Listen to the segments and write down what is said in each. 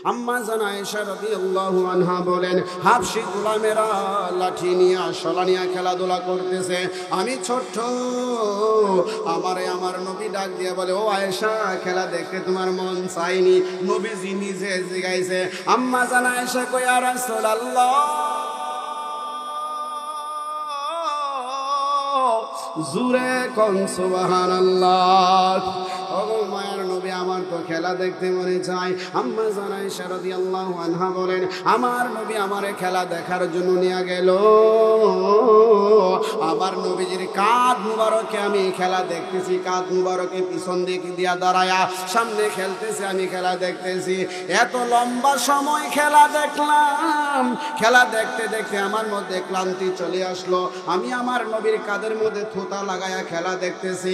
আম্মা জান আয়েশা রাদিয়াল্লাহু আনহা বলেন, হাবশী গোলামেরা লাঠি নিয়ে আসলা নিয়ে খেলাধুলা করতেছে, আমি ছোট্ট। আমার নবী ডাক দিয়ে বলে, ও আয়েশা, খেলা দেখতে তোমার মন চাইনি? নবীজি নিজে জিগাইছে। আম্মা জান আয়েশা কই, ইয়া রাসূলুল্লাহ, জুরে কোন সুবহানাল্লাহ। ওগো মায়ের নবী, আমার তো খেলা দেখতে মনে চায়। আম্মা জান আয়েশা রাদিয়াল্লাহু আনহা বলেন, আমার নবী আমারে খেলা দেখার জন্য নিয়ে গেল। আমার নবীজির কাঁধ মুবারকে আমি খেলা দেখতেছি, কাঁধ মুবারকে পিছন দিকে দিয়া দাঁড়ায়া সামনে খেলতেছি, আমি খেলা দেখতেছি। এত লম্বা সময় খেলা দেখলাম, খেলা দেখতে দেখতে আমার মধ্যে ক্লান্তি চলে আসলো। আমি আমার নবীর কাঁধের মধ্যে থুতা লাগায়া খেলা দেখতেছি।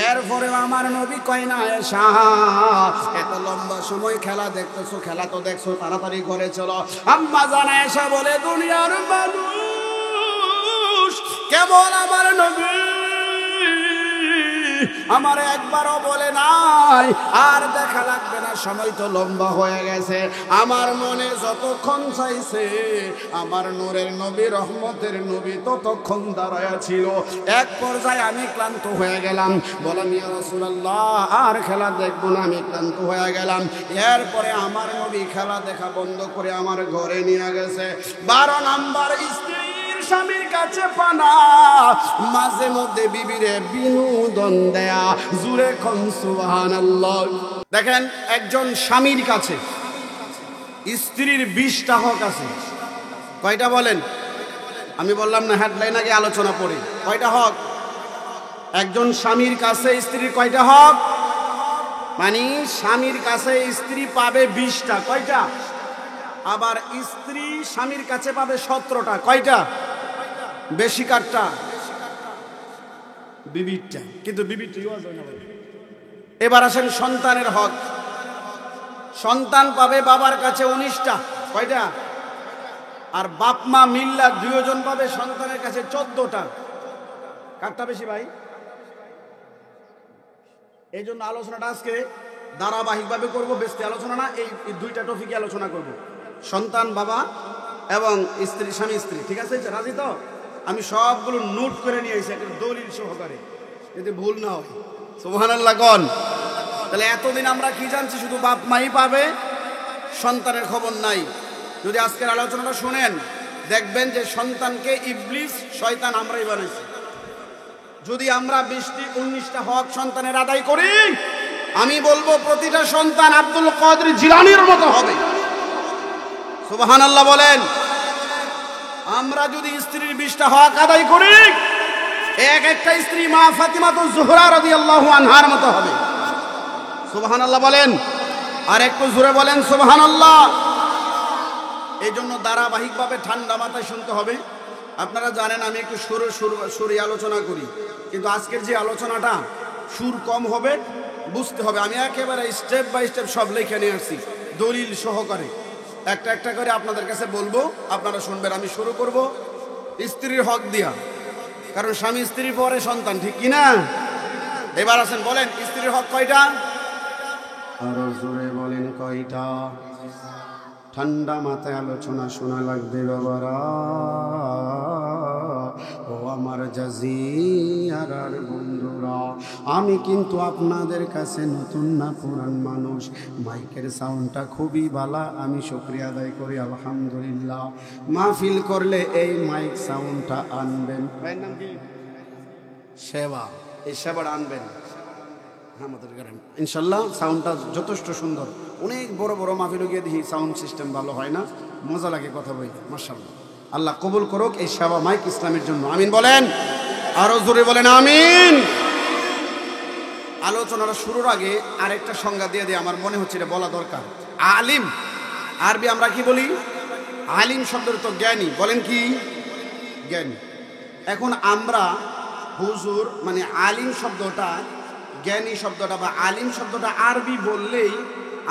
এরপরে আমার নবী কয় না, আয়েশা, এত লম্বা সময় খেলা দেখতেছো, খেলা তো দেখছো, তাড়াতাড়ি ঘরে চলো। আম্মা জান আয়েশা বলে, দুনিয়ার মানুষ কেবল আমার নবী আমার একবারও বলে নাই আর দেখা লাগবে না, সময় তো লম্বা হয়ে গেছে। আমার মনে যতক্ষণ চাইছে আমার নূরের নবী, রহমতের নবী ততক্ষণ দাঁড়ায়া ছিল। এক পর্যায়ে আমি ক্লান্ত হয়ে গেলাম, বললাম, ইয়া রাসূলুল্লাহ, আর খেলা দেখবো না, আমি ক্লান্ত হয়ে গেলাম। এরপরে আমার নবী খেলা দেখা বন্ধ করে আমার ঘরে নিয়ে গেছে। 12 নাম্বার স্ত্রী স্বামীর কাছে পানা, মাঝে মধ্যে বিবিরে বিনোদন দেয়া, জুরে কোন সুবহানাল্লাহ। দেখেন, একজন স্বামীর কাছে স্ত্রীর 20টা হক আছে। কয়টা বলেন? আমি বললাম না, হেডলাইন আগে আলোচনা পড়ি। কয়টা হক? একজন স্বামীর কাছে স্ত্রীর কয়টা হক? মানে স্বামীর কাছে স্ত্রী পাবে 20টা। কয়টা? আবার স্ত্রী স্বামীর কাছে পাবে 17টা। কয়টা? বেশি কাটটা বিবিরটা, কিন্তু বিবিরটা। এবার আসেন সন্তানের হক। সন্তান পাবে বাবার কাছে 19টা। কয়টা? আর বাপ মা মিল্লা দুইজন পাবে সন্তানের কাছে 14টা। কাটটা বেশি ভাই? এই জন্য আলোচনাটা আজকে ধারাবাহিকভাবে করবো, বেশি আলোচনা না, এই 2টা টপিকে আলোচনা করব। সন্তান, বাবা এবং স্ত্রী, স্বামী স্ত্রী। ঠিক আছে, রাজি তো? আমি সবগুলো নোট করে নিয়ে এসেছি একটা দলিল সহকারে, যদি ভুল না হয়। সুবহানাল্লাহ কোন? তাহলে এতদিন আমরা কি জানছি? শুধু বাপ মাই পাবে, সন্তানের খবর নাই। যদি আজকের আলোচনাটা শুনেন, দেখবেন যে সন্তানকে ইবলিস, শয়তান আমরাই বানাইছি। যদি আমরা 19টা হক সন্তানের আদায় করি, আমি বলবো প্রতিটা সন্তান আব্দুল কাদের জিলানীর মতো হবে। সুবহানাল্লাহ বলেন। আমরা যদি স্ত্রীর 20টা হক আদায় করি, একটা স্ত্রী মা ফাতিমাতুজ জোহরা রাদিয়াল্লাহু আনহার মতো হবে। সুবহানাল্লাহ বলেন। আর একটু জোরে বলেন সুবহানাল্লাহ। এই জন্য ধারাবাহিকভাবে ঠান্ডা মাথায় শুনতে হবে। আপনারা জানেন আমি একটু সুরে আলোচনা করি, কিন্তু আজকের যে আলোচনাটা সুর কম হবে, বুঝতে হবে। আমি একেবারে স্টেপ বাই স্টেপ সব লিখে নিয়ে আসছি, দলিল সহকারে। একটা একটা করে আপনাদের কাছে বলবো, আপনারা শুনবেন। আমি শুরু করব স্ত্রীর হক দিয়া, কারণ স্বামী স্ত্রীর পরে সন্তান, ঠিক কিনা? এবার আসেন, বলেন স্ত্রীর হক কয়টা? আরো জোরে বলেন কয়টা? ঠান্ডা মাথায় আলোচনা শোনা লাগবে বাবারা। ও আমার জাজিয়ার বন্ধুরা, আমি কিন্তু আপনাদের কাছে নতুন না, পুরান মানুষ। মাইকের সাউন্ডটা খুবই ভালো, আমি শুকরিয়া আদায় করি আলহামদুলিল্লাহ। মাহফিল করলে এই মাইক সাউন্ডটা আনবেন। সেবা, এই সেবাটা আনবেন আমাদের করেন ইনশাল্লাহ। সাউন্ডটা যথেষ্ট সুন্দর। অনেক বড় বড় মাহফিল গিয়ে দেখি সাউন্ড সিস্টেম ভালো হয় না, মজা লাগে কথা বলতে। মাশাআল্লাহ, আল্লাহ কবুল করুক এই সেবা মাইক ইসলামের জন্য। আমিন বলেন, আরো জোরে বলেন আমিন। আলোচনাটা শুরুর আগে আরেকটা সংজ্ঞা দিয়ে দিয়ে আমার মনে হচ্ছে এটা বলা দরকার। আলিম, আরবি আমরা কি বলি? আলিম শব্দের তো জ্ঞানী। বলেন কি? জ্ঞানী। এখন আমরা হুজুর মানে আলিম শব্দটা, জ্ঞানী শব্দটা বা আলিম শব্দটা আরবি বললেই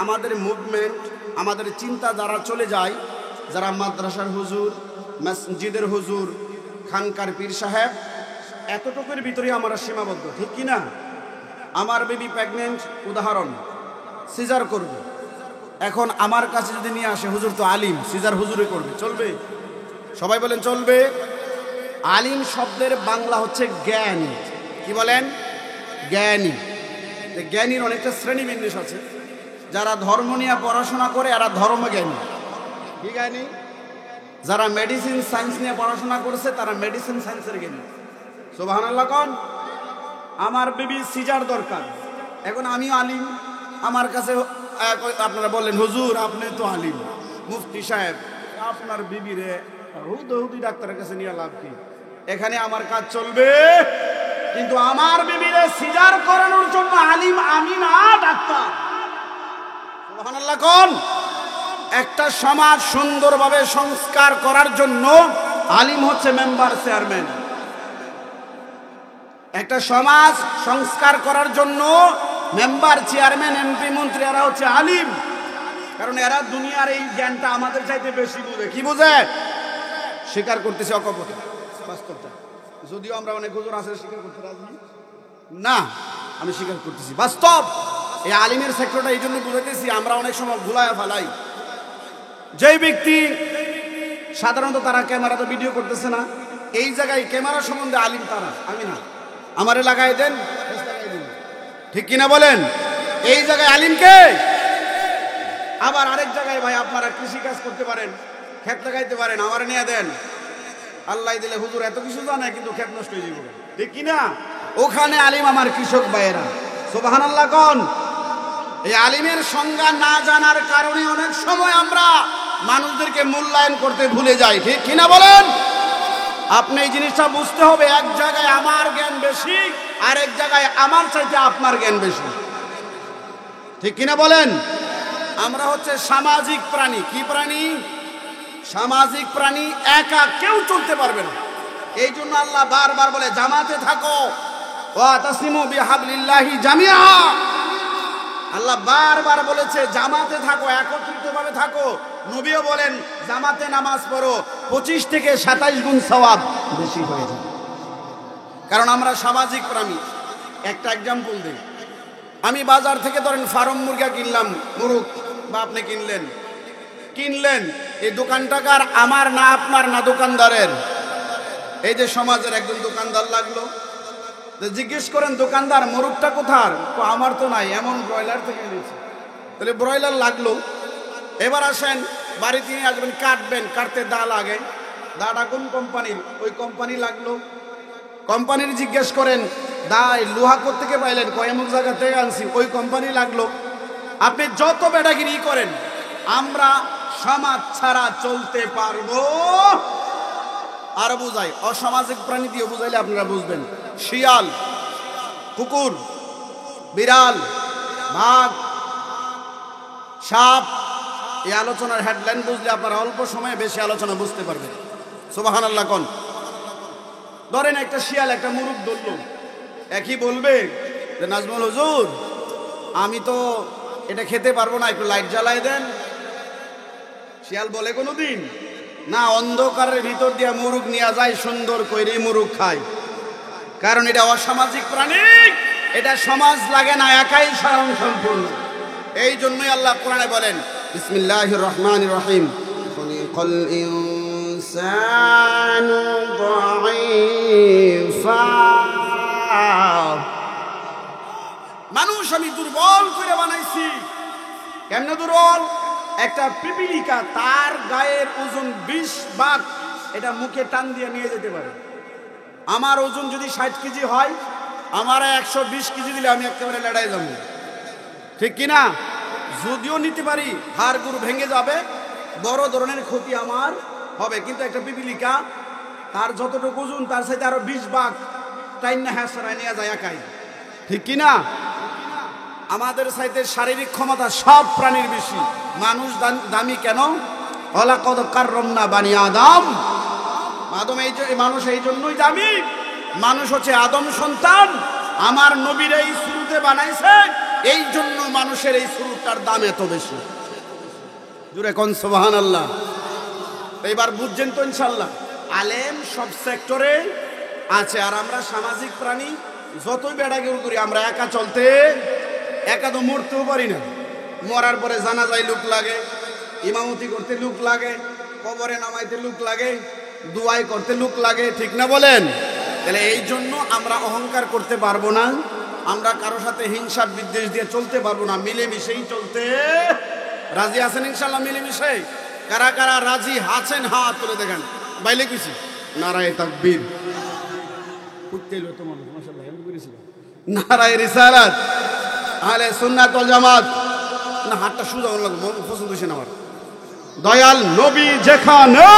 আমাদের মুভমেন্ট, আমাদের চিন্তা যারা চলে যায়, যারা মাদ্রাসার হুজুর, মসজিদের হুজুর, খানকার পীর সাহেব, এতটুকুর ভিতরে আমরা সীমাবদ্ধ, ঠিক কি না? আমার বেবি প্রেগনেন্ট, উদাহরণ, সিজার করবে, এখন আমার কাছে যদি নিয়ে আসে, হুজুর তো আলিম, সিজার হুজুরে করবে, চলবে? সবাই বলেন চলবে? আলিম শব্দের বাংলা হচ্ছে জ্ঞানী। কি বলেন? জ্ঞানী। জ্ঞানীর অনেকটা শ্রেণী বিন্যাস আছে। যারা ধর্ম নিয়ে পড়াশোনা করে এরা ধর্মজ্ঞানী। কি জ্ঞানী? যারা মেডিসিন সায়েন্স নিয়ে পড়াশোনা করছে তারা মেডিসিন সায়েন্সের জ্ঞানী। সুবহানাল্লাহ কোন? আমার বিবি সিজার দরকার, এখন আমি আলিম, আমার কাছে আপনারা বললেন হুজুর আপনি তো আলিম, মুফতি সাহেব আপনার বিবিরে হুদি ডাক্তারের কাছে নিয়ে লাভ কি? এখানে আমার কাজ চলবে, কিন্তু আমার বিবিরে সিজার করানোর জন্য আলিম আমি না, ডাক্তার। সুবহানাল্লাহ কোন? একটা সমাজ সুন্দরভাবে সংস্কার করার জন্য আলিম হচ্ছে মেম্বার, চেয়ারম্যান। একটা সমাজ সংস্কার করার জন্য মেম্বার, চেয়ারম্যান, এমপি, মন্ত্রী এরা হচ্ছে আলিম। কারণ এরা দুনিয়ার এই জ্ঞানটা আমাদের চাইতে বেশি বুঝে। কি বুঝে? স্বীকার করতেছে অকপট বাস্তবটা, যদিও আমরা অনেক হুজুর আছে স্বীকার করতে রাজি না, আমি স্বীকার করতেছি বাস্তব। এই আলিমের সেক্টরটা এই জন্য বুঝাইতেছি, আমরা অনেক সময় ভুলায় ফেলাই। যেই ব্যক্তি সাধারণত তারা ক্যামেরা তো ভিডিও করতেছে না, এই জায়গায় ক্যামেরা সম্বন্ধে আলিম তারা, আমি না। আমারে লাগাই দেন, ঠিক কিনা বলেন? এই জায়গায় আলিম কে? আবার আরেক জায়গায় ভাই আপনারা কৃষি কাজ করতে পারেন, ক্ষেত লাগাইতে পারেন, আমারে নিয়ে দেন। আল্লাহ দিলে হুজুর এত কিছু জানে কিন্তু ক্ষেত নষ্ট হয়ে যাবে, ঠিক কিনা? ওখানে আলিম আমার কৃষক ভাইয়েরা। সুবহানাল্লাহ কোন? এই আলিমের সংজ্ঞা না জানার কারণে অনেক সময় আমরা মানুষদেরকে মূল্যায়ন করতে ভুলে যাই, ঠিক কিনা বলেন? আপনি এই জিনিসটা বুঝতে হবে, এক জায়গায় আমার জ্ঞান বেশি, আর এক জায়গায় আমার চাইতে আপনার জ্ঞান বেশি, ঠিক কিনা বলেন? আমরা হচ্ছে সামাজিক প্রাণী। কি প্রাণী? সামাজিক প্রাণী। একা কেউ চলতে পারবে না। এই জন্য আল্লাহ বারবার বলে জামাতে থাকো, ওয়াতাসিমু বিহাবলিল্লাহি জামিআ। আল্লাহ বারবার বলেছে জামাতে থাকো, একত্রিতভাবে থাকো। নবীও বলেন জামাতে নামাজ পড়ো, 25 থেকে 27 গুণ সওয়াব বেশি হয়ে যায়। কারণ আমরা সামাজিক প্রাণী। একটা এক্সাম্পল দিই, আমি বাজার থেকে ধরেন ফার্ম মুরগা কিনলাম, মুরগ, বা আপনি কিনলেন, এই দোকানটাকার আমার না আপনার না দোকানদারের? এই যে সমাজের একজন দোকানদার লাগলো, জিজ্ঞেস করেন দোকানদার মোরগটা কোথার? আমার তো নাই, এমন ব্রয়লার থেকে এনেছি। তাহলে ব্রয়লার লাগলো। এবার আসেন বাড়িতে নিয়ে আসবেন, কাটবেন, কাটতে দা লাগে, দাটা কোন কোম্পানির? ওই কোম্পানি লাগলো। কোম্পানির জিজ্ঞেস করেন দা লোহা কোত্থেকে পাইলেন? এমন জায়গা থেকে আনছি, ওই কোম্পানি লাগলো। আপনি যত বেটাগিরি করেন, আমরা সমাজ ছাড়া চলতে পারবো? আর বুঝাই, অসামাজিক প্রাণী দিয়ে বুঝাইলে আপনারা বুঝবেন। শিয়াল, কুকুর, বিড়াল, বাঘ, সাপ, এই আলোচনার হেডলাইন বুঝলে আপনারা অল্প সময়ে বেশি আলোচনা বুঝতে পারবেন। সুবহানাল্লাহ কোন? ধরেন একটা শিয়াল একটা মুরগ ধরল, একই বলবে যে নাজমুল হুজুর আমি তো এটা খেতে পারবো না, একটু লাইট জ্বালাই দেন। শিয়াল বলে কোনোদিন? না, অন্ধকারের ভিতর দিয়ে মুরগ নিয়ে যায়, সুন্দর করে মুরগ খায়। কারণ এটা অসামাজিক প্রাণী, এটা সমাজ লাগে না, একাই স্বয়ং সম্পূর্ণ। এই জন্যই আল্লাহ কোরআনে বলেন বিসমিল্লাহির রহমানির রহিম, খলিকাল ইনসানু দাঈফা। মানুষ আমি দুর্বল করে বানাইছি। কেমনে দুর্বল? একটা পিপিলিকা তার গায়ের ওজন 20 ভাগ এটা মুখে টান দিয়ে নিয়ে যেতে পারে। আমার ওজন যদি 60 কেজি হয়, আমার 120 কেজি দিলে আমি একেবারে লড়াই যাবো, ঠিক কিনা? যদিও নিতে পারি, হাড় গুড় ভেঙে যাবে, বড় ধরনের ক্ষতি আমার হবে। কিন্তু একটা পিপিলিকা তার যতটুকু ওজন তার সাথে আরো 20 ভাগ টাইম না হ্যাঁ নিয়ে যায় একাই, ঠিক কিনা? আমাদের সাথে শারীরিক ক্ষমতা সব প্রাণীর বেশি। মানুষ দামি কেন? ওয়ালাকাদ কাররামনা বানি আদম। মানুষ এই জন্যই দামি। মানুষ হচ্ছে আদম সন্তান। আমার নবীর এই শুরুতে বানাইছে, এই জন্য মানুষের এই শুরুটার দাম এত বেশি। জুড়ে কোন সুবহানাল্লাহ। এবার বুঝছেন তো ইনশাআল্লাহ? আলেম সব সেক্টরে আছে, আর আমরা সামাজিক প্রাণী। যতই বেড়াগিরি করি আমরা একা চলতে, একা তো মরতেও পারি না, মরার পরে জানাজায় লোক লাগে, ইমামতি করতে লোক লাগে, কবরে নামাইতে লোক লাগে, দুয়াই করতে লোক লাগে, ঠিক না বলেন? তাহলে এই জন্য আমরা অহংকার করতে পারবো না, আমরা কারো সাথে হিংসা বিদ্বেষ দিয়ে চলতে পারবো না, মিলেমিশেই চলতে রাজি আছেন ইনশাল্লাহ? মিলেমিশে কারা কারা রাজি আছেন হাত তুলে দেখেন। বাইলে কিছু নারায়ে তাকবীর, উঠতেইলো তো মানুষ মাশাআল্লাহ, এমন করেছিল নারায়ে রিসালাত, আহলে সুন্নাত ওয়াল জামাত। না হাতটা সোজা হলো, মন পছন্দ হইছে না আমার। দয়াল নবী যেখানে,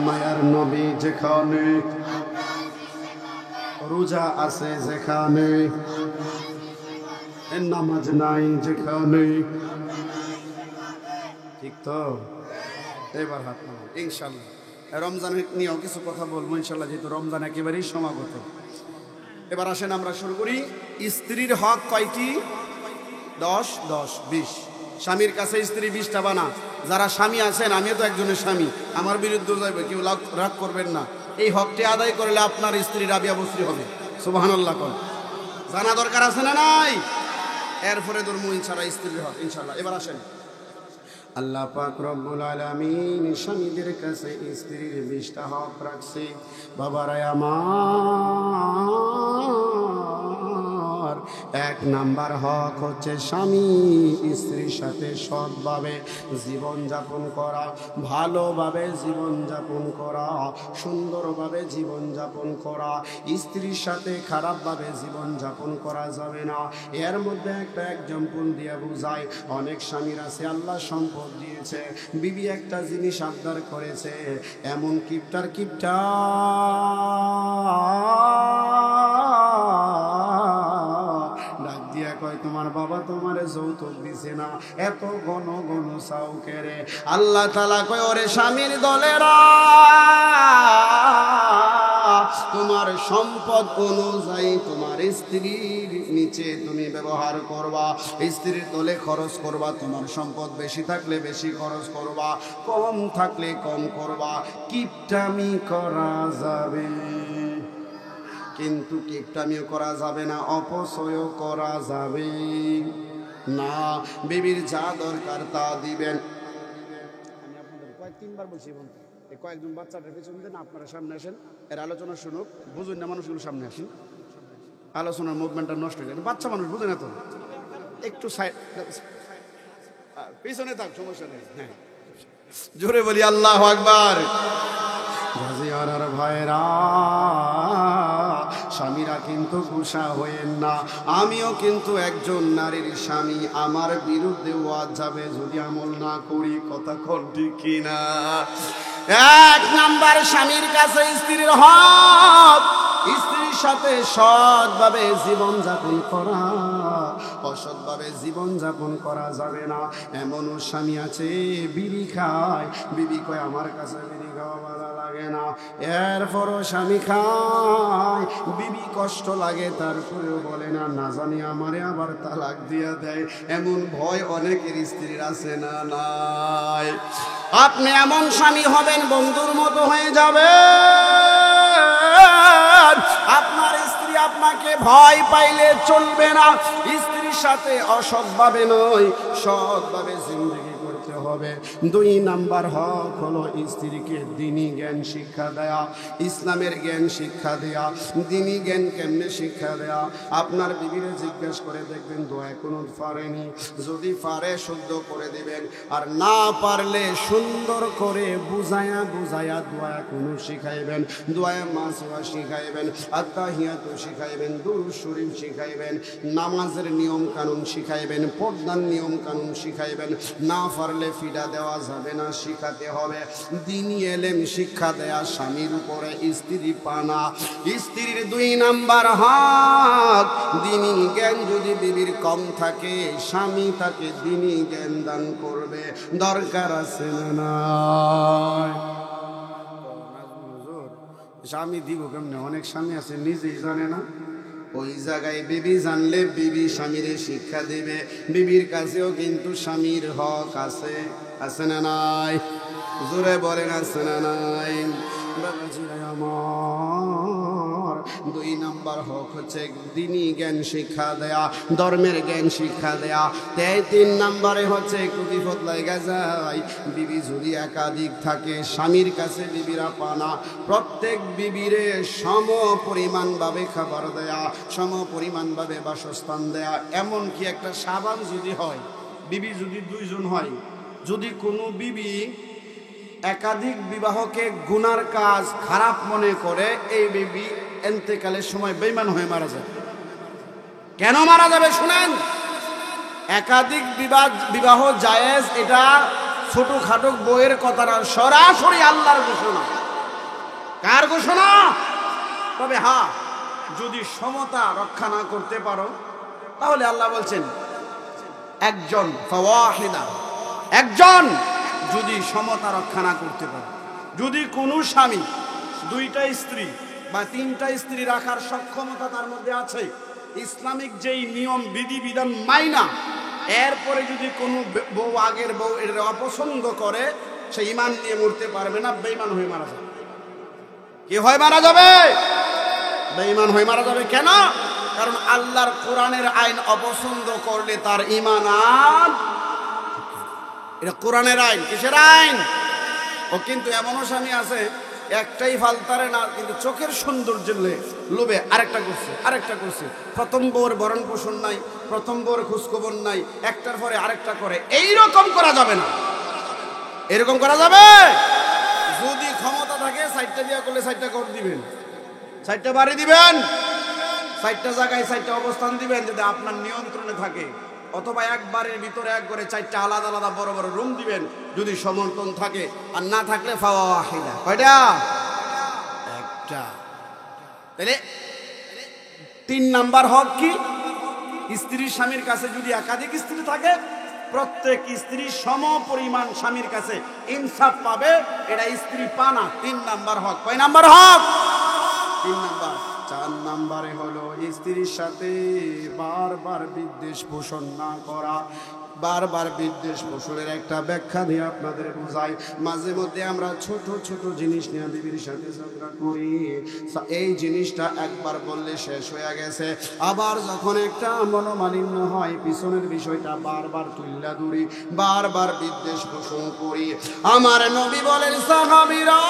মায়ার নবী যেখানে, রোজা আছে যেখানে, নামাজ নাই যেখানে, ঠিক তো? এবার হাত নামান ইনশাল্লাহ। রমজানের নিয়েও কিছু কথা বলবো ইনশাল্লাহ, যেহেতু রমজান একেবারেই সমাগত। এবার আসেন আমরা শুরু করি। স্ত্রীর হক কয়টি? 10 10 20। স্বামীর কাছে স্ত্রী 20টা বানা। যারা স্বামী আছেন, আমিও তো একজনের স্বামী, আমার বিরুদ্ধে যাইবে, কেউ রাগ করবেন না। এই হকটি আদায় করলে আপনার স্ত্রী রাবিয়া বস্ত্রী হবে। সুবহানাল্লাহ কোন জানা দরকার আছে না নাই? এরপরে ধর্ম ইনশাআল্লাহ স্ত্রীর হক ইনশাআল্লাহ। এবার আসেন, আল্লাহ পাক রব্বুল আলামিন স্বামীদের কাছে স্ত্রীর 20টা হক রাখছে। বাবারা আমার, 1 নাম্বার হক হচ্ছে স্বামী স্ত্রীর সাথে সৎভাবে জীবন যাপন করা, ভালোভাবে জীবন যাপন করা, সুন্দরভাবে জীবন যাপন করা। স্ত্রীর সাথে খারাপভাবে জীবন যাপন করা যাবে না। এর মধ্যে একটা এক্সাম্পল দিয়ে বুঝায়। অনেক স্বামীর আছে আল্লাহ সম্পদ দিয়েছে, বিবি একটা জিনিস আবদার করেছে, এমন কিপটার কিপটা ডাক দিয়া কয়, তোমার বাবা তোমারে যৌতুক দিছে না, এত ঘন ঘন চাও কেরে? আল্লাহ তাআলা কয়, ওরে স্বামীর দলেরা, তোমার সম্পদ অনুযায়ী তোমার স্ত্রীর নিচে তুমি ব্যবহার করবা, স্ত্রীর দলে খরচ করবা। তোমার সম্পদ বেশি থাকলে বেশি খরচ করবা, কম থাকলে কম করবা। কিপটামি করা যাবে, কিন্তু কিপটামিও করা যাবে না, অপচয়ও করা যাবে না। বিবির যা দরকার তা দিবেন। আমি আপনাদের কয়েক-3বার বলছি, কয়েকজন বাচ্চাটার পেছন দেন, আপনারা সামনে আসেন, এর আলোচনা শুনুক। বুঝুন না মানুষগুলো সামনে আসেন, আলোচনার মুভমেন্টটা নষ্ট হয়ে যায়। বাচ্চা মানুষ বুঝে না তো, একটু সাইড পিছনে থাক, সমস্যা নেই। হ্যাঁ, জোরে বলি আল্লাহু আকবার। ভাইরা, স্বামীরা কিন্তু গুসা হয়েন না। আমিও কিন্তু একজন নারীর স্বামী, আমার বিরুদ্ধে ওয়াজ যাবে যদি আমল না করি। কথা কোন ঠিক কিনা? 1 নাম্বার স্বামীর কাছে স্ত্রীর হক, স্ত্রীর সাথে সৎভাবে জীবন যাপন করা, অসৎভাবে জীবন যাপন করা যাবে না। এমনও স্বামী আছে বিড়ি খায়, বিবি কয় আমার কাছে বিড়ি খাওয়া ভালো লাগে না, এরপরও স্বামী খায়, বিবি কষ্ট লাগে, তারপরেও বলে না, না জানি আমারে আবার তালাক দিয়া দেয়। এমন ভয় অনেকের স্ত্রীর আছে না নাই? আপনি এমন স্বামী হবেন, বন্ধুর মতো হয়ে যাবে। আপনার স্ত্রী আপনাকে ভয় পাইলে চলবে না। স্ত্রীর সাথে অসৎভাবে নয়, সৎভাবে জিন্দেগি করতে হবে। 2 নাম্বার হক হলো স্ত্রীকে দ্বীনি জ্ঞান শিক্ষা দেয়া, ইসলামের জ্ঞান শিক্ষা দেয়া। দ্বীনি জ্ঞান কেমনে শিক্ষা দেয়া? আপনার বিবিরে জিজ্ঞেস করে দেখবেন, দোয়া কোনো পারেনি, যদি পারে শুদ্ধ করে দিবেন, আর না পারলে সুন্দর করে বুঝায়া বুঝায়া দোয়া কোনো শিখাইবেন। দোয়া মাসওয়া শিখাইবেন, আত্তাহিয়াতু শিখাইবেন, দুরূদ শরীফ শিখাইবেন, নামাজের নিয়ম কানুন শিখাইবেন, পর্দার নিয়ম কানুন শিখাইবেন। না পারলে ফিডা দেওয়া যাবে না, শিখাতে হবে। দ্বীনি ইলম শিক্ষা দেয়া স্বামীর উপরে, স্ত্রী পানা। স্ত্রীর 2 নাম্বার হক, দ্বীনি জ্ঞান যদি বিবির কম থাকে, স্বামী তাকে দ্বীনি জ্ঞান দান করবে। দরকার আছে না? স্বামী দিব কেমনে? অনেক স্বামী আছে নিজেই জানে না। ওই জায়গায় বিবি জানলে বিবি স্বামীরে শিক্ষা দেবে। বিবির কাছেও কিন্তু স্বামীর হক আছে, আছে না নাই? জোরে বলেন আছে না নাই? বাবাজিরা আমার, 2 নাম্বার হক হচ্ছে দ্বীনি জ্ঞান শিক্ষা দেয়া, ধর্মের জ্ঞান শিক্ষা দেয়া। 3 নাম্বারে হচ্ছে কুবিপদ লাগা যায়, বিবি যদি একাধিক থাকে স্বামীর কাছে বিবিরা পানা, প্রত্যেক বিবিরে সম পরিমাণভাবে খাবার দেয়া, সম পরিমাণভাবে বাসস্থান দেয়া। এমনকি একটা সাবান যদি হয়, বিবি যদি 2 জন হয়, যদি কোনো বিবি একাধিক বিবাহকে গুনার কাজ খারাপ মনে করে, এই বিবি এন্তেকালের সময় বেঈমান হয়ে মারা যাবে। কেন মারা যাবে শুনেন, একাধিক বিবাহ জায়েজ, এটা ছোটখাটো বইয়ের কথা না, সরাসরি আল্লাহর ঘোষণা। কার ঘোষণা? তবে হ্যাঁ, যদি সমতা রক্ষা না করতে পারো, তাহলে আল্লাহ বলছেন একজন ফাওয়াহিদা, একজন যদি সমতা রক্ষা না করতে পারে, যদি কোনো স্বামী 2টা স্ত্রী বা 3টা স্ত্রী রাখার সক্ষমতা তার মধ্যে আছে, ইসলামিক যেই নিয়ম বিধি বিধান মাইনা, এরপরে যদি কোনো বউ আগের বউ এর অপছন্দ করে, সে ঈমান নিয়ে মরতে পারবে না, বেঈমান হয়ে মারা যাবে। কি হয়ে মারা যাবে? বেঈমান হয়ে মারা যাবে। কেন? কারণ আল্লাহর কোরআনের আইন অপছন্দ করলে তার ঈমান আর, এটা কোরআনের আইন। কিসের আইন? ও কিন্তু এমনও স্বামী আছে, একটাই ফালতারে না, কিন্তু চোখের সৌন্দর্যের লোভে আরেকটা করছে, আরেকটা করছে। প্রথম বউর ভরণ পোষণ নাই, প্রথম বউর খোঁজখবর নাই, একটার পরে আরেকটা করে। এইরকম করা যাবে না। এরকম করা যাবে? যদি ক্ষমতা থাকে 4টা বিয়ে করলে 4টা কর দিবেন, 4টা বাড়ি দিবেন, 4টা জায়গায় 4টা অবস্থান দিবেন, যদি আপনার নিয়ন্ত্রণে থাকে। অথবা একবারের ভিতরে এক করে 4টা আলাদা আলাদা বড় বড় রুম দিবেন, যদি সমর্থন থাকে। আর না থাকলে ফাওয়াহিদা। কয়টা? একটা। তাহলে 3 নাম্বার হক কি? স্ত্রীর স্বামীর কাছে যদি একাধিক স্ত্রী থাকে, প্রত্যেক স্ত্রী সম পরিমাণ স্বামীর কাছে ইনসাফ পাবে, এটা স্ত্রী পানা। 3 নাম্বার হক। কয় নাম্বার হক? 3 নাম্বার। 4 নাম্বারে হলো স্ত্রীর সাথে বারবার বিদ্বেষ পোষণ না করা। বারবার বিদ্বেষ পোষণের একটা ব্যাখ্যা দিয়ে আপনাদের বোঝাই। মাঝে মধ্যে আমরা ছোট ছোট জিনিস নিয়ে বিবির সাথে ঝগড়া করি, এই জিনিসটা একবার বললে শেষ হয়ে গেছে। আবার যখন একটা মনোমালিন্য হয়, পিছনের বিষয়টা বারবার তুল্লা ধরি, বারবার বিদ্বেষ পোষণ করি। আমার নবী বলেন, সাহাবীরা,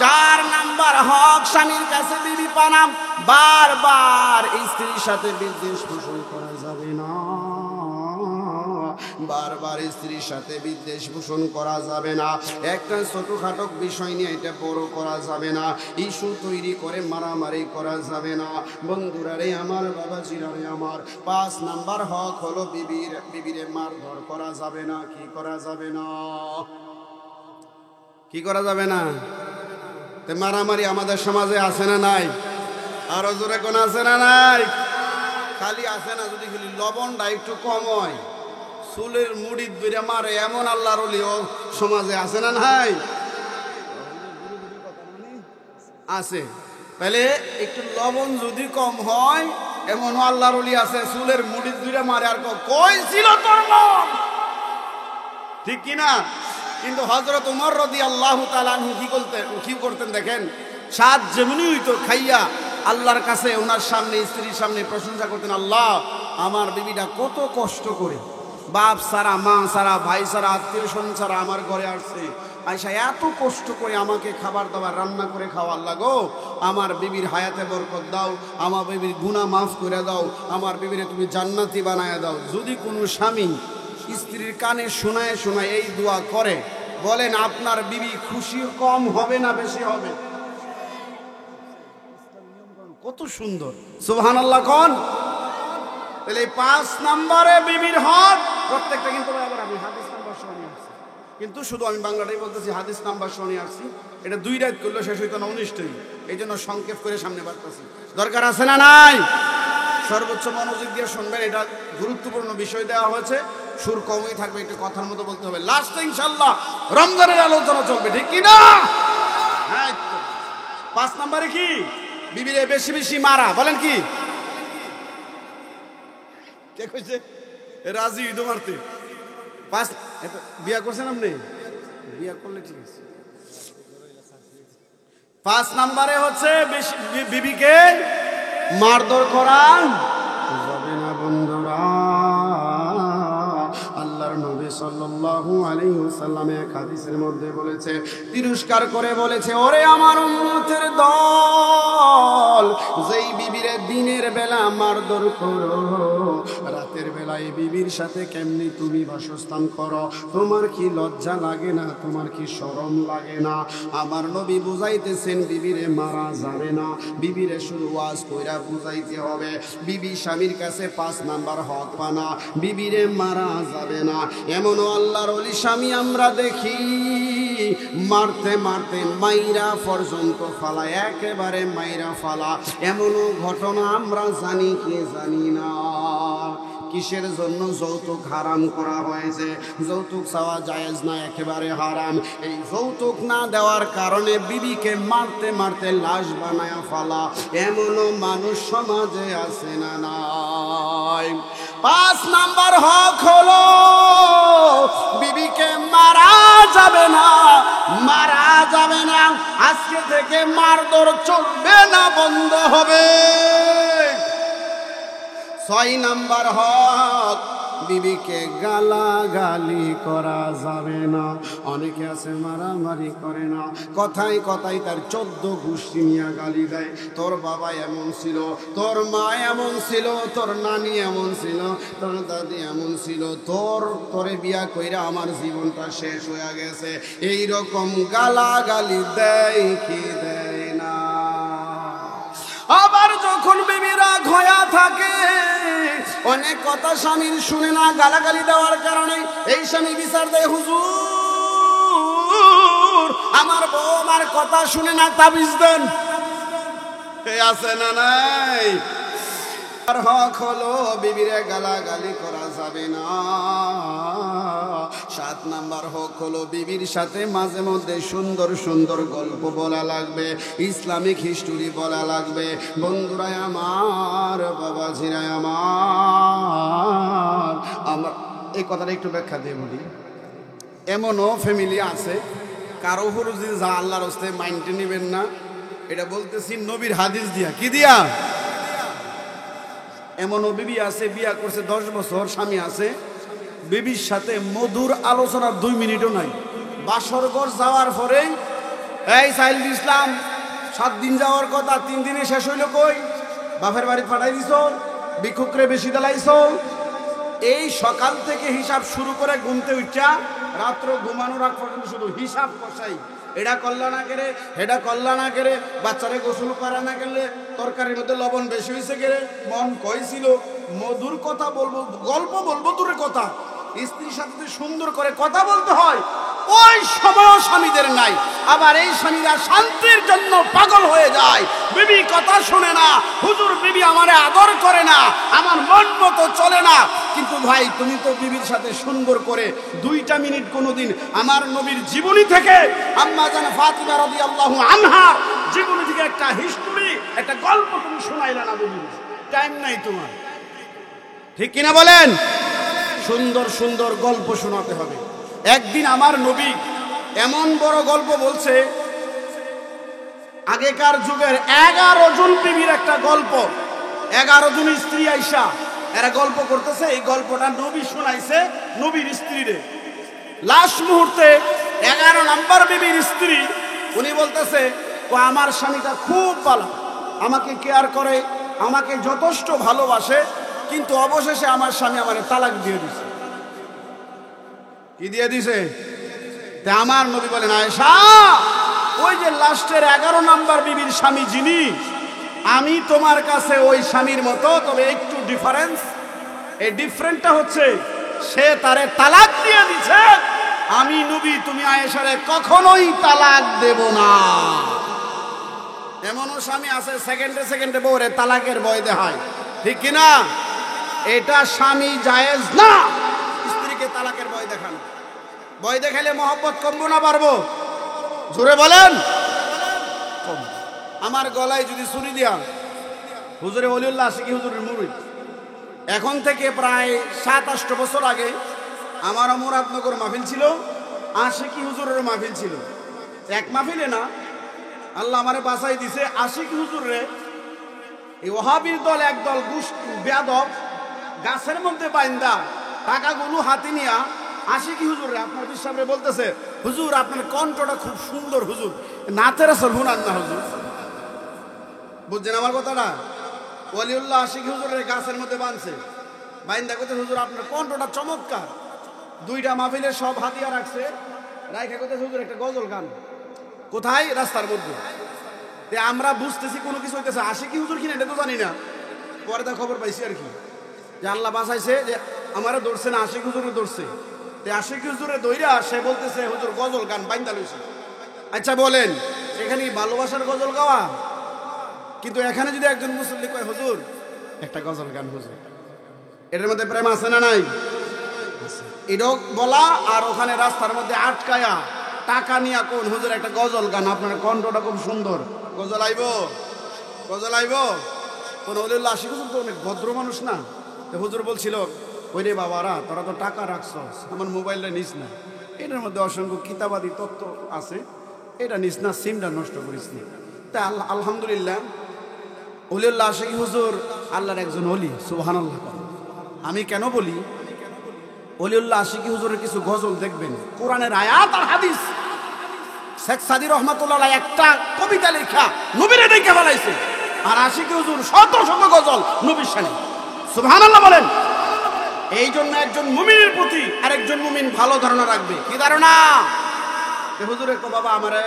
4 নাম্বার হক স্বামীর কাছে বিবি পানা। বারবার স্ত্রীর সাথে বিদ্বেষ পোষণ করা যাবে না, বারবার স্ত্রীর সাথে বিদ্বেষ পোষণ করা যাবে না। একটা ছোটখাটো বিষয় নিয়ে এটা বড় করা যাবে না, ইস্যু তৈরি করে মারামারি করা যাবে না। বন্ধুরা রে আমার, বাবাজিরা রে আমার, 5 নাম্বার হক হলো বিবিরে মারধর করা যাবে না। কি করা যাবে না? কি করা যাবে না? মারামারি আমাদের সমাজে আছে না নাই? আরো জোরে কোন আছে না নাই? খালি আছে না, যদি খালি লবণটা একটু কম হয়, চুলের মুড়ি ধরে মারে, এমন আল্লাহর ওলিও সমাজে আছে না নাই? আছে। তাহলে একটু লবণ যদি কম হয়, এমন আল্লাহর ওলি আছে, চুলের মুড়ি ধরে মারে। আর কই ছিল তোর মন? ঠিক কিনা? কিন্তু হযরত ওমর রাদিয়াল্লাহু তাআলা আনহু কি করতেন দেখেন, স্বাদ যেমনি হইতো খাইয়া আল্লাহর কাছে ওনার সামনে, স্ত্রীর সামনে প্রশংসা করতেন, আল্লাহ আমার বিবিটা কত কষ্ট করে, বাপ সারা, মা সারা, ভাই সারা, আত্মীয় স্বজন সারা আমার ঘরে আসছে, আয়সা এত কষ্ট করে আমাকে খাবার দাবার রান্না করে খাওয়া। আল্লাহ গো, আমার বিবির হায়াতে বরকত দাও, আমার বিবির গুনাহ মাফ করে দাও, আমার বিবিরে তুমি জান্নাতি বানায় দাও। যদি কোনো স্বামী স্ত্রীর কানে শোনায় শোনায় এই দোয়া করে, বলেন আপনার বিবি খুশি কম হবে না বেশি হবে? কত সুন্দর, সুবহানাল্লাহ কোন। তাহলে 5 নম্বরে বিবির হক প্রত্যেকটা, কিন্তু আবার আমি হাদিস নাম্বার শুনে আসছি, কিন্তু শুধু আমি বাংলাটাই বলতেছি, হাদিস নাম্বার শুনে আসছি। এটা 2 রাত করলে শেষ হইতো না, 19টাই। এই জন্য সংক্ষেপ করে সামনে বাড়তেছি। দরকার আছে না নাই? সর্বোচ্চ মনোযোগ দিয়ে শুনবেন, এটা গুরুত্বপূর্ণ বিষয় দেওয়া হয়েছে। সুর কমই থাকবে, একটু কথার মতো বলতে হবে। লাস্টে ইনশাআল্লাহ রমজানের আলোচনা চলবে, ঠিক কি না? হ্যাঁ। 5 নম্বরে কি? বিবিরে বেশি বেশি মারা। বলেন কি? কে কইছে? রাজি ঈদ মারতে। 5 বিয়া করছেন আপনি? বিয়া করলে ঠিক আছে, পাঁচ নাম্বারে হচ্ছে বিবিকে মারধর করা যাবে না বন্ধুরা। আল্লাহর নবী সাল্লাল্লাহু আলাইহি ওয়াসাল্লাম এক হাদিসের মধ্যে বলেছে, তিরস্কার করে বলেছে, ওরে আমার উম্মতের দল, যেই বিবিরে দিনের বেলা মারধর করো, রাতের বেলায় বিবির সাথে কেমনি তুমি বাসস্থান করো, তোমার কি লজ্জা লাগে না? তোমার কি শরম লাগে না? আমার নবী বুঝাইতেছেন বিবিরে মারা যাবে না, বিবিরে শুধু ওয়াজ কইরা বুঝাইতে হবে। বিবি স্বামীর কাছে 5 নাম্বার হক পানা, বিবিরে মারা যাবে না। এমনও আল্লাহর ওলি স্বামী আমরা দেখি মারতে মারতে মাইরা পর্যন্ত ফালা, একেবারে মাইরা ফালা, এমনও ঘটনা আমরা জানি কি জানি না। কিসের জন্য? যৌতুক হারাম করা হয়েছে। যৌতুক চাওয়া জায়েজ না, একেবারে হারাম। এই যৌতুক না দেওয়ার কারণে বিবিকে মারতে মারতে লাশ বানায়া ফালা, এমনও মানুষ সমাজে আছে না নাই? 5 নাম্বার হক হলো বিবিকে মারা যাবে না, মারা যাবে না। আজকে থেকে মারধর চলবে না, বন্ধ হবে। 6 নাম্বার হক, বিবিকে গালাগালি করা যাবে না। অনেকে আছে মারামারি করে না, কথায় কথায় তার 14 গোষ্ঠী নিয়ে গালি দেয়। তোর বাবা এমন ছিল, তোর মা এমন ছিল, তোর নানি এমন ছিল, তোর দাদি এমন ছিল, তোরে বিয়া কইরা আমার জীবনটা শেষ হয়ে গেছে, এই রকম গালাগালি দেয় কি দেয় না? আবার যখন বিবিরা ঘয়া থাকে, অনেক কথা স্বামীর শুনে না, গালাগালি দেওয়ার কারণে এই স্বামী বিচার দেয়, হুজুর আমার বউ আমার কথা শুনে না, তাবিজ দেন। আছে না নাই? আর হক হলো বিবিরে গালাগালি করা যাবে না। 7 নাম্বার হক হলো বিবির সাথে মাঝে মধ্যে সুন্দর সুন্দর গল্প বলা লাগবে, ইসলামিক হিস্টোরি বলা লাগবে। বন্ধুরাই আমার, বাবাজিরাই আমার, আমার এই কথাটা একটু ব্যাখ্যা দিয়ে বলি। এমনও ফ্যামিলি আছে, কারো উপর যদি যা আল্লাহর রাস্তায় মাইন্ডে নেবেন না, এটা বলতেছি নবীর হাদিস দিয়া। কি দিয়া? এমনও বিবি আছে, বিয়া করছে 10 বছর, স্বামী আছে, বিবির সাথে মধুর আলোচনার 2 মিনিটও নাই। বাসরঘর যাওয়ার পরেই, এই সাইল ইসলাম 7 দিন যাওয়ার কথা, 3 দিনে শেষ হইল কই? বাপের বাড়ি পাঠাই দিছ, ভিক্ষুকরে বেশি দেলাইছ। এই সকাল থেকে হিসাব শুরু করে ঘুমতে উঠা রাত্র ঘুমানোর আগ পর্যন্ত শুধু হিসাব কষাই। এটা করলা না কেরে, এটা করলা না কেরে, বাচ্চারে গোসল করা না গেলে, তরকারির মধ্যে লবণ বেশি হয়েছে কেরে, মন কইছিল। মধুর কথা বলবো, গল্প বলবো, দূরের কথা, স্ত্রীর সাথে সুন্দর করে কথা বলতে হয়, ওই সময় স্বামীদের নাই। আবার এই স্বামীরা শান্তির জন্য পাগল হয়ে যায়, বিবি কথা শুনে না, হুজুর বিবি আমারে আদর করে না, আমার মন মতো চলে না। কিন্তু ভাই তুমি তো বিবির সাথে সুন্দর করে 2টা মিনিট কোনোদিন আমার নবীর জীবনী থেকে, আম্মা জান ফাতিমা রাদিয়াল্লাহু আনহার জীবনী থেকে একটা হিস্টোরি, একটা গল্প তুমি শোনাইলা না বিবি, টাইম নাই তোমার, ঠিক কিনা বলেন? সুন্দর সুন্দর গল্প শোনাতে হবে। একদিন আমার নবী এমন বড় গল্প বলছে, আগেকার যুগের 11 জন বিবির একটা গল্প, 11 জন স্ত্রী আইসা এরা গল্প করতেছে। এই গল্পটা নবী শোনাইছে নবীর স্ত্রীরে। লাস্ট মুহূর্তে 11 নাম্বার বিবির স্ত্রী, উনি বলতেছে, ও আমার স্বামীটা খুব ভালো, আমাকে কেয়ার করে, আমাকে যথেষ্ট ভালোবাসে, কিন্তু অবশেষে আমার স্বামী আমারে তালাক দিয়ে দিছে। কি দিয়ে দিছে? তা আমার নবী বলেন, আয়েশা, ওই যে লাস্টের 11 নাম্বার বিবির স্বামী যিনি, আমি তোমার কাছে ওই স্বামীর মতো, তবে একটু ডিফারেন্স। এই ডিফারেন্টটা হচ্ছে সে তারে তালাক দিয়ে দিছে, আমি নবী তুমি আয়েশারে কখনোই তালাক দেব না। এমনও স্বামী আছে সেকেন্ডে সেকেন্ডে বউরে তালাকের ভয় দেখায়, ঠিক কিনা? এটা স্বামী জায়েজ না, স্ত্রীকে তালাকের ভয় দেখানো। ভয় দেখাইলে মহব্বত কমবো না বাড়বো? জোরে বলেন। আমার গলায় যদি ছুরি দিয়া, হুজুরে ওলিউল্লাহ আশিকি হুজুরের মুরিদ, এখন থেকে প্রায় 7-8 বছর আগে আমার মুরাদনগর মাহফিল ছিল, আশিকি হুজুরের মাহফিল ছিল। এক মাহফিলে না, আল্লাহ আমারে বাঁচাই দিছে। আশিক হুজুর রে এই ওহাবির দল একদল বেয়াদব গাছের মধ্যে বাইন্দা টাকাগুলো হাতে নিয়া আশিকি হুজুর রে আপনার বিশ্বাস রে বলতেছে, হুজুর আপনার কণ্ঠটা খুব সুন্দর, হুজুর নাচের আসল হুনান না হুজুর। বুঝছেন আমার কথাটা? ওয়ালিউল্লাহ আশিকি হুজুর রে গাছের মধ্যে বাঁধছে, বাইন্দা করতে হুজুর আপনার কণ্ঠটা চমৎকার। দুইটা মাহফিলের সব হাতিয়া রাখছে, রাইখা করতে হুজুর একটা গজল গান। কোথায়? রাস্তার মধ্যে। আমরা বুঝতেছি কোনো কিছু হইতেছে, আশিকি হুজুর কিনা এটা তো জানি না, পরে তা খবর পাইছি আর কি, যে আল্লাহ বাঁচাইছে যে আমারও ধরছে না, আশিকি হুজুরে ধরছে। আশিকি হুজুরে দইরা সে বলতেছে হুজুর গজল গান, বাইন্দা লইছে। আচ্ছা বলেন, এখানে ভালোবাসার গজল গাওয়া? কিন্তু এখানে যদি একজন মুসল্লি কয় হুজুর একটা গজল গান, হুজুর এটার মধ্যে প্রেম আছে না নাই? এটাও বলা, আর ওখানে রাস্তার মধ্যে আটকায়া টাকা নিয়ে কোন হুজুর একটা গজল গান, আপনার কণ্ঠটা খুব সুন্দর, গজল আইব, গজল আইব। কোন ওলিউল্লাহ আশিক হুজুর তো অনেক ভদ্র মানুষ না, হুজুর বলছিল ওই রে বাবারা তোরা তো টাকা রাখছস, আমার মোবাইলটা নিস না, এটার মধ্যে অসংখ্য কিতাবাদি তথ্য আছে, এটা নিস না, সিমটা নষ্ট করিস না। তা আলহামদুলিল্লাহ ওলিউল্লাহ আশিক হুজুর আল্লাহর একজন ওলি, সুবহানাল্লাহ। আমি কেন বলি ওলিউল্লাহ আশিকি হুজুরের কিছু গজল দেখবেন, কোরআনের আয়াত আর হাদিস। শেখ সাদি রহমাতুল্লাহ একটা কবিতা লেখা নবীরে দেখে ফেলাইছে, আর আশিকি হুজুর শত শত গজল নবীর শানে, সুবহানাল্লাহ বলেন। এই জন্য একজন মুমিনের প্রতি আরেকজন মুমিন ভালো ধারণা রাখবে। কি ধারণা? হুজুর একটু বাবা আমারে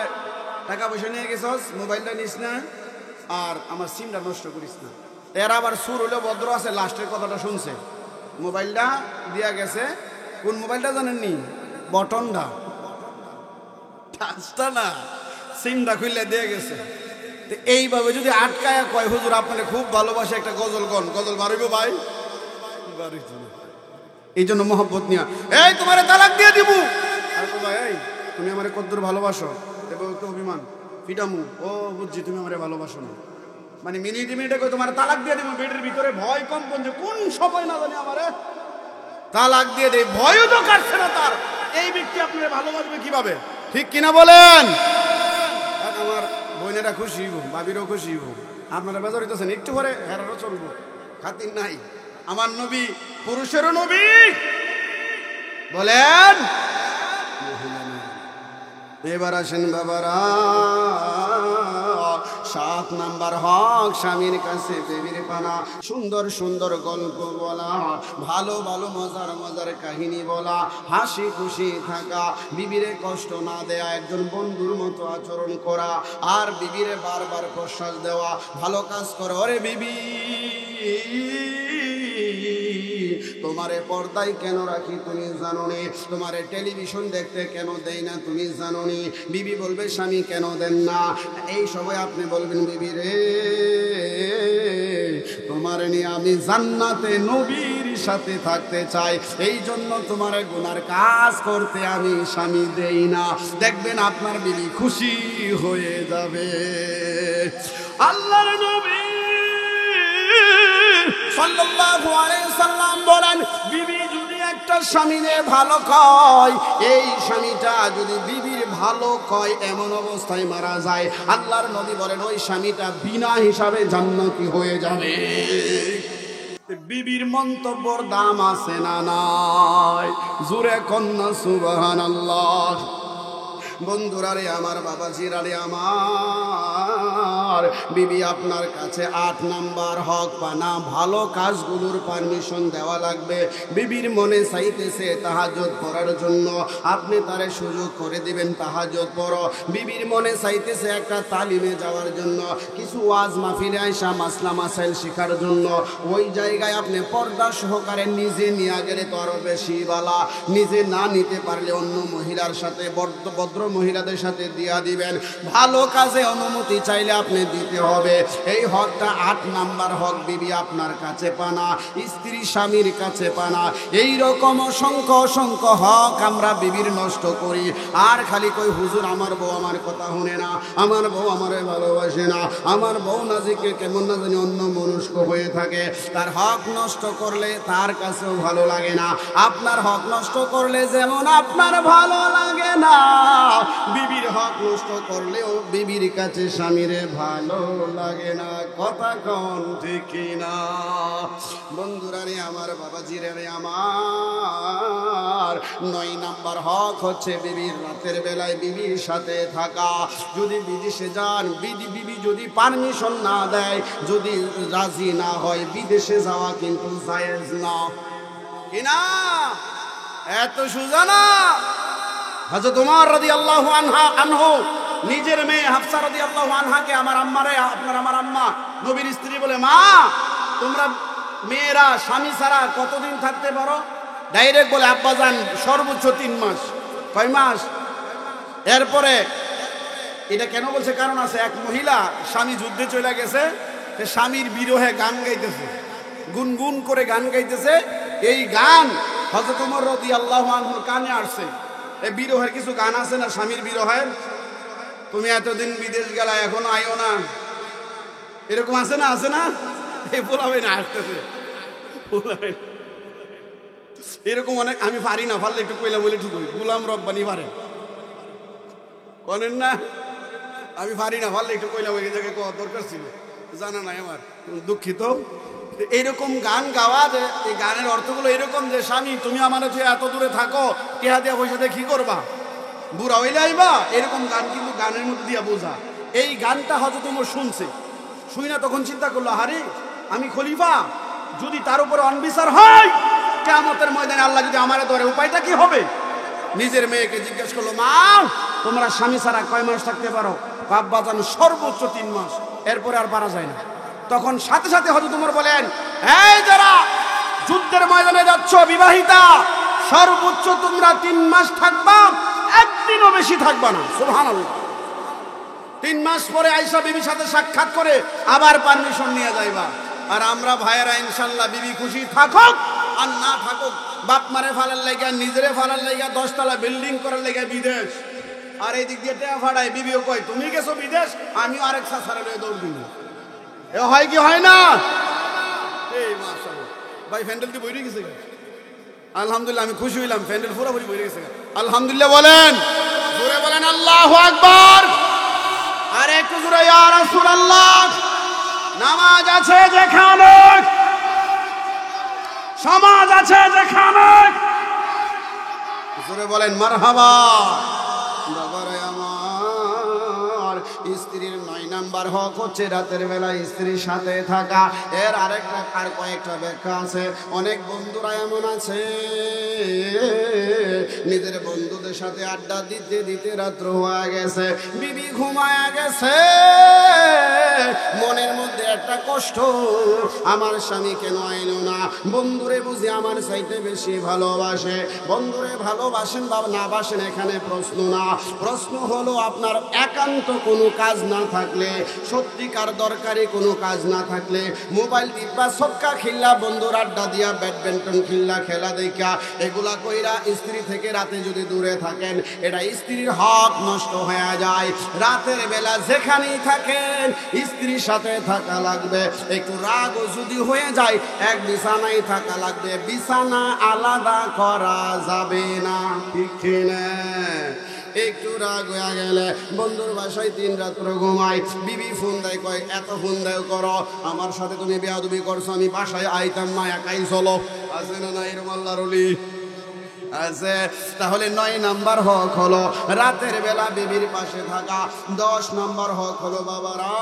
টাকা পয়সা নিয়ে গেছস, মোবাইলটা নিস না, আর আমার সিমটা নষ্ট করিস না। এর আবার সুর হলে ভদ্র আছে, লাস্টের কথাটা শুনছে, মোবাইলটা দিয়া গেছে। কোন মোবাইলটা জানেননি? বটনটা, টাচটা না, সিমটা খুললে দিয়ে গেছে। এইভাবে যদি আটকায়া কয় হুজুর আপনাকে খুব ভালোবাসে, একটা গজল গন, গজল বাড়িব ভাই, এই জন্য মহব্বত নিয়া এই তোমারে তালাক দিয়ে দিব। আর তো ভাই এই তুমি আমারে কতদূর ভালোবাসো, দেখো একটু অভিমান ফিটামু, ও বুঝছি তুমি আমারে ভালোবাসো না, মানে মিনিটে মিনিটে কই তোমার তালাক দিয়ে দিব। বেডের ভিতরে ভয় কম্পন, যে কোন সময় না জানি আমারে তালাক দিয়ে দেয়, ভয়ও তো কাটছে না তার। এই ব্যক্তি আপনারা ভালোবাসবে কিভাবে? ঠিক কিনা বলেন? আমার বোনেরা খুশি হইব, ভাবিরও খুশি হইব, আপনারা বেজার হইতেছেন, একটু পরে হেরারও চলবো, খাতির নাই। আমার নবী পুরুষেরও নবী, বলেন। এবার আসেন বাবারা, 7 নাম্বার হক স্বামীর কাছে বেবির পানা, সুন্দর সুন্দর গল্প বলা, ভালো ভালো মজার মজার কাহিনী বলা, হাসি খুশি থাকা, বিবিরে কষ্ট না দেয়া, একজন বন্ধুর মতো আচরণ করা, আর বিবিরে বারবার প্রশ্বাস দেওয়া, ভালো কাজ করো। ওরে বিবি তোমারে পর্দায় কেন রাখি তুমি জানো নি? তোমারে টেলিভিশন দেখতে কেন দেই না তুমি জানো নি? বিবি বলবে স্বামী কেন দেন না? এই সময় আপনি বলবেন বিবি রে তোমারে নিয়ে আমি জান্নাতে নবীর সাথে থাকতে চাই, এই জন্য তোমার গুনার কাজ করতে আমি স্বামী দেই না। দেখবেন আপনার বিবি খুশি হয়ে যাবে। আল্লাহর নবী সাল্লাল্লাহু আলাইহি সাল্লাম বলেন, বিবি যদি একটা স্বামীরে ভালো কয়, এই স্বামীটা যদি বিবির ভালো কয় এমন অবস্থায় মারা যায়, আল্লাহর নবী বলেন ওই স্বামীটা বিনা হিসাবে জান্নাতি হয়ে যাবে। বিবির মন্তব্যর দাম আছে না নাই? জোরে কন্যা সুবহানাল্লাহ। বন্ধুরা রে আমার, বাবাজিরা রে আমার, বিবি আপনার কাছে 8 নাম্বার হক পানা, ভালো কাজগুলোর পারমিশন দেওয়া লাগবে। বিবির মনে চাইতেছে তাহাজ্জুদ পড়ার জন্য, আপনি তারে সুযোগ করে দিবেন তাহাজ্জুদ পড়ো। বিবির মনে চাইতেছে একটা তালিমে যাওয়ার জন্য, কিছু ওয়াজ মাহফিলে আইসা মাসলা মাসাইল শেখার জন্য, ওই জায়গায় আপনি পর্দা সহকারে নিজে নিয়ে গেলে তো আরো বেশি বালা। নিজে না নিতে পারলে অন্য মহিলার সাথে, ভদ্র মহিলাদের সাথে দিয়া দিবেন। ভালো কাজে অনুমতি চাইলে আপনি দিতে হবে। এই হকটা 8 নাম্বার হক বিবি আপনার কাছে পানা, স্ত্রী স্বামীর কাছে পানা। এই রকম অসংখ্য অসংখ্য হক আমরা বিবির নষ্ট করি। আর খালি কই হুজুর আমার বউ আমার কথা শুনে না, আমার বউ আমারে ভালোবাসে না, আমার বউ নাজিকে কেমন না জানি অন্য মনস্ক হয়ে থাকে। তার হক নষ্ট করলে তার কাছেও ভালো লাগে না। আপনার হক নষ্ট করলে যেমন আপনার ভালো লাগে না, বিবির হক নষ্ট করলেও বিবির কাছে স্বামীরে ভালো লাগে না। কথা কোন ঠিক না? বন্ধুরা রে আমার, বাবাজিরা রে আমার, 9 নাম্বার হক হচ্ছে বিবির রাতের বেলায় বিবির সাথে থাকা। যদি বিদেশে যান, বিবি যদি পারমিশন না দেয়, যদি রাজি না হয়, বিদেশে যাওয়া কিন্তু জায়েজ না। কি না? এত সোজা না। হযরত ওমর রাদিয়াল্লাহু আনহু নিজের মেয়ে হাফসা রাদিয়াল্লাহু আনহাকে, আমার আম্মারে, আপনার আমার আম্মা নবীর স্ত্রী বলে, মা তোমরা মেয়েরা স্বামী ছাড়া কতদিন থাকতে পারো? ডাইরেক্ট বলে, আব্বাজান সর্বোচ্চ 3 মাস। কয় মাস? এরপরে এটা কেন বলছে? কারণ আছে। এক মহিলা স্বামী যুদ্ধে চলে গেছে, সে স্বামীর বিরহে গান গাইতেছে, গুনগুন করে গান গাইতেছে। এই গান হযরত ওমর রাদিয়াল্লাহু আনহুর কানে আসছে। এই বিরহের কিছু গান আছে না, স্বামীর বিরহের, তুমি এতদিন বিদেশ গেলা এখনো আইও না, এরকম আছে না? আছে না? এই বলাবে না, আসতেছে এরকম অনেক। আমি পারি না, পারলে একটু কইলা বলে ঠিক, গোলাম রব্বানি পারে, করেন না? আমি পারি না, পারলে একটু কইলা ওই জায়গায় কোয়া দরকার ছিল, জানা নাই আমার, দুঃখিত। এইরকম গান গাওয়া, যে এই গানের অর্থগুলো এরকম যে, স্বামী তুমি আমার যে এত দূরে থাকো, টেহা দিয়া পয়সা দিয়ে কি করবা, বুড়া হইলে আইবা, এরকম গান কিন্তু গানের মধ্যে দিয়া বোঝা। এই গানটা হয়তো তোমার শুনছে, শুই না, তখন চিন্তা করলো, হারে আমি খলিফা, যদি তার উপরে অনবিচার হয়, কিয়ামতের ময়দানে আল্লাহ যদি আমারে ধরে, উপায়টা কি হবে? নিজের মেয়েকে জিজ্ঞেস করলো, মা তোমরা স্বামী ছাড়া কয় মাস থাকতে পারো? আব্বা জানো সর্বোচ্চ 3 মাস, এরপরে আর পারা যায় না। তখন সাথে সাথে হযরত ওমর বলেন, এই যারা যুদ্ধের ময়দানে যাচ্ছ বিবাহিতা, সর্বোচ্চ তোমরা 3 মাস থাকবা, একদিনও বেশি থাকবা না। সুবহানাল্লাহ। 3 মাস পরে আয়েশা বিবির সাথে সাক্ষাৎ করে আবার পারমিশন নিয়ে যাইবা। আর আমরা ভাইয়েরা ইনশাআল্লাহ বিবি খুশি থাকুক আর না থাকুক, বাপ মারে ফালার লাগা, নিজেরে ফালার লাগা, 10 তলা বিল্ডিং করার লাগা বিদেশ, আর এই দিক দিয়ে টেয়া ফাড়ায়, বিবিও কয় তুমি গেছো বিদেশ, আমিও আরেক সাসারে লয়ে দৌড় দিব। এ হয় কি হয় না? এই মাশাআল্লাহ ভাই, প্যান্ডেল দিয়ে বইরে গেছে। আলহামদুলিল্লাহ, আমি খুশি হইলাম, প্যান্ডেল পুরোপুরি বইরে গেছে। আলহামদুলিল্লাহ বলেন, জোরে বলেন আল্লাহু আকবার। আর একটু জোরে ইয়া রাসূলুল্লাহ। নামাজ আছে যেখানে, সমাজ আছে যেখানে, জোরে বলেন মারহাবা। বাবারে আমার, স্ত্রীর 9 নাম্বার হক হচ্ছে রাতের বেলা স্ত্রীর সাথে থাকা। এর আরেকটা আর কয়েকটা ব্যাখ্যা আছে। অনেক বন্ধুরা এমন আছে, নিজের বন্ধুদের সাথে আড্ডা দিতে দিতে রাত্র হয়ে গেছে, বিবি ঘুমায়া গেছে, মনের মধ্যে একটা কষ্ট, আমার স্বামী কেন আইলো না? বন্ধুরে বুঝি আমার চাইতে বেশি ভালোবাসে। বন্ধুরে ভালোবাসেন বা না বাসেন এখানে প্রশ্ন না, প্রশ্ন হলো আপনার একান্ত কোনো কাজ না থাকলে, সত্যিকার দরকারি কোনো কাজ না থাকলে, মোবাইল টিপা, ছক্কা খিল্লা, বন্ধুর আড্ডা দিয়া, ব্যাডমিন্টন খিল্লা, খেলা দেখা, এগুলা কইরা স্ত্রী থেকে রাতে যদি দূরে থাকেন, এটা স্ত্রীর হক নষ্ট হয়ে যায়। রাতের বেলা যেখানেই থাকেন স্ত্রীর সাথে থাকা লাগবে। একটু রাগও যদি হয়ে যায়, এক বিছানায় থাকা লাগবে, বিছানা আলাদা করা যাবে না। ঠিক না? একটু রাগ হয়ে গেলে বন্ধুর বাসায় 3 রাত্র ঘুমাই, বিবি ফোন দেয়, কয় এত ফোন দেয় করো, আমার সাথে তুমি বেয়াদবি করছো, আমি বাসায় আইতাম না, একাই চলো। আছে না না এরকম আল্লাহর ওলি? আছে। তাহলে 9 নাম্বার হক হলো রাতের বেলা বিবির পাশে থাকা। 10 নাম্বার হক হলো বাবারা,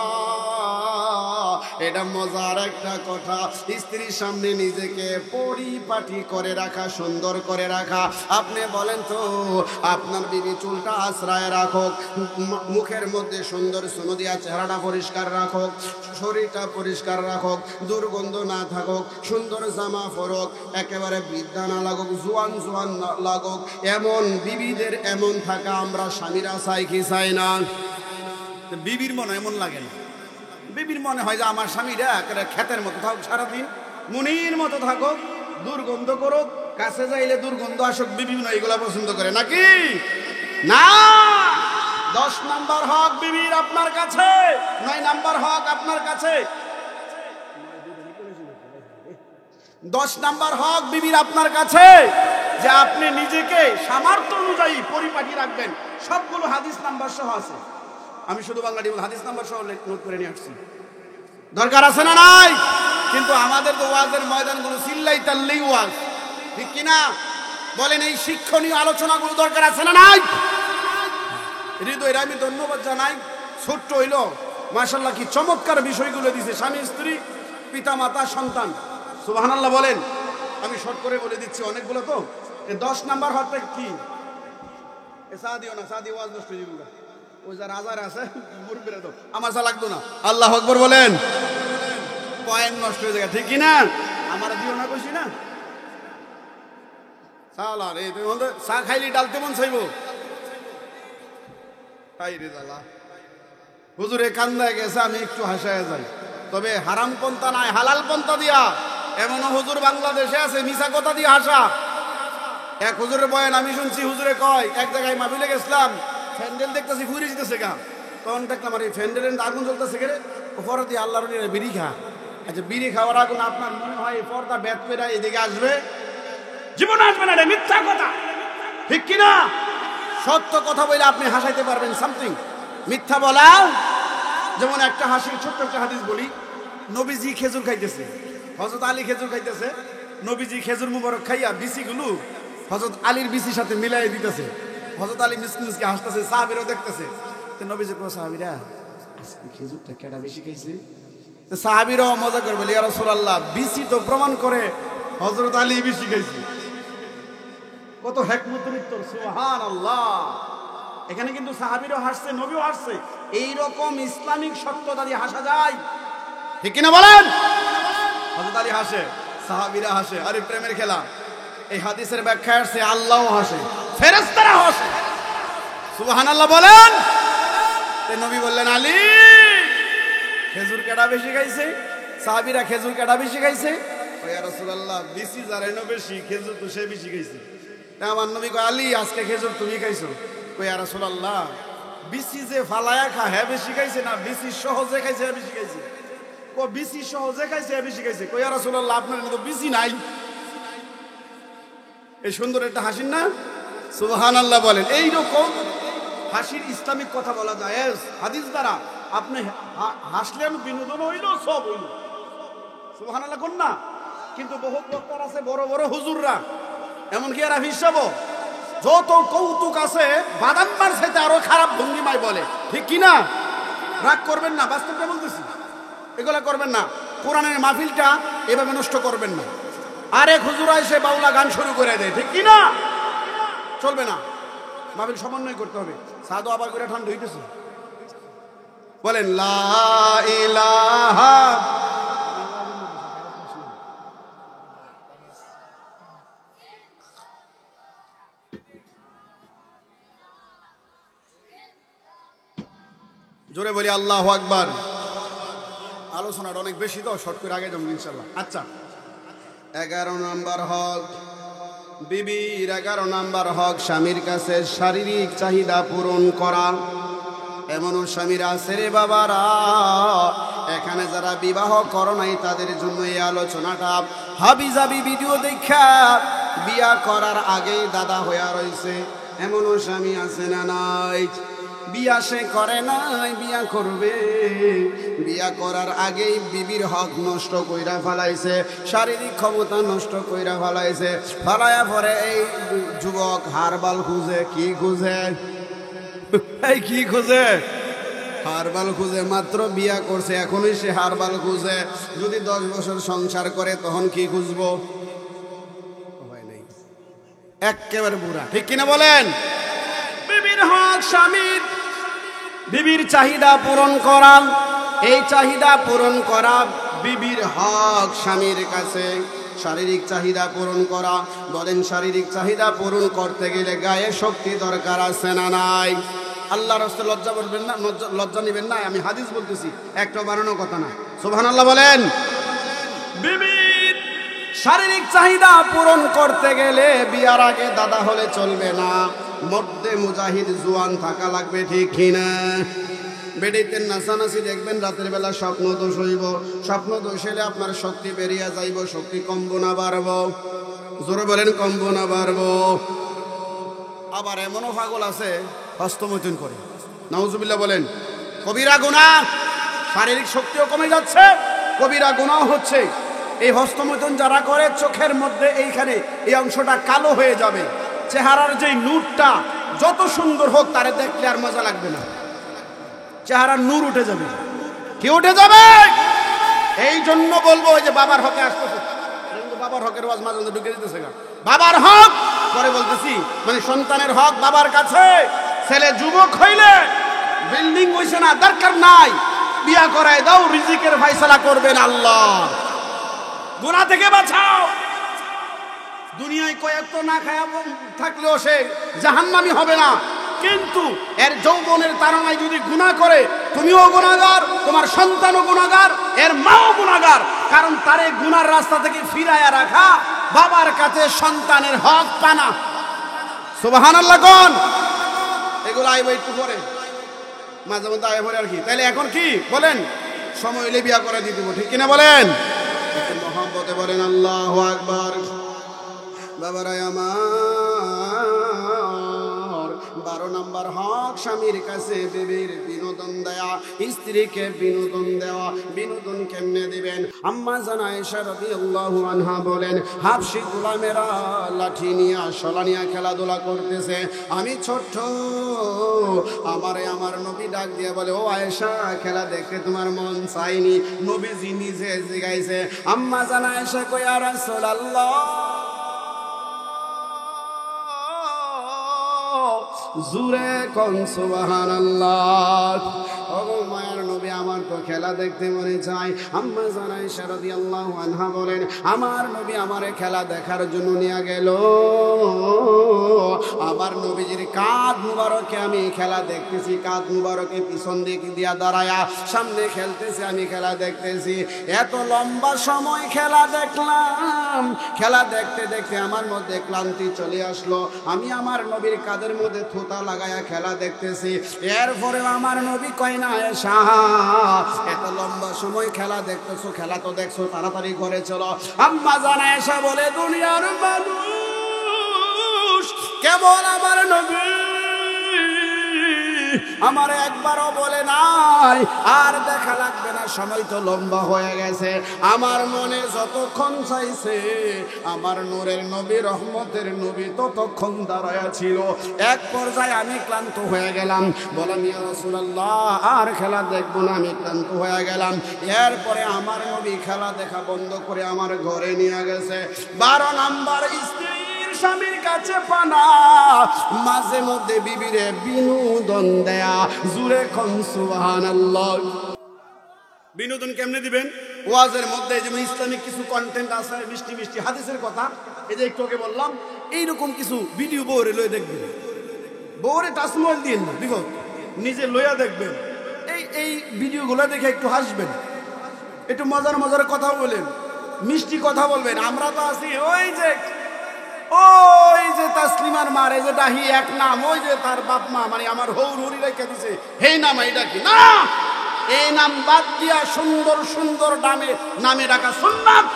এটা মজার একটা কথা, স্ত্রীর সামনে নিজেকে পরিপাটি করে রাখা, সুন্দর করে রাখা। আপনি বলেন তো, আপনার বিবি চুলটা আশ্রয় রাখুক, মুখের মধ্যে সুন্দর সুনো দিয়া চেহারাটা পরিষ্কার রাখুক, শরীরটা পরিষ্কার রাখুক, দুর্গন্ধ না থাকুক, সুন্দর জামা পরুক, একেবারে বৃদ্ধা না লাগুক, জোয়ান জোয়ান লাগুক, এমন বিবিদের এমন থাকা আমরা স্বামীরা চাই কি চাই না? বিবির মনে এমন লাগে না, বিবির মনে হয় যে আমার স্বামীরা ক্ষেতের মতো থাকুক, সারাদিন মুনির মতো থাকুক, দুর্গন্ধ করুক, কাছে যাইলে দুর্গন্ধ আসুক, বিবি না এগুলা পছন্দ করে নাকি? না। 10 নাম্বার হক বিবির আপনার কাছে, 9 নাম্বার হক আপনার কাছে। 10 নাম্বার হক বিবির আপনার কাছে যে আপনি নিজেকে সামর্থ্য অনুযায়ী পরিপাটি রাখবেন। সবগুলো হাদিস নাম্বার সহ আছে, আমি শুধু বাংলাটি হাদিস নাম্বার সহ নোট করে নিয়ে আসছি। দরকার আছে না নাই? কিন্তু আমাদের তো ওয়াজের ময়দানগুলো চিল্লাই তাল্লেই ওয়াজ, ঠিক কিনা বলেন? এই শিক্ষণীয় আলোচনাগুলো দরকার আছে না নাই? হৃদয়ের আমি ধন্যবাদ জানাই, ছোট্ট হইল মাশাআল্লাহ কি চমৎকার বিষয়গুলো দিছে, স্বামী স্ত্রী, পিতা মাতা, সন্তান। সুবহানাল্লাহ বলেন। আমি শর্ট করে বলে দিচ্ছি, অনেকগুলো তো। 10 নাম্বার হকটা কি? সাদিও না, সাদি ওয়াজ নষ্ট হয়ে যাবে। ওই যার আজার আছে মুরব্বিরা তো আমার যা লাগতো না। আল্লাহু আকবার বলেন। পয়েন্ট নষ্ট হয়ে যায়, ঠিক কি না? আমার দিও না কইছি না। সালা রে, তুই বলতে চা খাইলি ডালতে মন চাইবো। তাই রে জালা, হুজুরে কান্দায় গেছে, আমি একটু হাসায় যাই। তবে হারাম পন্থা নাই, হালাল পন্থা দিয়া। এমনও হুজুর বাংলাদেশে আছে মিছা কথা দিয়ে হাসা। এক হুজুরের বয়ান আমি শুনছি, হুজুরে কয় এক জায়গায় মাহফিলে গেছিলাম, ফ্যান্ডেল দেখতেছি ফুরি যেতেছে গা। তখন দেখলাম আর এই ফ্যান্ডেলের আগুন জ্বলতেছে কে রে? পরে দিয়ে আল্লাহর বিড়ি খা। আচ্ছা, বিড়ি খাওয়ার আগুন আপনার মনে হয় পর্দা ব্যাত পেরা এদিকে আসবে? জীবন আসবে না, রে মিথ্যা কথা, ঠিক কিনা? সত্য কথা বলে আপনি হাসাইতে পারবেন সামথিং, মিথ্যা বলা। যেমন একটা হাসির ছোট্ট একটা হাদিস বলি। নবীজি খেজুর খাইতেছে, হযরত আলী খেজুর খাইতেছে। নবীজি খেজুর মুবারক খাইয়া বিচিগুলো হযরত আলীর বিচির সাথে মিলাই দিতেছে। হযরত আলী মিসকি মিসকি হাসতেছে, সাহাবীরাও দেখতেছে। তো নবীজি কয়, সাহাবীরা আজকে খেজুরটা কেডা বেশি খাইছে? তো সাহাবীরাও মজা করে বলে, ইয়া রাসূলুল্লাহ, বিচি তো প্রমাণ করে হযরত আলী বেশি খাইছে। কত হিকমতের উত্তর, সুবহানাল্লাহ। এখানে কিন্তু সাহাবীরাও হাসছে, নবীও হাসছে। এইরকম ইসলামিক সত্যতা দিয়ে হাসা যায়, ঠিক কিনা বলেন? হযরত আলী হাসে, সাহাবীরা হাসে, আরে প্রেমের খেলা। এই হাদিসের ব্যাখ্যা আসছে আল্লাহও হাসে, ফেরেশতারা হাসে। সুবহানাল্লাহ বলেন। তে নবী বললেন, আলী খেজুর কেডা বেশি খাইছে? সাহাবীরা খেজুর কেডা বেশি খাইছে? কয়, ইয়া রাসূলুল্লাহ, বিচি যারাইনো বেশি, খেজুর তো সে বেশি খাইছে। তা আমার নবী কয়, আলী আজকে খেজুর তুমি খাইছো? কয়, ইয়া রাসূলুল্লাহ, বিচি যে ফালায়া খা হ্যাঁ বেশি খাইছে না বিচি সহজে খাইছে হ্যাঁ বেশি খাইছে? কয়, বিচি সহজে খাইছে হ্যাঁ বেশি খাইছে। কয়, ইয়া রাসূলুল্লাহ, আপনার তো বিচি নাই। এই সুন্দর একটা হাসির না? সুবহানাল্লাহ বলেন। এইরকম হাসির ইসলামিক কথা বলা যায় হাদিস দ্বারা। আপনি হাসলেন, বিনোদন হইল, সব হইল। সুবহানাল্লাহ কোন না? কিন্তু বহুত বক্তার আছে, বড় বড় হুজুররা, এমনকি এরা হিসাব যত কৌতুক আছে বাদাম্বার সাথে আরো খারাপ ভঙ্গিমায় বলে, ঠিক কিনা? রাগ করবেন না, বাস্তবটা বলতেছি, এগুলা করবেন না। কোরআনের মাহফিলটা এভাবে নষ্ট করবেন না। আরেক হুজুরা এসে বাউলা গান শুরু করে দেয়, ঠিক কিনা? চলবে না, মাহফিল সমন্বয় করতে হবে। সাদু আবার করে ঠান্ডা হইতেছে, বলেন লা ইলাহা। জোরে বলি আল্লাহু আকবার। আলোচনাটা অনেক বেশি তো, শর্ট করে আগে যাবো ইনশাআল্লাহ। আচ্ছা, 11 নম্বর হক বিবির। 11 নম্বর হক স্বামীর কাছে শারীরিক চাহিদা পূরণ করা। এমনও স্বামীরা আছে রে বাবারা, এখানে যারা বিবাহ করো নাই তাদের জন্য এই আলোচনাটা। হাবিজাবি ভিডিও দেখা বিয়া করার আগেই দাদা হইয়া রয়েছে, এমনও স্বামী আছে না নাই? বিয়া সে করে নাই, বিয়া করবে, বিয়া করার আগেই বিবির হক নষ্ট কইরা ফেলাইছে, শারীরিক ক্ষমতা নষ্ট কইরা ফেলাইছে। ফেলাইয়া পরে এই যুবক হারবাল খুঁজে। কি খুঁজে? এই কি খুঁজে? হারবাল খুঁজে। মাত্র বিয়া করছে, এখনই সে হারবাল খুঁজে। যদি 10 বছর সংসার করে তখন কি খুঁজবো? একেবারে বুড়া, ঠিক কিনা বলেন? বিবির হক স্বামীর, বিবির চাহিদা পূরণ করা। এই চাহিদা পূরণ করা বিবির হক স্বামীর কাছে। শারীরিক চাহিদা পূরণ করা, বলেন শারীরিক চাহিদা পূরণ করতে গেলে গায়ে শক্তি দরকার আছে না নাই? আল্লাহ রাসূল লজ্জা করবেন না, লজ্জা নেবেন না, আমি হাদিস বলতেছি, একটা বানানো কথা না। সুবহানাল্লাহ বলেন। বিবির শারীরিক চাহিদা পূরণ করতে গেলে বিয়ার আগে দাদা হলে চলবে না, মধ্যে মুজাহিদ জোয়ান থাকা লাগবে, ঠিক কিনা? বেডিতে নাচানাচি দেখবেন, রাতের বেলা স্বপ্ন দোষ হইব। স্বপ্ন দোষ হলে আপনার শক্তি বেরিয়ে যাইব, শক্তি কমবো না বাড়বো? জোরে বলেন, কমবো না বাড়বো? আবার এমনও পাগল আছে হস্তমৈথুন করে, নাউজুবিল্লাহ বলেন। কবিরা গুনাহ, শারীরিক শক্তিও কমে যাচ্ছে, কবিরা গুনাহ হচ্ছে। এই হস্তমৈথুন যারা করে, চোখের মধ্যে এইখানে এই অংশটা কালো হয়ে যাবে, চেহারার যেই নূরটা যত সুন্দর হোক তারে দেখলে আর মজা লাগবে না, চেহারার নূর উঠে যাবে। কি উঠে যাবে? এই জন্য বলবো, ওই যে বাবার হকে আসতেছে, বাবার হকের ওয়াজ মাঝে মাঝে ঢুকে দিতেছে গা, বাবার হক পরে বলতেছি, মানে সন্তানের হক বাবার কাছে। ছেলে যুবক হইলে বিল্ডিং হইছে না, দরকার নাই, বিয়া করায় দাও, রিজিকের ফয়সালা করবেন আল্লাহ। গুনাহ থেকে বাঁচাও। দুনিয়ায় কয়েক তো না খায়া থাকলেও সে জাহান্নামী হবে না, কিন্তু এর যৌবনের তাড়নায় যদি গুনাহ করে, তুমিও গুনাহগার, তোমার সন্তানও গুনাহগার, এর মাও গুনাহগার। কারণ তারে গুনার রাস্তা থেকে ফিরায়া রাখা বাবার কাছে সন্তানের হক পানা। সুবহানাল্লাহ কোন? এগুলো আইব একটু পরে, মাঝে মধ্যে আয় পরে আর কি। তাইলে এখন কি বলেন? সময় হইলে বিয়া করে দিয়ে দিব, ঠিক কিনা বলেন? মহব্বতে বলেন আল্লাহু আকবার। বাবারাই আমার, 12 নম্বর হক স্বামীর কাছে বিবির বিনোদন দেয়া, স্ত্রীকে বিনোদন দেওয়া। বিনোদন কেমনে দিবেন? আম্মা জান আয়েশা রাদিয়াল্লাহু আনহা বলেন, হাবশী গোলামেরা লাঠি নিয়ে শলা নিয়ে খেলাধুলা করতেছে, আমি ছোট্ট, আমার নবী ডাক দিয়ে বলে, ও আয়েশা, খেলা দেখতে তোমার মন চাইনি? নবীজি নিজে জিগাইছে। আম্মা জান আয়েশা কই, ইয়া রাসূলুল্লাহ, জুরে কোন সুবহানাল্লাহ। ওগো মায়ার নবী, আমার তো খেলা দেখতে মনে চায়। আম্মা জান আয়েশা রাদিয়াল্লাহু আনহা বলেন, আমার নবী আমারে খেলা দেখার জন্য নিয়ে গেল। আমার নবীজির কাঁধ মুবারকে আমি খেলা দেখতেছি, কাঁধ মুবারকে পিছন দিকে দিয়া দাঁড়ায়া সামনে খেলতেছি, আমি খেলা দেখতেছি। এত লম্বা সময় খেলা দেখলাম, খেলা দেখতে দেখতে আমার মধ্যে ক্লান্তি চলে আসলো। আমি আমার নবীর কাঁধের মধ্যে থুতা লাগায়া খেলা দেখতেছি। এরপরে আমার নবী কয় না, আয়েশা, এত লম্বা সময় খেলা দেখতেছো, খেলা তো দেখছো, তাড়াতাড়ি ঘরে চলো। আম্মা জান আয়েশা বলে, দুনিয়ার মানুষ কেবল আমার নবী আমার একবারও বলে নাই আর দেখা লাগবে না, সময় তো লম্বা হয়ে গেছে। আমার মনে যতক্ষণ চাইছে আমার নূরের নবী, রহমতের নবী ততক্ষণ দাঁড়ায়া ছিল। এক পর্যায়ে আমি ক্লান্ত হয়ে গেলাম, বললাম, ইয়া রাসূলুল্লাহ, আর খেলা দেখবো না, আমি ক্লান্ত হয়ে গেলাম। এরপরে আমার নবী খেলা দেখা বন্ধ করে আমার ঘরে নিয়ে গেছে। 12 নম্বর স্ত্রী স্বামীর কাছে পানা, মাঝে মধ্যে বিবিরে বিনোদন দেয়া। জুরে কোন সুবহানাল্লাহ। বিনোদন কেমনে দিবেন? ওয়াজের মধ্যে যেমন ইসলামিক কিছু কন্টেন্ট আছে, মিষ্টি মিষ্টি হাদিসের কথা, এই যে একটু আগে বললাম, এইরকম কিছু ভিডিও বউরে লয়ে দেখবেন। বউরে টাচমোবাইল দিন না, বিপদ, নিজে লইয়া দেখবেন। এই ভিডিওগুলো দেখে একটু হাসবেন, একটু মজার মজার কথা বলেন, মিষ্টি কথা বলবেন। আমরা তো আছি ওই যে তাসলিমার মার, এই যে ডাহি এক নাম, ওই যে তার বাপ মা, মানে আমার হৌর হরি রেখে দিছে, হেই নাম এইটা কি না, এই নাম বাদ দিয়া সুন্দর সুন্দর নামে ডাকা সুন্নাত।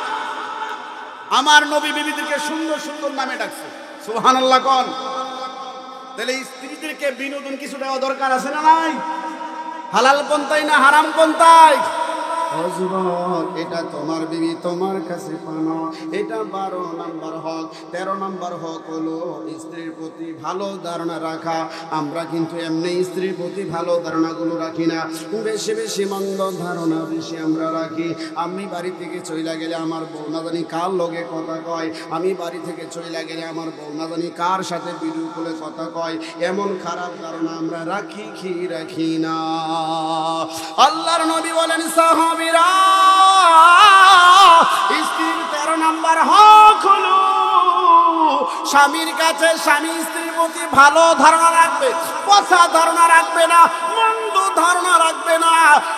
আমার নবী বিবিদেরকে সুন্দর সুন্দর নামে ডাকছে, সুবহানাল্লাহ কোন? তাহলে স্ত্রীদেরকে বিনোদন কিছু দেওয়া দরকার আছে না নাই? হালাল পন্থায় না হারাম পন্থায়? যুবক, এটা তোমার বিবি তোমার কাছে পানো, এটা 12 নম্বর হক। 13 নম্বর হক হলো স্ত্রীর প্রতি ভালো ধারণা রাখা। আমরা কিন্তু এমনি স্ত্রীর প্রতি ভালো ধারণাগুলো রাখি না, বেশি বেশি মন্দ ধারণা বেশি আমরা রাখি। আমি বাড়ি থেকে চইলা গেলে আমার বউ না জানি কার লগে কথা কয়, আমি বাড়ি থেকে চইলা গেলে আমার বউ না জানি কার সাথে ভিডিও কলে কথা কয়, এমন খারাপ ধারণা আমরা রাখি কি রাখি না? আল্লাহর নবী বলেন, সাহাবীরা, স্ত্রীর 13 নম্বর হক হলো স্বামীর কাছে স্বামী স্ত্রীর প্রতি ভালো ধারণা রাখবে, পচা ধারণা রাখবে না, মন্দ ধারণা রাখবে না।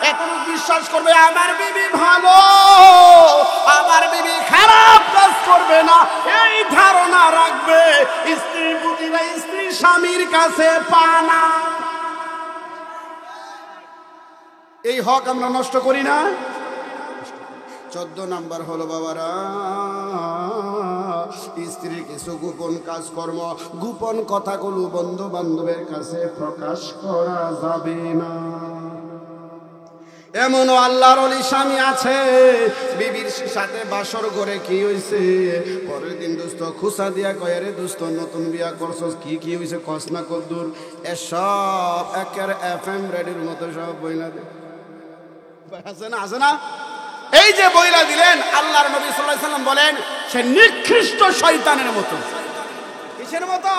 এখন বিশ্বাস করবে আমার বিবি ভালো, আমার বিবি খারাপ কাজ করবে না, এই ধারণা রাখবে। স্ত্রীর প্রতি বা স্ত্রী স্বামীর কাছে পানা। এই হক আমরা নষ্ট করি না। 14 নাম্বার হলো বাবারা, স্ত্রীর কিছু গোপন কাজকর্ম, গোপন কথাগুলো বন্ধু বান্ধবের কাছে প্রকাশ করা যাবে না। এমনও আল্লাহর ওলি স্বামী আছে, বিবির সাথে বাসর করে কি হইছে, পরের দিন দোস্ত খুসা দিয়া কয়, রে দোস্ত নতুন বিয়া করছস, কি হইছে কস না কদ্দুর, এসব একের FM রেডিওর মতো সব বইলা দে। আছে না? এই যে বইলা দিলেন, আল্লাহর নবী সাল্লাল্লাহু আলাইহি সাল্লাম বলেন সে নিকৃষ্ট শয়তানের মতো। কিসের মতো?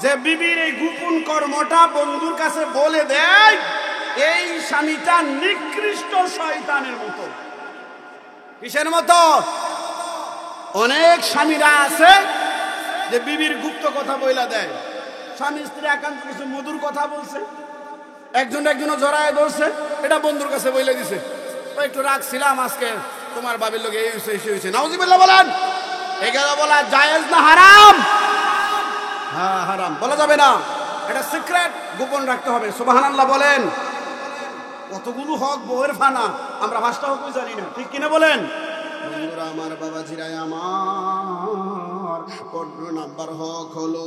যে বিবির এই গোপন কর্মটা বন্ধুর কাছে বলে দেয়, এই স্বামীটা নিকৃষ্ট শয়তানের মতো। কিসের মতো? অনেক স্বামীরা আছে যে বিবির গুপ্ত কথা বইলা দেয়, স্বামী স্ত্রী একান্ত কিছু মধুর কথা বলছে, একজন জড়ায় ধরছে, এটা বন্ধুর কাছে বইলে দিছে, একটু রাখছিলাম আজকে তোমার বাবির লোক এই হয়েছে। নাউজুবিল্লাহ বলেন। এগুলো বলা জায়েজ না হারাম? হ্যাঁ হারাম, বলা যাবে না, এটা সিক্রেট, গোপন রাখতে হবে। সুবহানাল্লাহ বলেন। কতগুলো হক বউয়ের ফানা, আমরা 5টা হক জানি না, ঠিক কিনা বলেন? বন্ধুরা আমার, বাবাজিরা আমার, 15 নাম্বার হক হলো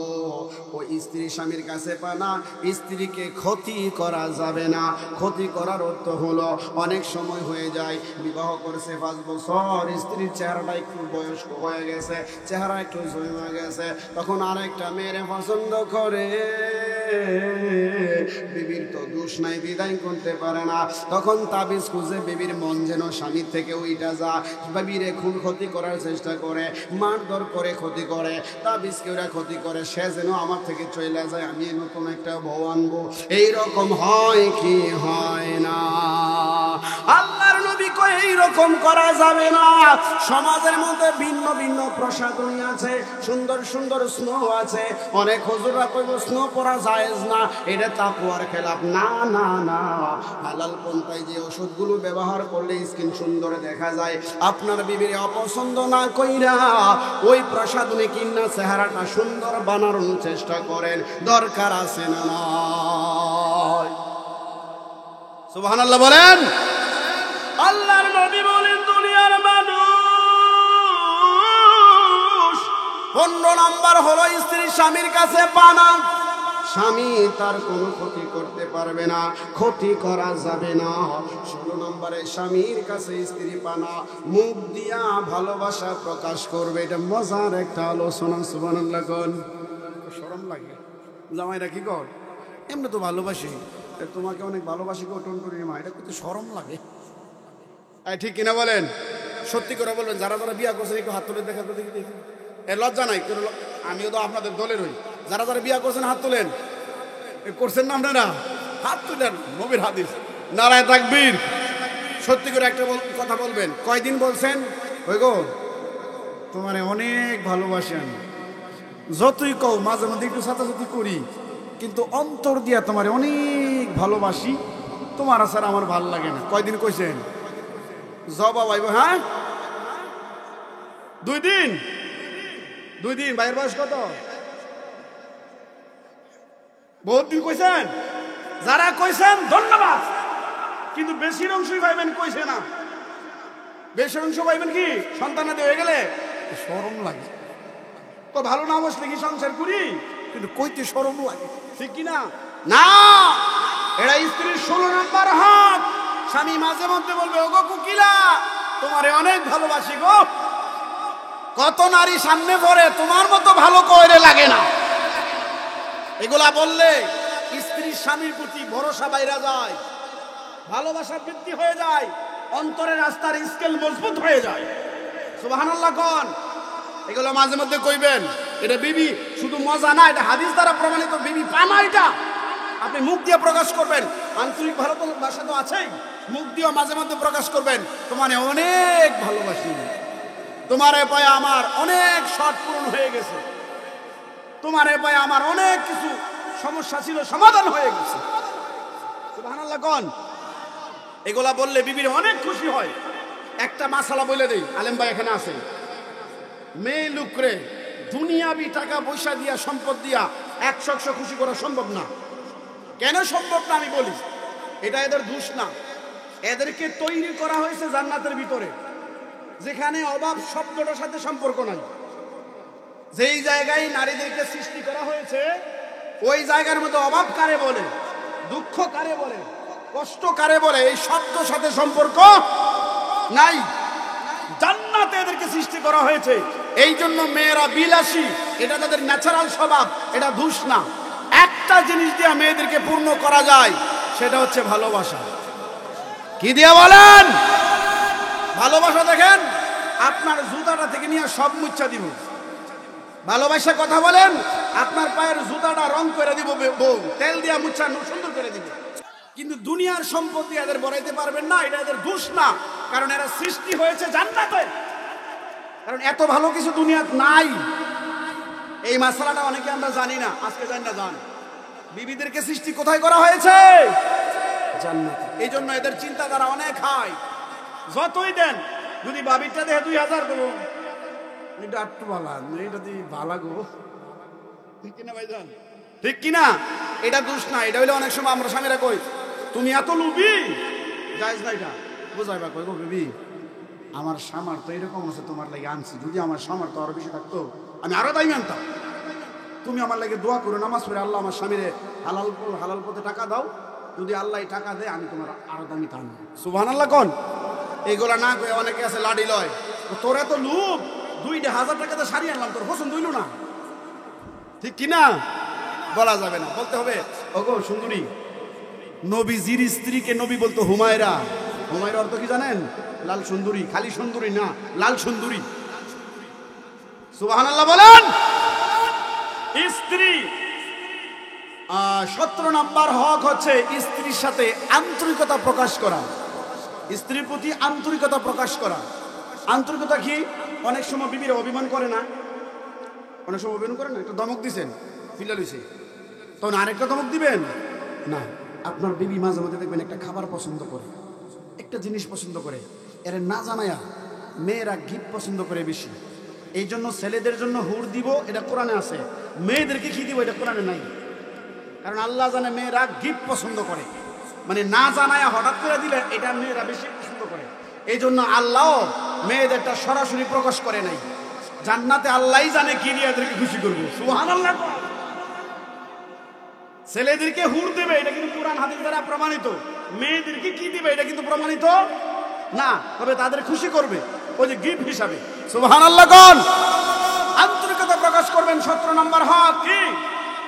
ওই স্ত্রী স্বামীর কাছে পানা, স্ত্রীকে ক্ষতি করা যাবে না। ক্ষতি করার অর্থ হলো, অনেক সময় হয়ে যায় বিবাহ করছে 5 বছর, স্ত্রীর চেহারাটা একটু বয়স্ক হয়ে গেছে, চেহারা একটু জমে গেছে, তখন আরেকটা মেয়েরে পছন্দ করে, বিবির তো দোষ নাই, বিদায় করতে পারে না, তখন তাবিজ খুঁজে বিবির মন যেন স্বামীর থেকে ওইটা যা, বিবিরে খুন ক্ষতি করার চেষ্টা করে, মারধর করে ক্ষতি করে, তাবিজকে ওরা ক্ষতি করে, সে যেন আমার থেকে চলে যায়, আমি নতুন একটা বউ আনবো। এইরকম হয় কি হয় না? আল্লাহর নবী কয় এইরকম করা যাবে না। সমাজের মধ্যে ভিন্ন ভিন্ন প্রসাধনী আছে, সুন্দর সুন্দর স্নো আছে, অনেক হুজুররা কইব স্নো পরা জায়েজ না, এটা তাকওয়ার খেলাফ। না না না, হালাল পন্থায় যে ওষুধগুলো ব্যবহার করলে স্কিন সুন্দর দেখা যায়, আপনার বিবির অপছন্দ না কইরা ওই প্রসাধনী কিনা চেহারাটা সুন্দর বানানোর চেষ্টা করেন, দরকার আছে না নয়? সুবহানাল্লাহ বলেন। আল্লাহর নবী বলেন, দুনিয়ার মানুষ 15 নাম্বার হলো স্ত্রী স্বামীর কাছে পানা। স্বামী তার কোনো ক্ষতি করতে পারবে না, ক্ষতি করা যাবে না। 16 নম্বরে স্বামীর কাছে স্ত্রী পানা, মুখ দিয়া ভালোবাসা প্রকাশ করবে। এটা মজার একটা আলোচনা। সুবহানাল্লাহ কোন। শরম লাগে জামাইরা কি কর, এমনি তো ভালোবাসি, তোমাকে অনেক ভালোবাসি গো টুনটুনি মা, এটা করতে শরম লাগে। ঠিক কিনা বলেন? সত্যি করে বলবেন, যারা যারা বিয়া করছেন একটু হাত তুলে দেখা তো দেখি দেখি। এর লজ্জা নাই, আমিও তো আপনাদের দলের হই। যারা যারা বিয়া করছেন হাত তোলেন। করছেন না আপনারা? হাত তুলেন, নবীর হাদিস। নারায়ে তাকবীর। সত্যি করে একটা কথা বলবেন, কয়দিন বলছেন? ওই গো তোমারে অনেক ভালোবাসি আমি, যতই কও মাঝে মধ্যে একটু ছাতাছাতি করি, কিন্তু অন্তর দিয়া তোমারে অনেক ভালোবাসি, তোমার আসার আমার ভাল লাগে না। কয়দিন কইছেন? জবাব আইব, হ্যাঁ 2 দিন। 2 দিন। ভাইয়ের বয়স কত? বহুত দিন কইছেন। যারা কইছেন ধন্যবাদ, কিন্তু বেশির অংশই পাইবেন কইছে না। বেশির অংশ পাইবেন কি সন্তানাদি হয়ে গেলে শরম লাগে। তো ভালো না বসলে কি সংসার করি, কিন্তু কইতে শরম লাগে, ঠিক কিনা? না, এটা স্ত্রীর 16 নাম্বার হক। স্বামী মাঝে মধ্যে বলবে, ওগো কুকিলা তোমারে অনেক ভালোবাসি গো। কত নারী সামনে পড়ে, তোমার মতো ভালো কইরে লাগে না। এগুলা বললে স্ত্রীর স্বামীর প্রতি ভরসা বাইরা যায়, ভালোবাসা বৃদ্ধি হয়ে যায়, অন্তরের রাস্তার স্কেল মজবুত হয়ে যায়। সুবহানাল্লাহ কোন। এগুলো মাঝে মধ্যে কইবেন। এটা বিবি শুধু মজা না, এটা হাদিস দ্বারা প্রমাণিত। বিবি পানা, এটা আপনি মুখ দিয়ে প্রকাশ করবেন। আন্তরিক ভালোবাসা তো আছেই, মুখ দিয়ে মাঝে মধ্যে প্রকাশ করবেন, তোমারে অনেক ভালোবাসি, তোমারে পায়ে আমার অনেক শর্ত পূরণ হয়ে গেছে, তোমারে পায়ে আমার অনেক কিছু সমস্যা ছিল সমাধান হয়ে গেছে। সুবহানাল্লাহ কোন। এগুলা বললে বিবির অনেক খুশি হয়। একটা মাসালা বলে দেই, আলেম ভাই এখানে আছে, মেয়ে লুকরে দুনিয়াবি টাকা পয়সা দিয়া সম্পদ দিয়া 100 খুশি করা সম্ভব না। কেন সম্ভব না আমি বলি, এটা এদের দোষ না, এদেরকে তৈরি করা হয়েছে জান্নাতের ভিতরে, যেখানে অভাব শব্দটার সাথে সম্পর্ক নাই। যেই জায়গায় নারীদেরকে সৃষ্টি করা হয়েছে ওই জায়গার মধ্যে অভাব কারে বলে, দুঃখ কারে বলে, কষ্ট কারে বলে, এই শব্দের সাথে সম্পর্ক নাই। জান্নাতে এদেরকে সৃষ্টি করা হয়েছে। এই জন্য মেয়েরা বিলাসী, এটা তাদের ন্যাচারাল স্বভাব, এটা দোষ না। একটা জিনিস দিয়ে মেয়েদেরকে পূর্ণ করা যায়, সেটা হচ্ছে ভালোবাসা। কি দিয়ে বলেন? ভালোবাসা। দেখেন, আপনার জুতাটা থেকে নিয়ে সব মুচ্ছা দিব, ভালোবাসা কথা বলেন। আপনার পায়ের জুতাটা রং করে দিব বউ, তেল দিয়া মুচ্ছা সুন্দর করে দিব। কিন্তু দুনিয়ার সম্পত্তি এদের বড়াইতে পারবেন না, এটা এদের দোষ না। কারণ এরা সৃষ্টি হয়েছে জান্নাতে, কারণ এত ভালো কিছু দুনিয়াতে নাই। এই মাসালাটা অনেকে আমরা জানি না, আজকে জানি না। জান বিবিদেরকে সৃষ্টি কোথায় করা হয়েছে? জান্নাতে। এই জন্য এদের চিন্তাধারা অনেক হাই। যতই দেন, যদি বাবিরটা দেখে 2000 দেবো, এটা একটু ভালো, এটা দিয়ে ভালো গো, ঠিক কিনা ভাইজান? ঠিক কিনা? এটা দোষ না। এটা হইলে অনেক সময় আমরা স্বামীরা কই, তুমি এত লুবি, যাইজ না। এটা বুঝাইবা কই গো বেবি, আমার সামার তো এরকম আছে, তোমার লাগে আনছি। যদি আমার সামার তো আরো বেশি থাকতো, আমি আরো দামি আনতাম। তুমি আমার লাগে দোয়া করো, নামাজ পড়ে, আল্লাহ আমার স্বামীরে হালাল পথে টাকা দাও। যদি আল্লাহ টাকা দেয়, আমি তোমার আরো দামি তা আনবো। সুবহানাল্লাহ কোন? এইগুলা না কই অনেকে আছে লাডি লয়, তোর এত লুপ, 2000 টাকাতে শাড়ি আনলাম, তোর পছন্দ হইল না। ঠিক কিনা? বলা যাবে না, বলতে হবে ওগো সুন্দরী। নবীজির স্ত্রীকে নবী বলতো হুমায়রা। হুমায়রা অর্থ কি জানেন? লাল সুন্দরী। খালি সুন্দরী না, লাল সুন্দরী। সুবহানাল্লাহ বলেন। স্ত্রী 17 নম্বর হক হচ্ছে স্ত্রীর সাথে আন্তরিকতা প্রকাশ করা, স্ত্রীর প্রতি আন্তরিকতা প্রকাশ করা। আন্তরিকতা কি? অনেক সময় বিবিরা অভিমান করে না, অনেক সময় অভিমান করে না। একটা ধমক দিছেন, ফিলা লইছে, তখন আরেকটা ধমক দিবেন না। আপনার বিবি মাঝে মধ্যে দেখবেন একটা খাবার পছন্দ করে, একটা জিনিস পছন্দ করে, এর না জানায়া মেয়েরা গিফট পছন্দ করে বেশি। এই জন্য ছেলেদের জন্য হুর দিব, এটা কোরআনে আছে। মেয়েদেরকে কি দিব, এটা কোরআনে নাই। কারণ আল্লাহ জানে মেয়েরা গিফট পছন্দ করে, মানে না জানায়া হঠাৎ করে দিলে এটা মেয়েরা বেশি পছন্দ করে। এই জন্য আল্লাহ মেয়েদেরটা সরাসরি প্রকাশ করে নাই। জান্নাতে আল্লাহই জানে কি দিয়ে এদেরকে খুশি করবো। সুবহানাল্লাহ। ছেলেদেরকে হুর দেবে, এটা কিন্তু কোরআন হাদিস দ্বারা প্রমাণিত। মেয়েদেরকে কি দিবে, এটা কিন্তু প্রমাণিত না, তবে তাদের খুশি করবে ওই যে গিফট হিসাবে। সুবহানাল্লাহ কোন? আন্তরিকতা প্রকাশ করবেন। 17 নম্বর হক কি?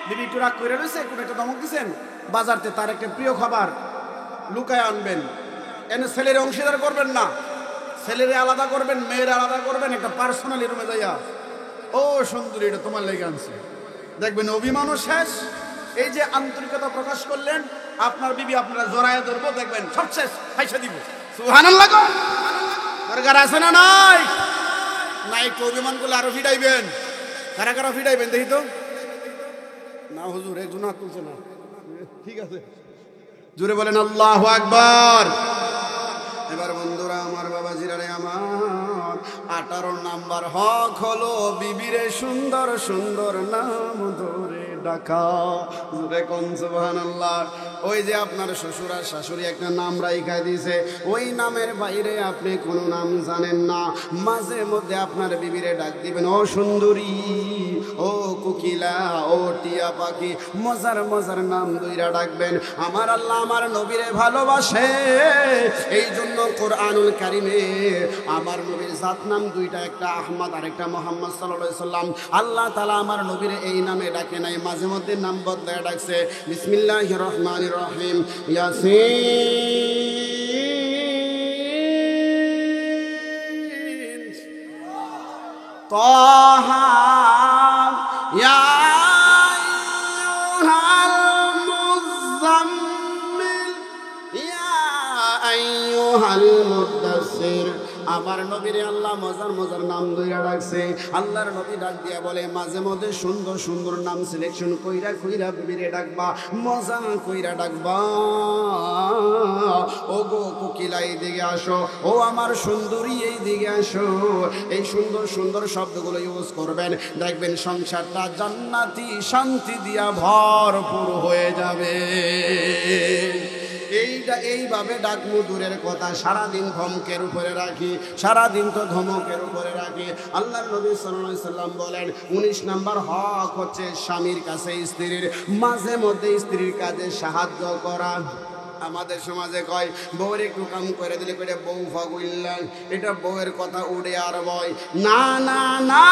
বিবি একটু রাগ করে রয়েছে, কোনো একটা ধমক দিচ্ছেন, বাজারতে তার একটা প্রিয় খাবার লুকায় আনবেন, এনে ছেলের অংশীদার করবেন না, ছেলেরে আলাদা করবেন, মেয়েরা আলাদা করবেন। একটা পার্সোনালি রুমে যাইয়া, ও সুন্দরী, এটা তোমার লেগে আনছে, দেখবেন অভিমানও শেষ। এই যে আন্তরিকতা প্রকাশ করলেন, আপনার বিবি আপনারা জড়ায় ধরবো, দেখবেন সব শেষ, পয়সা দিব। সুবহানাল্লাহ। দরকার আছে না নাই? না, একটু অভিমান করলে আরো ফিটাইবেন। কারা কারা ফিটাইবেন দেখি তো? না হুজুর, একজন হাত তুলছে না। ঠিক আছে, জোরে বলেন আল্লাহু আকবার। এবার বন্ধুরা আমার, বাবা জিরারে আমার, 18 নাম্বার হক হলো বিবিরে সুন্দর সুন্দর নাম ধরে ডাকা। জোরে কোন সুবহানাল্লাহ। ওই যে আপনার শ্বশুর আর শাশুড়ি একটা নাম রাইখা দিয়েছে, ওই নামের বাইরে আপনি কোনো নাম জানেন না, মাঝে মধ্যে আপনার বিবিরে ডাক দিবেন, ও সুন্দরী, ও কোকিলা, ও টিয়া পাখি, মজার মজার নাম দুইরা ডাকবেন। আমার আল্লাহ আমার নবীরে ভালোবাসে, এই জন্য কোরআনুল কারিমে আমার নবীর জাত নাম দুইটা, একটা আহমদ আর একটা মুহাম্মদ সাল্লাল্লাহু আলাইহি সাল্লাম। আল্লাহ তাআলা আমার নবীরে এই নামে ডাকে নাই, মাঝে মধ্যে নাম বদলায় ডাকছে। বিসমিল্লাহির রহমানির রহিম, ইয়াসিন, তাহা, ইয়া আইয়ুহাল মুযাম্মিল, ইয়া আইয়ুহাল মুদাসসির। আমার নবীরে আল্লাহ মজার মজার নাম ধইরা ডাকছে। আল্লাহর নবী ডাক দিয়া বলে, মাঝে মধ্যে সুন্দর সুন্দর নাম সিলেকশন কইরা কইরা বিবিরে ডাকবা, মজা কইরা ডাকবা। ও গো কোকিলা, এই দিকে আসো, ও আমার সুন্দরী এই দিকে আসো। এই সুন্দর সুন্দর শব্দগুলো ইউজ করবেন, দেখবেন সংসারটা জান্নাতি শান্তি দিয়া ভরপুর হয়ে যাবে। এইভাবে ডাকমু দূরের কথা, সারাদিন ধমকের উপরে রাখি, সারাদিন তো ধমকের উপরে রাখি। আল্লাহর নবী সাল্লাল্লাহু আলাইহি সাল্লাম বলেন 19 নাম্বার হক হচ্ছে স্বামীর কাছে স্ত্রীর মাঝে মধ্যে স্ত্রীর কাজে সাহায্য করা। আমাদের সমাজে কয় বউয়ের একটু কাম করে দিলে কয় বউ ফাগুইল্লাহ, এটা বউয়ের কথা উড়ে আর বয়। না না না,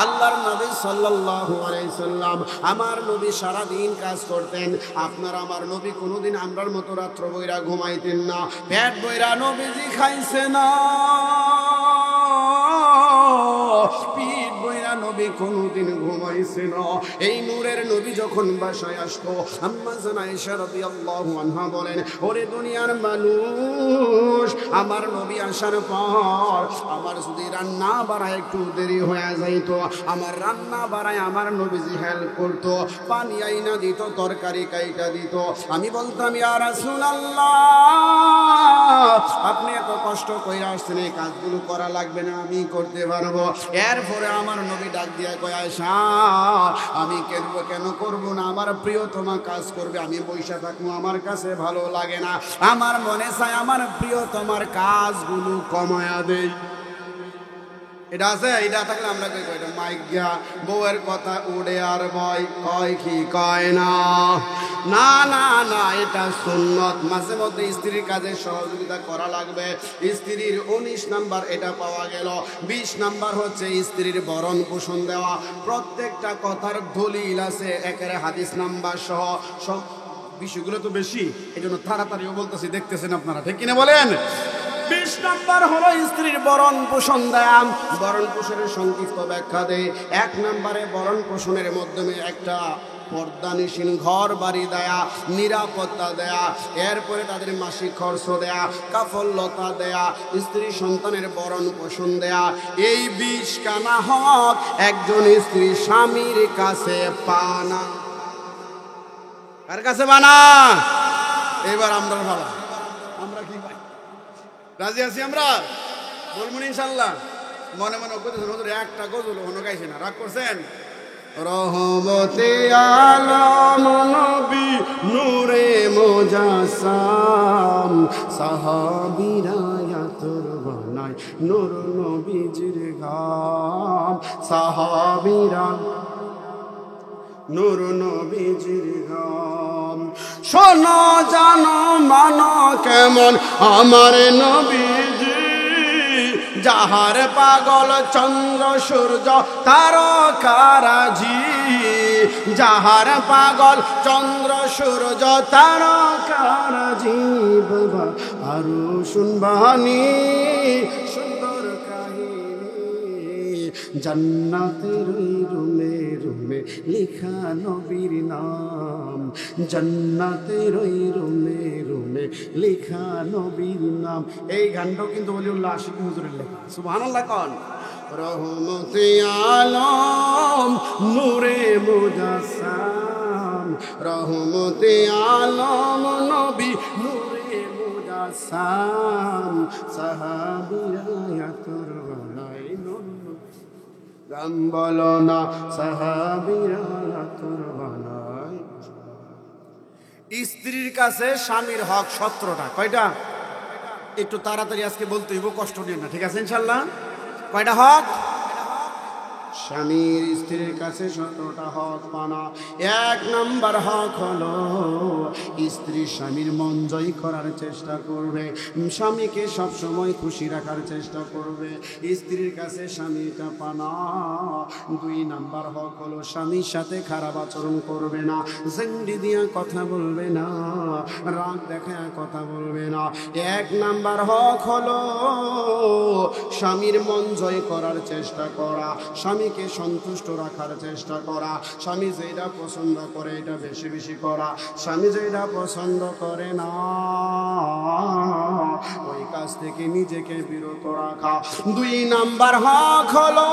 আল্লাহর নবী সাল্লাল্লাহু আলাইহি সাল্লাম, আমার নবী সারা দিন কাজ করতেন। আপনার আমার নবী কোনোদিন আমরার মতো রাত্র বইরা ঘুমাইতেন না, পেট বইরা নবীজি খাইছে না, পিঠ বইরা নবী কোনোদিন ঘুমাইছে না। এই নূরের নবী যখন বাসায় আসতো, আম্মা জান আয়েশা রাদিয়াল্লাহু আনহা বলেন, ওরে দুনিয়ার মানুষ, আমার নবী আসার পর আমার যদি রান্না বাড়ায় একটু দেরি হয়ে যাইতো, আমার রান্না বাড়ায় আমার নবীজি হেল্প করতো, পানি আইনা দিত, তরকারি কাইটা দিত। আমি বলতাম ইয়া রাসূলুল্লাহ, আপনি এত কষ্ট কইরা আসছেন, এই কাজগুলো করা লাগবে না, আমি করতে পারবো। এরপরে আমার নবী ডাক দিয়া কয়, আয়েশা আমি কেন করব না, আমার প্রিয়তমা কাজ করবে, আমি বইসা থাকবো, আমার কাছে ভালো লাগে না, আমার মনে চায় আমার প্রিয়তমার কাজগুলো কমায়া দেই। এটা আছে, এটা থাকলে আমরা কই কই মাইক গিয়া বউয়ের কথা উড়ে আর বয়, কয় কি কয় না, না না না, এটা সুন্নত। মাঝে মধ্যে স্ত্রীর কাজে সহযোগিতা করা লাগবে। স্ত্রীর 19 নাম্বার এটা পাওয়া গেল। 20 নাম্বার হচ্ছে স্ত্রীর ভরণ পোষণ দেওয়া। প্রত্যেকটা কথার দলিল আছে, একেবারে হাদিস নাম্বার সহ। সব বিষয়গুলো তো বেশি, এই জন্য তাড়াতাড়িও বলতেছি, দেখতেছেন আপনারা, ঠিক কিনা বলেন? 20 নাম্বার হলো স্ত্রীর ভরণ পোষণ দেয়া। ভরণ পোষণের সংক্ষিপ্ত ব্যাখ্যা দেয়। 1 নম্বরে ভরণ পোষণের মাধ্যমে একটা পর্দানিসীন ঘর বাড়ি দেয়া, নিরাপত্তা দেয়া, এরপরে তাদের মাসিক খরচ দেয়া, কাফলতা দেয়া, স্ত্রী সন্তানের ভরণ পোষণ দেয়া। এই 20 কানা হক একজন স্ত্রী স্বামীর কাছে পানা। কার কাছে পানা? এবার আমরা ভালো, আমরা কি পাই? রাজি আছি আমরা? বলবেন ইনশাল্লাহ? মনে মনে একটা গজল হনো গাইছে না, রাগ করছেন? রহমতে আলম নবী নূরে মুজাসসাম, সাহাবীরা আতর বানায় নূর নবীজির গাম, সাহাবীরা নূর নবীজির গাম। শোনো জানো মানো কেমন আমার নবীজি, যাহার পাগল চন্দ্র সূর্য তারকারাজি, যাহার পাগল চন্দ্র সূর্য তারকারাজি। বাবা আরো শুনবানি সুন্দর কাহিনী, জান্নাতের রুমে রুমে লেখা নবীর নাম, জান্নাতের রুমে রুমে লেখা নবীর নাম। এই গানটাও কিন্তু ওলিউল্লাহ আশিক হুজুরের লেখা। সুবহানাল্লাহ কোন? রহমতে আলম নূরে মুজাসসাম, রহমতে আলম নবী নূরে মুজাসসাম, সাহাবীরা আতর বানায় নূর। গান বলো না, সাহাবীরা আতর বানায়। স্ত্রীর কাছে স্বামীর হক 17টা। কয়টা? একটু তাড়াতাড়ি আজকে বলতে হইব, কষ্ট নিন না, ঠিক আছে ইনশাল্লাহ? কয়টা হক? স্বামীর স্ত্রীর কাছে 17টা হক পানা। 1 নাম্বার হক হলো স্ত্রী স্বামীর মন জয় করার চেষ্টা করবে, স্বামীকে সবসময় খুশি রাখার চেষ্টা করবে, স্ত্রীর কাছে স্বামীটা পানা। 2 নাম্বার হক হলো স্বামীর সাথে খারাপ আচরণ করবে না, জেন্ডি দিয়া কথা বলবে না, রাগ দেখায় কথা বলবে না। 1 নাম্বার হক হলো স্বামীর মন জয় করার চেষ্টা করা, স্বামীকে সন্তুষ্ট রাখার চেষ্টা করা, স্বামী যেটা পছন্দ করে এটা বেশি বেশি করা, স্বামী যেটা পছন্দ করে না ওই কাজ থেকে নিজেকে বিরত রাখা। 2 নাম্বার হক হলো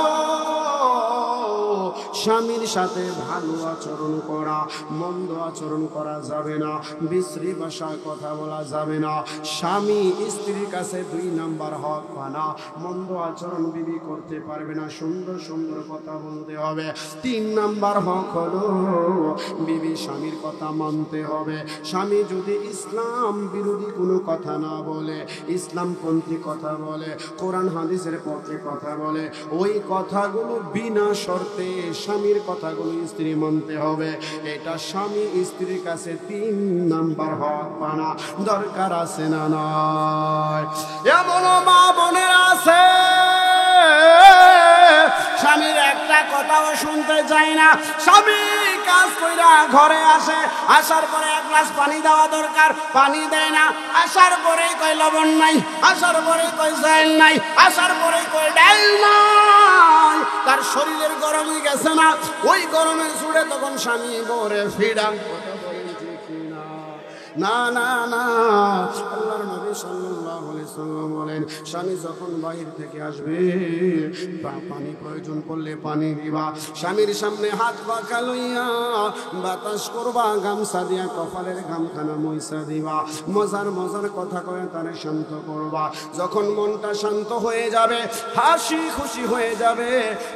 স্বামীর সাথে ভালো আচরণ করা, মন্দ আচরণ করা যাবে না, বিশ্রী ভাষায় কথা বলা যাবে না। স্বামী স্ত্রীর কাছে 2 নাম্বার হক পানা, মন্দ আচরণ বিবি করতে পারবে না, সুন্দর সুন্দর কথা বলতে হবে। 3 নাম্বার হক হলো বিবি স্বামীর কথা মানতে হবে। স্বামী যদি ইসলাম বিরোধী কোনো কথা না বলে, ইসলামপন্থী কথা বলে, কোরআন হাদিসের পক্ষে কথা বলে, ওই কথাগুলো বিনা শর্তে স্বামীর কথাগুলো স্ত্রী মানতে হবে। এটা স্বামী স্ত্রীর কাছে 3 নাম্বার হক পানা দরকার আছে না নয়? এমন মা বোনের আছে স্বামীর একটা কথাও শুনতে চায় না। স্বামী কাজ কইরা ঘরে আসে, আসার পরে 1 গ্লাস পানি দেওয়া দরকার, পানি দেয় না। আসার পরেই কয় লবণ নাই, আসার পরেই কয় চাল নাই, আসার পরেই কয় ডাল নাই। তার শরীরের গরম হয়ে গেছে না, ওই গরমের সুরে তখন স্বামী বরে ফিডাং না না না। আল্লাহর নবী সাল্লাল্লাহু আলাইহি সাল্লাম বলেন, স্বামী যখন বাহির থেকে আসবে পানি প্রয়োজন পড়লে পানি দিবা, স্বামীর সামনে হাত পাখা লইয়া বাতাস করবা, গামছা দিয়া কপালের ঘামখানা মইসা দিবা, মজার মজার কথা কয়ে তারে শান্ত করবা। যখন মনটা শান্ত হয়ে যাবে, হাসি খুশি হয়ে যাবে,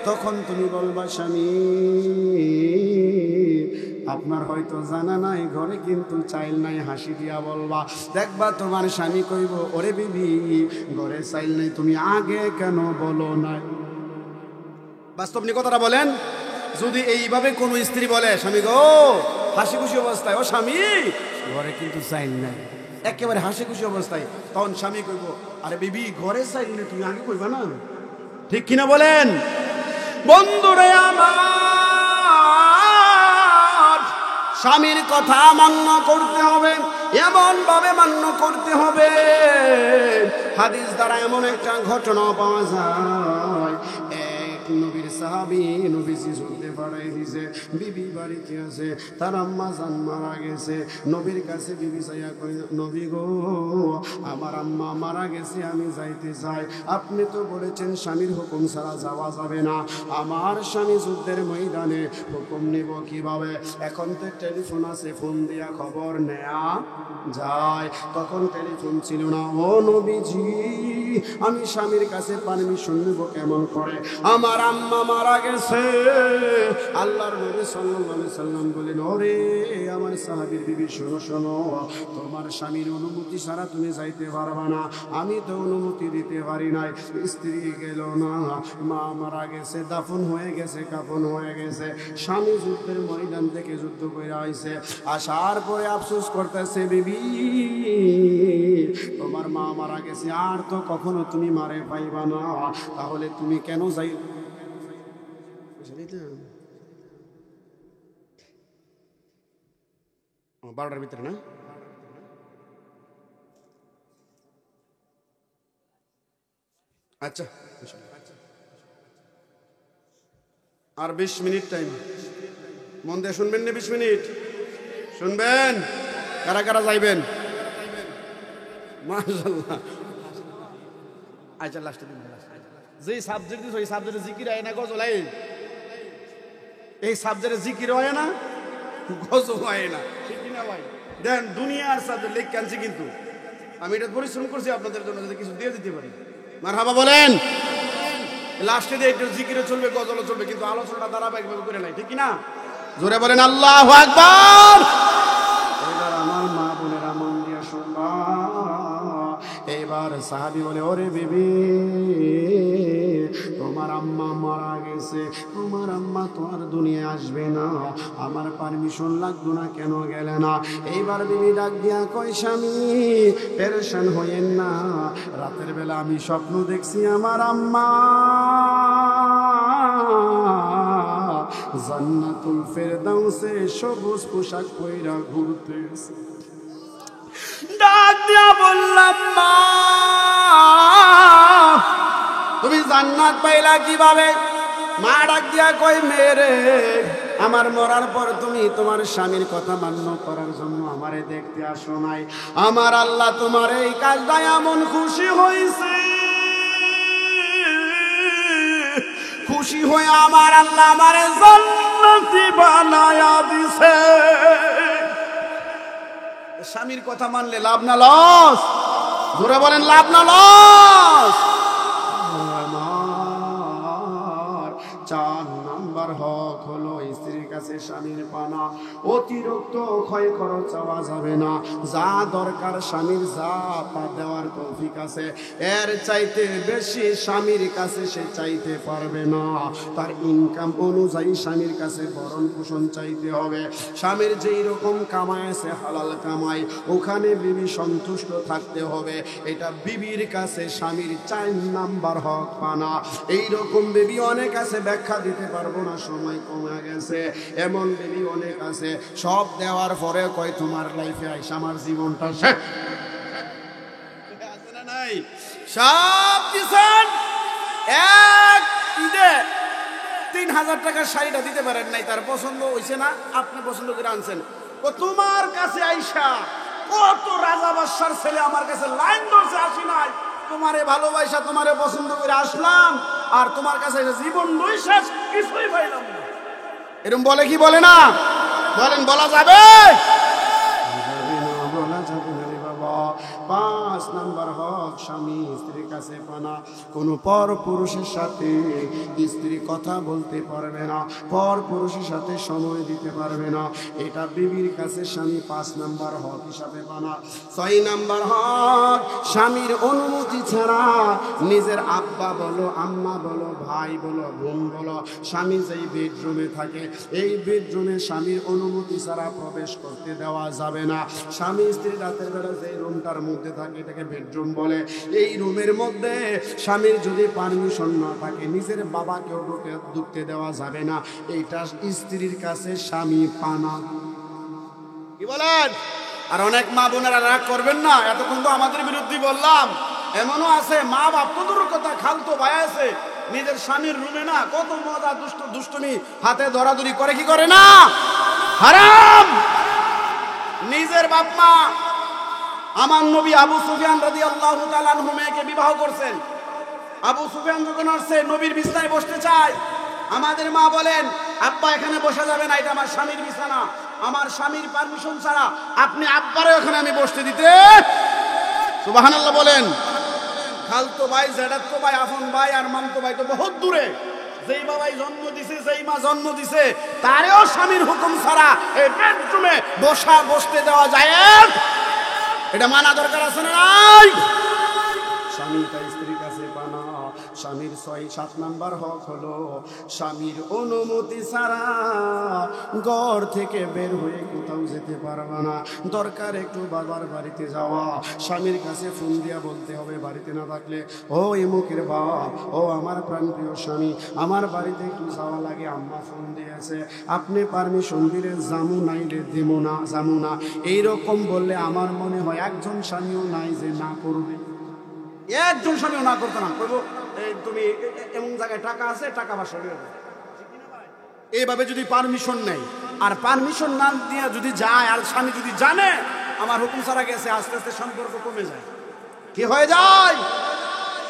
তখন তুমি বলবা, স্বামী আপনার হয়তো জানা নাই ঘরে কিন্তু চাইল নাই। হাসি দিয়া বলবা, দেখবা তোমার স্বামী কইব, ওরে বিবি ঘরে চাইল নাই, তুমি আগে কেন বলো নাই? বাস্তব নিয়ে কথাটা বলেন। যদি এইভাবে কোনো স্ত্রী বলে স্বামী গো হাসি খুশি অবস্থায়, ও স্বামী ঘরে কিন্তু চাইল নাই, একেবারে হাসি খুশি অবস্থায়, তখন স্বামী কইব, আরে বিবি ঘরে চাইল নাই, তুমি আগে কইবা না? ঠিক কিনা বলেন বন্ধুরে আমার? স্বামীর কথা মান্য করতে হবে, এমন ভাবে মান্য করতে হবে। হাদিস দ্বারা এমন একটা ঘটনা পাওয়া যায়, এক নবীর সাহাবী নবীজি যুদ্ধে পাঠাই দিয়েছে, বিবি বাড়িতে আছে, তার আম্মা জান মারা গেছে। নবীর কাছে বিবি চাইয়া কই, নবী গো আমার আম্মা মারা গেছে, আমি যাইতে চাই। আপনি তো বলেছেন স্বামীর হুকুম ছাড়া যাওয়া যাবে না। আমার স্বামী যুদ্ধের ময়দানে, হুকুম নিব কিভাবে? এখন তো টেলিফোন আছে, ফোন দিয়া খবর নেয়া যায়। তখন টেলিফোন ছিল না। ও নবীজি আমি স্বামীর কাছে পারমিশন নেব কেমন করে? আমার আম্মা মারা গেছে। আল্লাহর নবী সাল্লাল্লাহু আলাইহি সাল্লাম বলেন, ওরে আমার সাহাবীর বিবি শোনো শোনো, তোমার স্বামীর অনুমতি ছাড়া তুমি যাইতে পারবা না। আমি তো অনুমতি দিতে পারি নাই। স্ত্রী গেল না, মা মারা গেছে, দাফন হয়ে গেছে, কাফন হয়ে গেছে। স্বামী যুদ্ধের ময়দান থেকে যুদ্ধ করে আইছে, আসার পরে আফসোস করতেছে, বিবি তোমার মা মারা গেছে, আর তো কখনো তুমি মারে পাইবা না, তাহলে তুমি কেন যাই? 12টার ভিতরে না? আচ্ছা আর 20 মিনিট টাইম, মন দিয়ে শুনবেন না? 20 মিনিট শুনবেন? কারা কারা যাইবেন? মাশাআল্লাহ। আচ্ছা লাস্টে দিন, যে সাবজেক্ট দিস ওই সাবজেক্টে জিকির হয় না, গজল হয়? এই সাবজেক্টে জিকির হয় না, গজল হয় না, ঠিক না ভাই? দেন দুনিয়ার সাবজেক্ট লিখ কানছি, কিন্তু আমি এটা পরিশ্রম করছি আপনাদের জন্য যাতে কিছু দিয়ে দিতে পারি। মারহাবা বলেন। লাস্টে দিয়ে একটু জিকিরও চলবে, গজলও চলবে, কিন্তু আলোচনাটা ধারাবাহিকভাবে করে নাই, ঠিক না? জোরে বলেন আল্লাহু আকবার। এবার আমার মা বোনেরা মন দিয়ে শুনবা। এবার সাহাবী বলে, ওরে বিবি তোমার আম্মা মারা গেছে, তোমার আম্মা তো আর দুনিয়া আসবে না, আমার পারমিশন লাগতো না, কেন গেলে না? এইবার বিবি ডাক দিয়া কই, স্বামী পেরেশান হইেন না, রাতের বেলা আমি স্বপ্ন দেখছি আমার আম্মা জান্নাতুল ফেরদাউসে সবুজ পোশাক পইরা ঘুরতেছে। ডাক দিয়া বললাম, মা তুমি জান্নাত পাইলা কিভাবে? মা ডাক দিয়া কই, মেরে আমার মরার পর তুমি তোমার স্বামীর কথা মান্য করার জন্য আমারে দেখতে আসো নাই, আমার আল্লাহ তোমার এই কাজটা এমন খুশি হইছে, খুশি হয়ে আমার আল্লাহ আমারে জান্নাতি বানায়া দিছে। স্বামীর কথা মানলে লাভ না লস? জোরে বলেন, লাভ না লস? চার নাম্বার হক হলো স্ত্রীর কাছে স্বামীর পানা। অতিরিক্ত ক্ষয় খরচ চাওয়া যাবে না। যা দরকার স্বামীর যা দেওয়ার তৌফিক আছে এর চাইতে বেশি স্বামীর কাছে সে চাইতে পারবে না। তার ইনকাম অনুযায়ী স্বামীর কাছে ভরণ পোষণ চাইতে হবে। স্বামীর যেই রকম কামাই আছে হালাল কামাই, ওখানে বিবি সন্তুষ্ট থাকতে হবে। এটা বিবির কাছে স্বামীর 4 নাম্বার হক পানা। এইরকম বিবি অনেক আছে, ব্যাখ্যা দিতে পারবো না, সময় কমে গেছে। এমন বিবি অনেক আছে, সব দেওয়ার পরে কয় তোমার লাইফে আইসা আমার জীবনটা শেষ। আছে না নাই? সব দিছেন, এক ঈদে 3000 টাকার শাড়িটা দিতে পারেন নাই, তার পছন্দ হইছে না, আপনি পছন্দ করে আনছেন। ও তোমার কাছে আইসা কত রাজা বাদশার ছেলে আমার কাছে লাইন ধরছে, আসি নাই, তোমারে ভালোবাসা তোমারে পছন্দ করে আসলাম, আর তোমার কাছে জীবন নই শেষ, কিছুই পাইলাম না। এরকম বলে কি বলে না? বলেন, বলা যাবে? বলা যাবে না রে বাবা। 5 নাম্বার হক স্বামী স্ত্রীর কাছে পানা। কোন পর পুরুষের সাথে স্ত্রী কথা বলতে পারবে না, পর পুরুষের সাথে সময় দিতে পারবে না। এটা বিবির কাছে স্বামী 5 নাম্বার হক হিসাবে পানা। 6 নাম্বার হক স্বামীর অনুমতি ছাড়া নিজের আব্বা বলো, আম্মা বলো, ভাই বলো, বোন বলো, স্বামী যেই বেডরুমে থাকে এই বেডরুমে স্বামীর অনুমতি ছাড়া প্রবেশ করতে দেওয়া যাবে না। স্বামী স্ত্রী রাতের বেলা যে রুমটার মধ্যে থাকে এটাকে বেডরুম বলে। এই রুমের মধ্যে স্বামীর যদি পারমিশন না থাকে নিজের বাবাকেও ঢুকতে দেওয়া যাবে না। এইটা স্ত্রীর কাছে স্বামী পানা। কি বলেন? আর অনেক মা বোনেরা রাগ করবেন না, এতক্ষণ তো আমাদের বিরুদ্ধে বললাম, এমনও আছে মা বাপ তো দূর কথা, খালতো ভাই আছে নিজের স্বামীর রুমে না কত মজা দুষ্টুমি হাতে ধরাধরি করে, কি করে না? হারাম। নিজের বাপ মা, আমার নবী আবু সুফিয়ান রাদিয়াল্লাহু তাআলা আনহু মেয়েকে বিবাহ করছেন। আবু সুফিয়ান যখন আসছে নবীর বিছানায় বসতে চায়, আমাদের মা বলেন আব্বা এখানে বসা যাবে না, এটা আমার স্বামীর বিছানা, আমার স্বামীর পারমিশন ছাড়া আপনি আব্বারে ওখানে আমি বসতে দিতে। সুবহানাল্লাহ বলেন। খালতো ভাই, জেঠাতো ভাই, আপন ভাই আর মামতো ভাই তো বহুত দূরে, যেই বাবাই জন্ম দিছে, যেই মা জন্ম দিছে, তারেও স্বামীর হুকুম ছাড়া এই বেডরুমে বসতে দেওয়া যায়? এটা মানা দরকার আছে না নাই? স্বামী তাই স্ত্রীর কাছে পানা। স্বামীর 6-7 নাম্বার হক হলো স্বামীর অনুমতি ছাড়া ঘর থেকে বের হয়ে কোথাও যেতে পারবে না। দরকার একটু বাবার বাড়িতে যাওয়া, স্বামীর কাছে ফোন দিয়া বলতে হবে, বাড়িতে না থাকলে ও এমুকের বাপ, ও আমার প্রাণপ্রিয় স্বামী, আমার বাড়িতে একটু যাওয়া লাগে, আম্মা ফোন দিয়েছে, আপনি পারমিশন দিলে যামু, নাইলে দিব না, যামু না। এইরকম বললে আমার মনে হয় একজন স্বামীও নাই যে না করবে। একজন স্বামীও না করতো না, বলবো তুমি এমন জায়গায় টাকা আছে, টাকা বাসা এইভাবে যদি পারমিশন নেয়, আর পারমিশন না দিয়ে যদি যায়, আর স্বামী যদি জানে আমার হুকুম ছাড়া গেছে, আস্তে আস্তে সম্পর্ক কমে যায়। কি হয়ে যায়?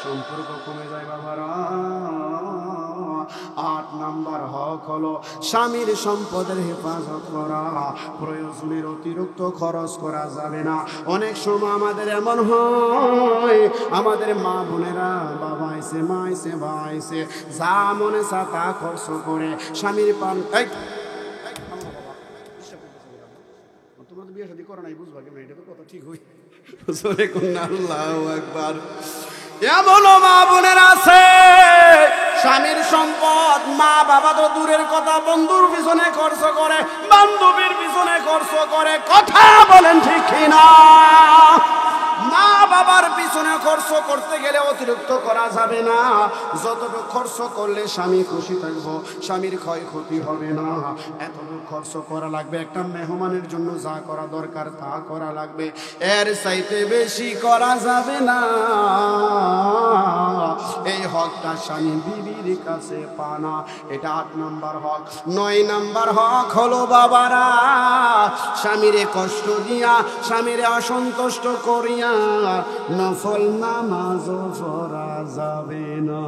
সম্পর্ক কমে যায় বাবারা। 8 নাম্বার হক হলো স্বামীর সম্পদের হেফাজত করা। প্রয়োজনের অতিরিক্ত খরচ করা যাবে না। অনেক সময় আমাদের এমন হয়, আমাদের মা বোনেরা বাবা আইছে, মা আইছে, ভাই আইছে, যা মনে চা তা খরচ করে স্বামীর পান। তোমরা তো বিয়ে শাদী করো নাই, বুঝবা কেমন? এটা তো কথা ঠিক হই। আল্লাহু আকবার। এমনও মা বোনের আছে স্বামীর সম্পদ মা বাবা তো দূরের কথা, বন্ধুর পিছনে খরচ করে, বান্ধবীর পিছনে খরচ করে। কথা বলেন ঠিক কিনা? মা বাবার পিছনে খরচ করতে গেলে অতিরিক্ত করা যাবে না। যতটুকু খরচ করলে স্বামী খুশি থাকবো, স্বামীর ক্ষয়ক্ষতি হবে না, এতটুকু খরচ করা লাগবে। একটা মেহমানের জন্য যা করা দরকার তা করা লাগবে, এর চাইতে বেশি করা যাবে না। এই হকটা স্বামী বিবির কাছে পানা। এটা 8 নাম্বার হক। 9 নাম্বার হক হলো বাবারা স্বামীরে কষ্ট দিয়া, স্বামীরে অসন্তুষ্ট করিয়া নফল নামাজও পড়া যাবে না।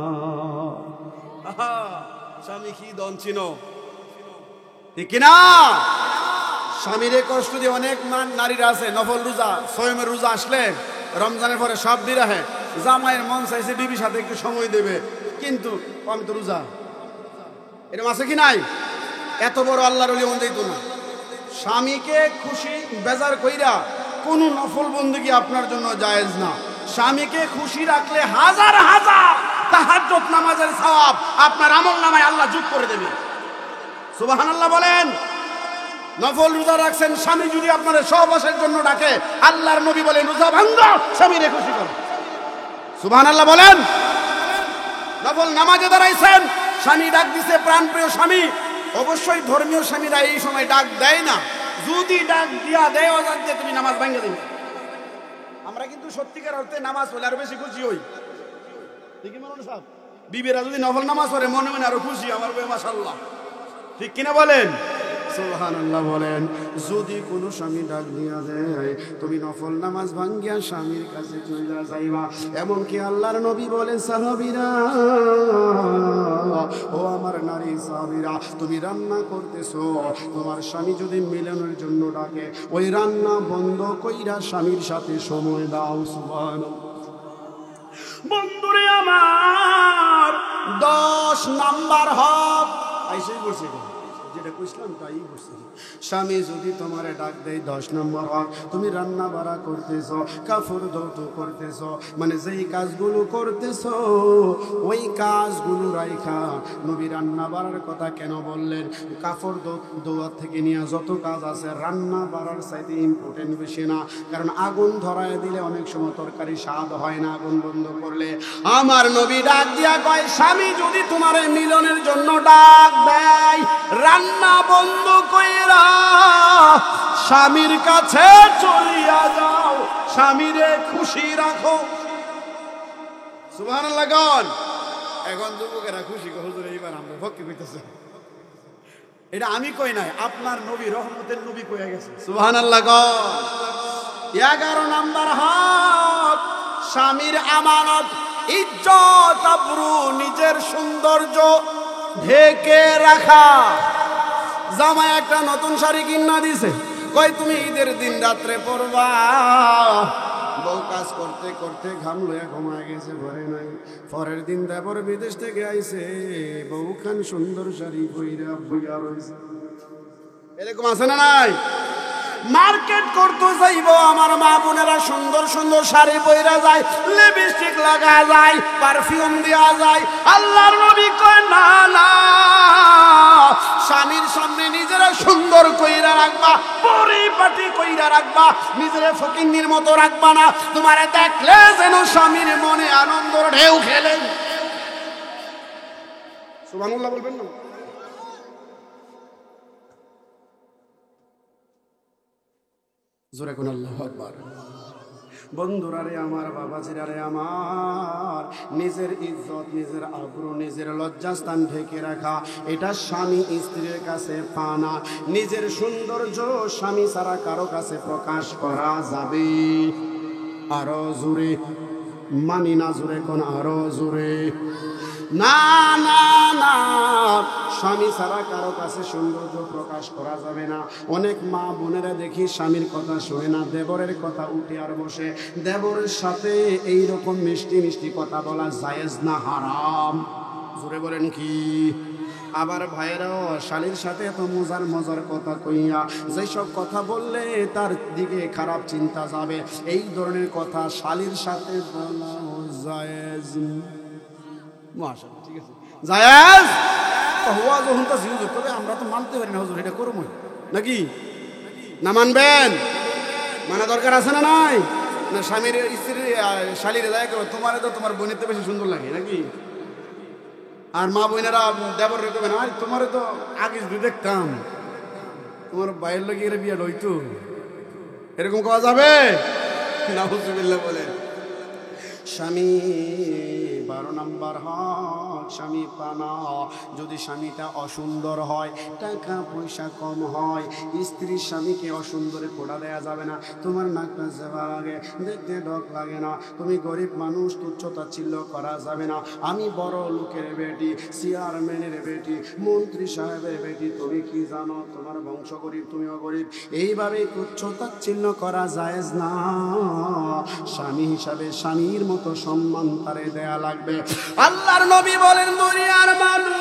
স্বামী কি দন চিনো, ঠিক কিনা? স্বামীরে কষ্ট দিয়ে অনেক নারীরা আছে নফল রোজা, সয়মের রোজা আসলে রমজানের পরে সব বিরাহে জামাইয়ের মন চাইছে বিবির সাথে একটু সময় দেবে, কিন্তু আমি তো রোজা, এরকম আছে কি নাই? এত বড় আল্লাহর ওলি মন যাইতো না। স্বামীকে খুশি বেজার কইরা কোন নফল বন্দেগী আপনার জন্য জায়েজ না। স্বামীকে খুশি রাখলে হাজার হাজার তাহাজ্জুদ নামাজের সওয়াব আপনার আমলনামায় আল্লাহ যোগ করে দেবে। সুবহানাল্লাহ বলেন। নফল রোজা রাখছেন, স্বামী যদি আপনার সহবাসের জন্য ডাকে, আল্লাহর নবী বলেন রোজা ভাঙ্গো, স্বামীরে খুশি করো। সুবহানাল্লাহ বলেন। নফল নামাজে দাঁড়াইছেন, স্বামী ডাক দিছে, প্রাণপ্রিয় স্বামী, অবশ্যই ধর্মীয় স্বামীরা এই সময় ডাক দেয় না, যদি ডাক দিয়া দেয় অজান্তে তুমি নামাজ ভাঙ্গে দিবে। আমরা কিন্তু সত্যিকার অর্থে নামাজ হলে আরো বেশি খুশি হই, ঠিকই মনে সাহেব? বিবিরা যদি নফল নামাজ পড়ে মনে মনে আরো খুশি, আমার বই মাশাআল্লাহ, ঠিক কিনা বলেন? সুবহানাল্লাহ বলেন। যদি কোনো স্বামী ডাক দিয়া দেয়, তুমি নফল নামাজ ভাঙ্গিয়া স্বামীর কাছে চলে যাইবা। এমনকি আল্লাহর নবী বলেন, সাহাবীরা, ও আমার নারী সাহাবীরা, তুমি রান্না করতেছো, তোমার স্বামী যদি মিলনের জন্য ডাকে, ওই রান্না বন্ধ কইরা স্বামীর সাথে সময় দাও। সুবহানাল্লাহ। বন্ধুরে আমার 10 নাম্বার হক আইসেই বসে গেল, যেটা কইছিলাম তাই বসে। স্বামী যদি তোমারে ডাক দেয়, 10 নম্বর হক, তুমি রান্না বাড়া করতেছ, কাপড় ধৌত করতেছ, মানে যেই কাজগুলো করতেছ ওই কাজগুলো রাইখা, নবী রান্না বাড়ার কথা কেন বললেন? কাপড় ধোয়া থেকে নিয়ে যত কাজ আছে, রান্না বাড়ার চাইতে ইম্পর্টেন্ট বেশি না। কারণ আগুন ধরায় দিলে অনেক সময় তরকারি স্বাদ হয় না আগুন বন্ধ করলে। আমার নবী ডাক দিয়া কয়, স্বামী যদি তোমারে মিলনের জন্য ডাক দেয়, রান্না বন্ধ কইরা স্বামীর কাছে চলিয়া যাও, স্বামীরে খুশি রাখো। সুবহানাল্লাহ গান। এখন যুবকেরা খুশি, হুজুর এইবার আমরা ভক্তি কইতেছে, এটা আমি কই নাই, আপনার নবী রহমতের নবী কইয়া গেছে। সুবহানাল্লাহ গান। 11 নাম্বার হক, স্বামীর আমানত, ইজ্জত আবরু, নিজের সৌন্দর্য ঢেকে রাখা। জামাই একটা নতুন শাড়ি কিনা দিছে, কই তুমি ঈদের দিন রাত্রে পরবা। বউ কাজ করতে করতে ঘাম লইয়া ঘুমায় গেছে, ঘরে নাই। পরের দিন দেবর বিদেশ থেকে আইছে, বউ খান সুন্দর শাড়ি পইরা বইয়া রইছে। এরকম আছে না নাই? মার্কেট করতে যাইব, আমার মা বোনেরা সুন্দর সুন্দর শাড়ি পইরা যায়, লিপস্টিক লাগা যায়, পারফিউম দেওয়া যায়। আল্লাহর নবী কয়, না না, স্বামীর সামনে নিজেরা সুন্দর কইরা রাখবা, পরিপাটি কইরা রাখবা, নিজেরা ফকিন্নির মতো রাখবা না। তোমারে দেখলে যেন স্বামীর মনে আনন্দর ঢেউ খেলে। সুবহানাল্লাহ বলবেন না? জোরে কোন আল্লাহু আকবার। বন্ধুরা রে আমার, বাবাজিরা রে আমার, নিজের ইজ্জত, নিজের আবরু, নিজের লজ্জাস্থান ঢেকে রাখা, এটা স্বামী স্ত্রীর কাছে পানা। নিজের সৌন্দর্য স্বামী ছাড়া কারো কাছে প্রকাশ করা যাবে? আরো জোরে, মানি না জোরে কোন, আরো জোরে। না না না, স্বামী ছাড়া কারো কাছে সৌন্দর্য প্রকাশ করা যাবে না। অনেক মা বোনেরা দেখি স্বামীর কথা শোনে না, দেবরের কথা উঠে আর বসে। দেবরের সাথে এইরকম মিষ্টি মিষ্টি কথা বলা জায়েজ না, হারাম? জোরে বলেন কি? আবার ভাইয়েরাও শালীর সাথে এত মজার মজার কথা কইয়া, যেসব কথা বললে তার দিকে খারাপ চিন্তা যাবে, এই ধরনের কথা শালীর সাথে বলা জায়েজ। মাশাআল্লাহ, ঠিক আছে, জায়েজ। হুয়া যখন তো জিউজ, তবে আমরা তো মানতে পারি না হুজুর, এটা করব নাকি না? মানবেন? মানা দরকার আছে না নাই? না স্বামীর স্ত্রী শালীরে যায়, তোমারে তো তোমার বোনের তো বেশি সুন্দর লাগে নাকি? আর মা বোনেরা দেবর রেখবেন, আর তোমারে তো আগে যদি দেখতাম তোমার বাইরের লোক এর বিয়ে লইতো, এরকম করা যাবে? নাউজুবিল্লাহ বলে। স্বামী 12 নম্বর হক স্বামী পানা। যদি স্বামীটা অসুন্দর হয়, টাকা পয়সা কম হয়, স্ত্রীর স্বামীকে অসুন্দরে পোড়া দেয়া যাবে না। তোমার নাকটা সেবা লাগে, দেখতে ডক লাগে না। তুমি গরিব মানুষ, তুচ্ছতাচ্ছিল্য করা যাবে না। আমি বড় লোকের বেটি, চেয়ারম্যানের বেটি, মন্ত্রী সাহেবের বেটি, তুমি কি জানো তোমার বংশ গরিব, তুমিও গরিব। এইভাবে তুচ্ছতাচ্ছিল্য করা জায়েজ না। স্বামী হিসাবে স্বামীর মতো সম্মান তারে দেয়া লাগবে। আল্লাহর নবী বলেন, দুনিয়ার মানুষ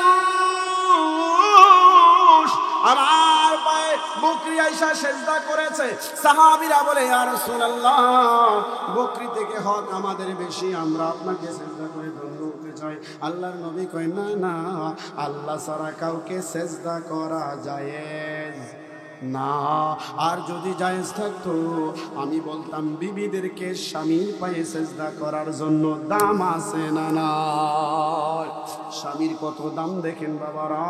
আমার পায়ে বকরি আইসা সেজদা করেছে। সাহাবীরা বলে, ইয়া রাসূলুল্লাহ, বকরি থেকে হক আমাদের বেশি, আমরা আপনাকে সেজদা করে ধন্য হতে চাই। আল্লাহর নবী কয়, না না, আল্লাহ ছাড়া কাউকে সেজদা করা জায়েজ না। আর যদি জায়েজ থাকতো, আমি বলতাম বিবিদেরকে স্বামীর পায়ে সেজদা করার জন্য দাম আছে না না? স্বামীর কত দাম দেখেন বাবারা।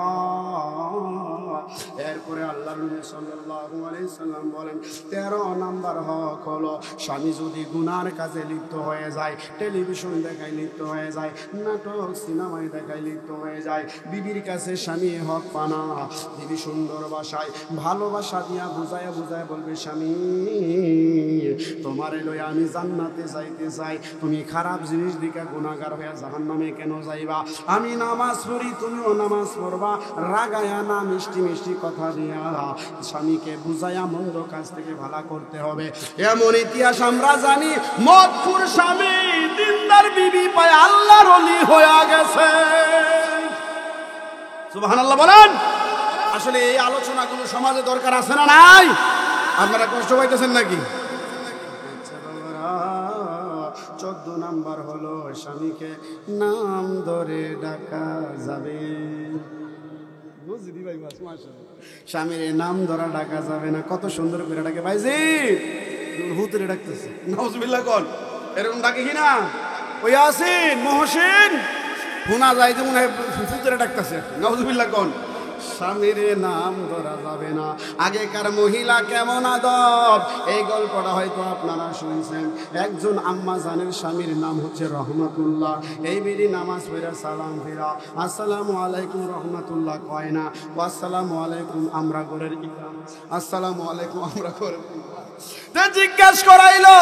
এরপরে আল্লাহর নবী সাল্লাল্লাহু আলাইহি সাল্লাম বলেন, 13 নাম্বার হক হলো, স্বামী যদি গুনার কাজে লিপ্ত হয়ে যায়, টেলিভিশন দেখায় লিপ্ত হয়ে যায়, নাটক সিনেমায় দেখায় লিপ্ত হয়ে যায়, বিবির কাছে স্বামী হক পানা। বিবি সুন্দর ভাষায় ভালোবাসা দিয়া বুঝায় বুঝায় বলবে, স্বামী তোমারে লইয়া আমি জান্নাতে যাইতে চাই, তুমি খারাপ জিনিস দিকে গুনাহগার হয়ে জাহান্নামে কেন যাইবা? আমি নামাজ পড়ি, তুমিও নামাজ পড়বা। রাগায়া না, মিষ্টি মিষ্টি কথা দিয়া স্বামীকে বুঝাইয়া মন্দ কাজ থেকে ভালো করতে হবে। এমন ইতিহাস আমরা জানি, মদখোর স্বামী দিনদার বিবি পায় আল্লাহর ওলি হয়ে গেছে। সুবহানাল্লাহ বলেন। আসলে এই আলোচনাগুলো সমাজে দরকার আছে না নাই? আপনারা কষ্ট পাইতেছেন নাকি? 14 নাম্বার হলো, স্বামীকে নাম ধরে ডাকা যাবে। স্বামীর নাম ধরা ডাকা যাবে না। কত সুন্দর করে ডাকে, ভাইজি হুতুরে ডাকতেছে, নাউজুবিল্লাহ কোন এরকম ডাকে কিনা? ওই আসিন মহসিন শোনা যায় যে মনে হয় হুতুরে ডাকতেছে, নাউজুবিল্লাহ কোন। স্বামীর নাম ধরা যাবে না। আগেকার মহিলা কেমন আদব, এই গল্পটা হয়তো আপনারা শুনছেন। একজন আম্মা জানের স্বামীর নাম হচ্ছে রহমাতুল্লাহ। এই বিড়ি নামাজ পড়া সালাম ফিরা, আসসালামু আলাইকুম রহমাতুল্লাহ কয় না, আসসালামু আলাইকুম আমরা ঘরের ইমাম, আসসালামু আলাইকুম আমরা ঘরের ইমাম। জিজ্ঞাসা করাইলো,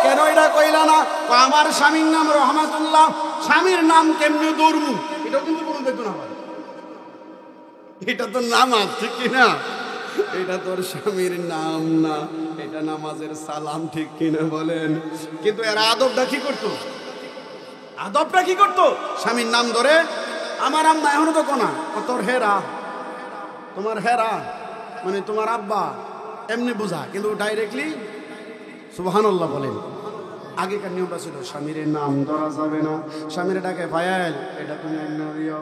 কেন এটা কইলা না? আমার স্বামীর নাম রহমাতুল্লাহ, স্বামীর নাম কেমনি দৌড়মু? এটা কিন্তু কোনো বেতন আমার, এটা তো নামাজ, ঠিক কিনা? এটা তোর স্বামীর নাম না, এটা নামাজের সালাম, ঠিক কিনা বলেন? কিন্তু এরা আদবটা কি করতো? আদবটা কি করতো? স্বামীর নাম ধরে আমার আম্মা এখনো তো কোনা, তোর হেরা, তোমার হেরা মানে তোমার আব্বা, এমনি বোঝা, কিন্তু ডাইরেক্টলি সুবহানাল্লাহ বলেন। আগেকার নিয়মটা ছিল, স্বামীর নাম ধরা যাবে না। স্বামীর ডাকে ভাইয়াল, এটা তুমি না দিও,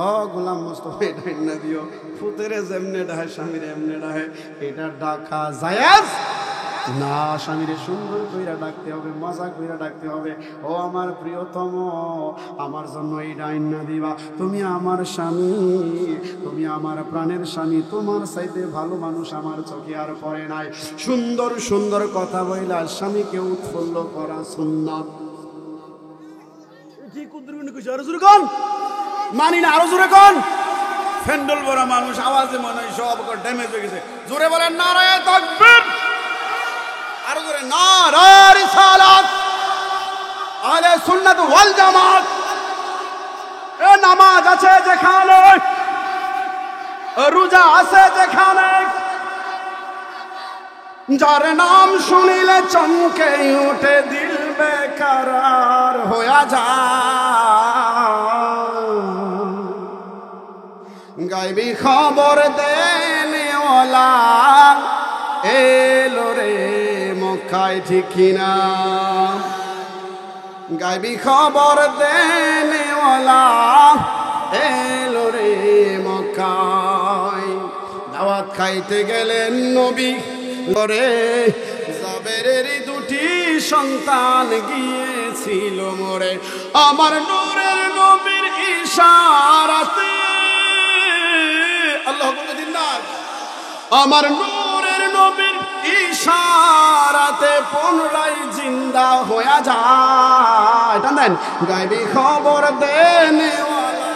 ও গোলাম মোস্তফা এটা না দিও, ফুতেরে যেমনে ডাহে স্বামীর এমনে ডাহে, এটা ডাকা জায়েজ না। স্বামীরে সুন্দর কইরা ডাকতে হবে, মজা কইরা ডাকতে হবে, ও আমার প্রিয়তম, আমার জন্য এই ডাইন না দিবা, তুমি আমার স্বামী, তুমি আমার প্রাণের স্বামী, তোমার চাইতে ভালো মানুষ আমার চোখে আর পড়ে নাই। সুন্দর সুন্দর কথা বইলা স্বামীকে উৎফুল্ল করা সুন্নাত। কি কুদরুনি কইছে, আরো জোরে কোন, মানি না, আরো জোরে কোন। ফ্যান্ডল ভরা মানুষ, আওয়াজে মনে হয় সব ড্যামেজ হয়ে গেছে। জোরে বলেন নারায়ে তাকবীর, আরো জোরে নারায়ে রিসালাত, আহলে সুন্নাত ওয়াল জামাত। এ নামাজ আছে যেখানে, রোজা আছে যেখানে, যার নাম শুনিলে চমকে উঠে দিল বেকরার হয়ে যায়। গায়বী খবর দেনেওয়ালা এলো রে মক্কায়, ঠিক কিনা? গায়বী খবর দেনেওয়ালা এলো রে মক্কায়। দাওয়াত খাইতে গেলেন নবী ঘরে, জাবেরের দুটি সন্তান গিয়েছিল মরে। আমার নূরের নবীর ইশারাতে, আল্লাহ বলে দিন না, আমার নূরের নবীর ইশারাতে পুনরায় জিন্দা হয়ে যায়। টানেন গায়বী খবর দেনেওয়ালা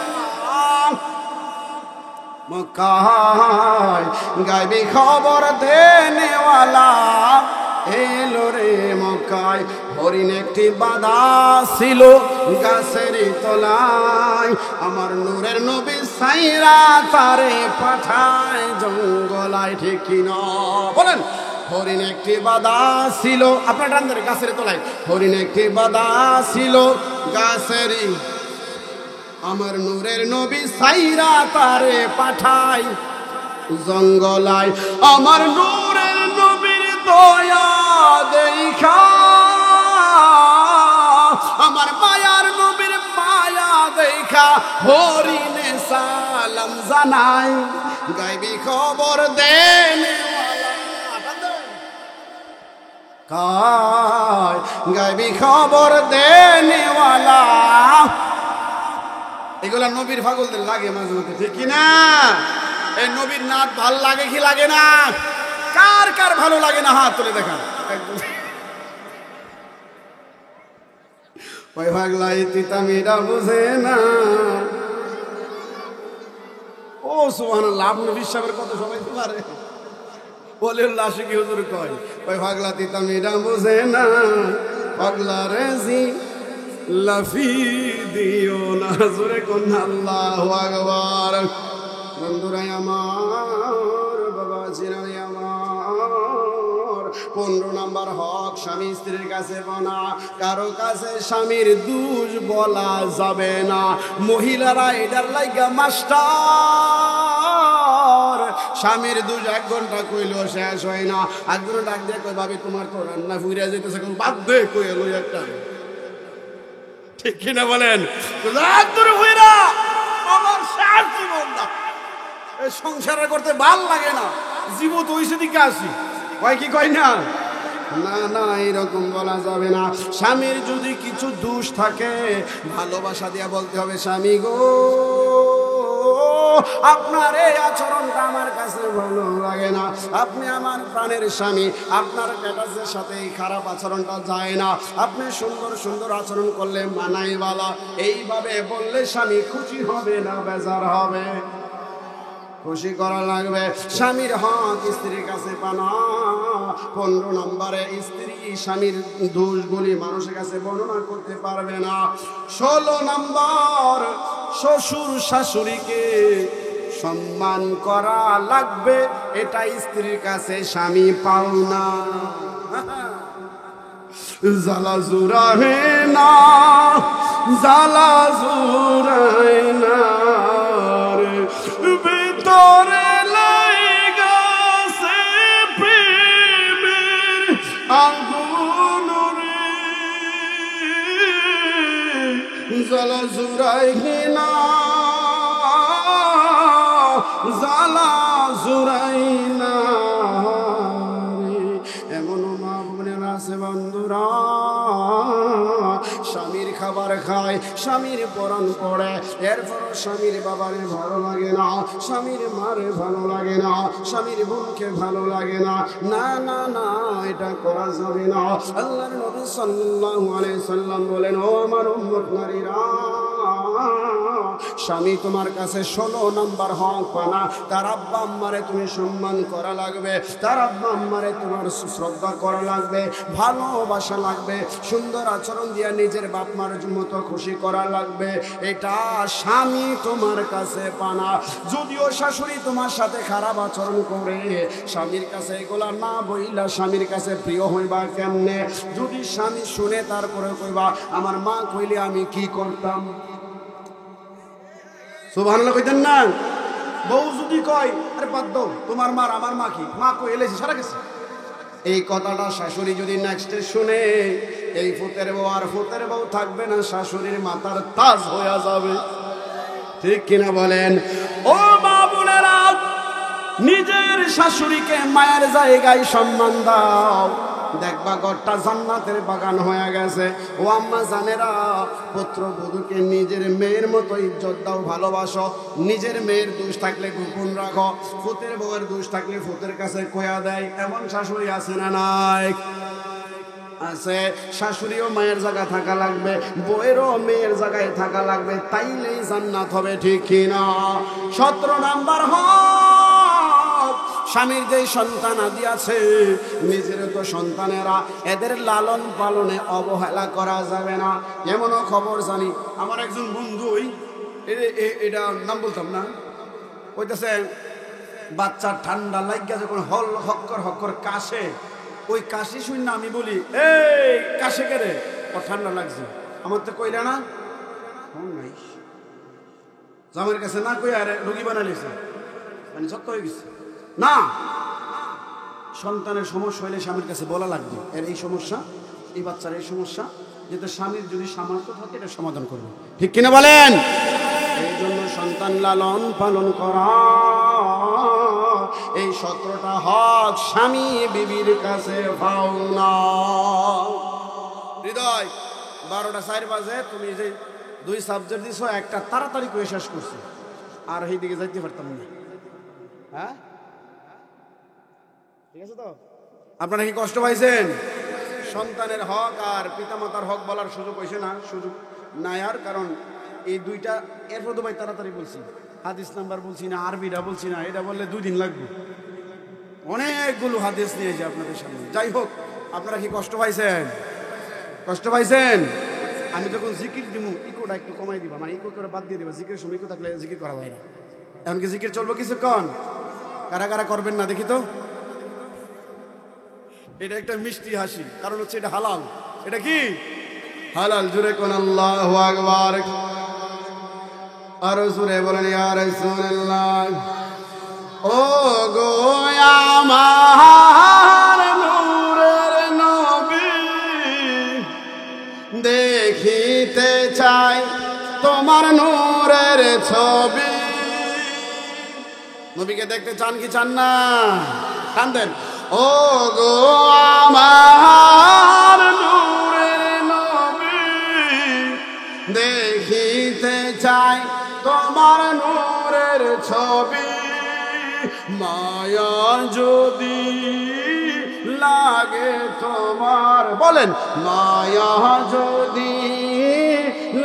মক্কায়, গায়বী খবর দেনেওয়ালা এলো রে মক্কায়। হরিণ একটি বাঁধা ছিল গাছের তলায়, আমার নূরের নবী সাইরা তারে পাঠায় জঙ্গলায়। ঠিক কিনা বলেন? হরিণ একটি বাঁধা ছিল, আপনার ডান ধরে গাছের তলায়। হরিণ একটি বাঁধা ছিল গাছের, আমার নূরের নবী সাইরা তারে পাঠায় জঙ্গলায়। আমার নূরের নবীর দয়া দেখা, আমার মায়ার নবীর মায়া দেখা হরিণে সালাম জানাই। গায়বী খবর দেনেওয়ালা কায়, গায়বী খবর দেনেওয়ালা। এগুলা নবীর পাগলদের লাগে মাঝে মধ্যে, ঠিক কিনা? এই নবীর নাচ ভালো লাগে কি লাগে না? কার কার ভালো লাগে না হাত তুলে দেখা। ওই পাগলাই তিতামিরা বুঝে না। ও সুবহানাল্লাহ, আপনি বিশ্বাসের কথা সবাই তো পারে। বলে আশিকি হুজুর কয় ওই পাগলা তিতামিরা বুঝে না, পাগলা রেজি লাফি দিও না। জোরে কোন আল্লাহু আকবার। বন্ধুরাই আমার, বাবা জিরাই আমার, 15 নম্বর হক স্বামী স্ত্রীর কাছে বনা, কারো কাছে স্বামীর দোষ বলা যাবে না। মহিলারা এটার লাইগা মাস্টার, স্বামীর দোষ 1 ঘন্টা কইলেও শেষ হয় না। একজন ডাক দিয়ে কই ভাবি তোমার তো রান্না ফুইরা যেতেছে, কোন বাদ দে কই এলো একটা। ঠিক কিনা বলেন? একদরে হইরা আমার শেষ জীবন না, এই সংসার করতে ভাল লাগে না, জীবন তো ওই সেদিকে আসি কয় কি কয় না। না না, এরকম বলা যাবে না। স্বামীর যদি কিছু দোষ থাকে ভালোবাসা দিয়া বলতে হবে, স্বামী গো আপনার এই আচরণটা আমার কাছে ভালো লাগে না, আপনি আমার প্রাণের স্বামী, আপনার কাছে সাথে এই খারাপ আচরণটা যায় না, আপনি সুন্দর সুন্দর আচরণ করলে মানাই বালা। এইভাবে বললে স্বামী খুশি হবে না বেজার হবে? খুশি করা লাগবে। স্বামীর হক স্ত্রীর কাছে পানা। 15 নম্বরে স্ত্রী স্বামীর দোষগুলি মানুষের কাছে বর্ণনা করতে পারবে না। 16 নম্বর শ্বশুর শাশুড়িকে সম্মান করা লাগবে, এটা স্ত্রীর কাছে স্বামী পাওনা। জ্বালা জুড়াবে না, জ্বালা জুড়ায় না ভিতরে লাগাছে প্রেমের আগুন রে, জ্বালা জুড়ায় না, জ্বালা জুড়াই না। এমন মা বোনেরা আছে বন্ধুরা, স্বামীর খাবার খায়, স্বামীর পরাণ পড়ে, এরপরও স্বামীর বাবারে ভালো লাগে না, স্বামীর মারে ভালো লাগে না, স্বামীর বোনকে ভালো লাগে না। না না না, এটা করা যাবে না। আল্লাহর নবী সাল্লাল্লাহু আলাইহি সাল্লাম বলেন, ও আমার উম্মত নারীরা, স্বামী তোমার কাছে 16 নম্বর হক পানা। তার আব্বা আম্মারে তুমি সম্মান করা লাগবে, তার আব্বা আম্মারে তোমার শ্রদ্ধা করা লাগবে, ভালোবাসা লাগবে, সুন্দর আচরণ দিয়া নিজের বাপ মার মতো খুশি করা লাগবে। এটা স্বামী তোমার কাছে পানা। যদিও শাশুড়ি তোমার সাথে খারাপ আচরণ করে, স্বামীর কাছে এগুলা না বইলা স্বামীর কাছে প্রিয় হইবা কেমনে? যদি স্বামী শুনে তারপরে কইবা আমার মা কইলে আমি কি করতাম। সুবহানাল্লাহ কইতেন না? বউ যদি কয় আরে বাদ দাও, তোমার মার আমার মা কি, মা কই এলেছে সারা গেছে, এই কথাটা শাশুড়ি যদি নেক্সটে শুনে, এই ফুতের বউ আর ফুতের বউ থাকবে না, শাশুড়ির মাথার তাজ হয়ে যাবে। ঠিক কিনা বলেন? ও মা বোনেরা, নিজের শাশুড়িকে মায়ের জায়গায় সম্মান দাও, দেখবা ঘরটা জান্নাতের বাগান হয়ে গেছে। ও আম্মা জানেরা, পুত্রবধূকে নিজের মেয়ের মতো ইজ্জত দাও, ভালোবাসো। নিজের মেয়ের দোষ থাকলে গোপন রাখো, ফুতের বউয়ের দোষ থাকলে ফুতের কাছে কয়া দেয়। এমন শাশুড়ি আছে না নাই? আছে। শাশুড়িও মায়ের জায়গায় থাকা লাগবে, বউয়েরও মেয়ের জায়গায় থাকা লাগবে, তাইলেই জান্নাত হবে, ঠিক কিনা? 17 নাম্বার হক, স্বামীর যেই সন্তান আদি আছে, নিজের তো সন্তানেরা, এদের লালন পালনে অবহেলা করা যাবে না। এমনও খবর জানি, আমার একজন বন্ধুই, এটা নাম বলতাম না, কইতেছে বাচ্চার ঠান্ডা লাগিয়া যখন হক্কর হক্কর কাশে, ওই কাশি শুনে আমি বলি, এই কাশে কেরে, ও ঠান্ডা লাগছে। আমার তো কইলা না, নাই জামের কাছে না কই আরে রোগী বানাইছে, মানে সত্য হয়ে গেছে না। সন্তানের সমস্যা হইলে স্বামীর কাছে বলা লাগবে, এর এই সমস্যা, এই বাচ্চার এই সমস্যা, যেটা স্বামীর যদি সামর্থ্য থাকে এটা সমাধান করবে, ঠিক কিনা বলেন? এই জন্য সন্তান লালন পালন করা, এই 17টা হক স্বামী বিবির কাছে পাও না। হৃদয় 12টা 4 বাজে, তুমি যে 2 সাবজেক্ট দিছো, একটা তাড়াতাড়ি করে শেষ করছো, আর এই দিকে যাইতে পারতাম না। হ্যাঁ, ঠিক আছে তো? আপনারা কি কষ্ট পাইছেন? সন্তানের হক আর পিতামাতার হক বলার সুযোগ হয়েছে না? সুযোগ নাই আর, কারণ এই দুইটা এরপর তো ভাই তাড়াতাড়ি বলছি, হাদিস নাম্বার বলছি না, আরবিটা বলছি না, এটা বললে 2 দিন লাগবে। অনেকগুলো হাদিস নিয়েছে আপনাদের সামনে। যাই হোক, আপনারা কি কষ্ট পাইছেন? কষ্ট পাইছেন? আমি যখন জিকির দিব, ইকোটা একটু কমাই দিবা, মানে ইকো করে বাদ দিয়ে দিবা। জিকিরের সময় ইকো থাকলে জিকির করা যায় না। এমনকি জিকির চলবো কিছুক্ষণ, কারা কারা করবেন না দেখি তো। এটা একটা মিষ্টি হাসি, কারণ হচ্ছে এটা হালাল। এটা কি হালাল? জুড়ে কোন আল্লাহু আকবার, আর জুড়ে বলেন ইয়া রাসূলুল্লাহ। ও গো আমার নূরের নবী, দেখিতে চাই তোমার নূরের ছবি। নবীকে দেখতে চান কি চান না? কান্দেন। ও গো আমার নূরের নবী, দেখিতে চাই তোমার নূরের ছবি। মায়া যদি লাগে তোমার, বলেন, মায়া যদি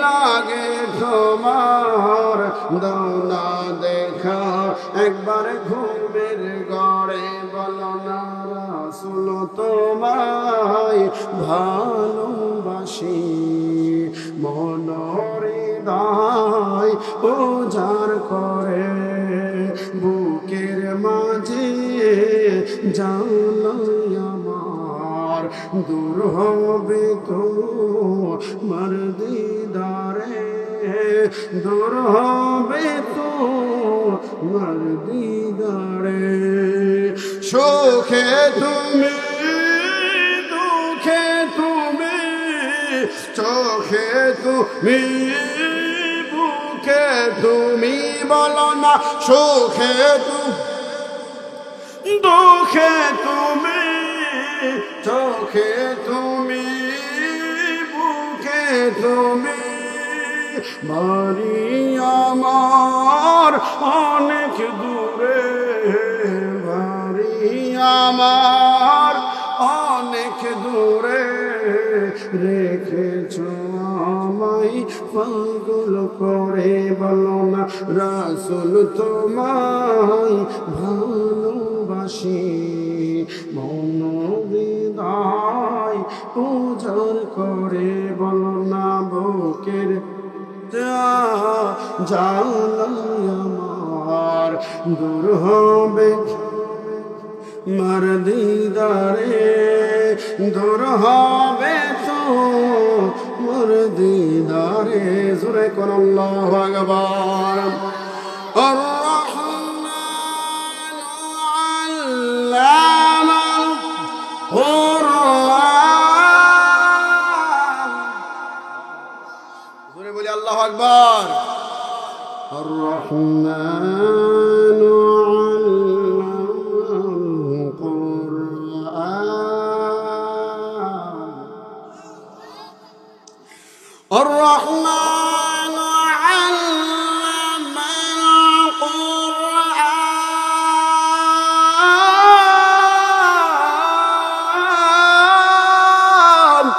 লাগে তোমার, দাও না দেখা একবার ঘুমের গড়ে, বলো না রাসূল তোমায় ভালোবাসি, মনোহৃদয় উজাড় করে বুকের মাঝে জ্বালাই আমার, দূর হবে তো মার দিদারে, দূর হবে তো মার দিদারে। সুখে তুমি দুঃখে তুমি, চোখে তুমি বুকে তুমি, বলো না সুখে তুমি দুঃখে তুমি, চোখে তুমি বুকে তুমি। বাড়ি আমার অনেক দূরে, বাড়ি আমার অনেক দূরে, রেখেছ আমায় পাগল করে, বলো না রাসূল তোমায় ভালোবাসি, মনোহৃদয় উজাড় করে, বলো না বুকের জ্বালাই আমার, দূর হবে মার দিদারে, দূর হবে তো মার দিদারে। জোরে কোন আল্লাহু আকবার। আর রহমান আল্লামাল কুরআন, জোরে বলি আল্লাহু আকবার। আর রহমান الرحمن علم القرآن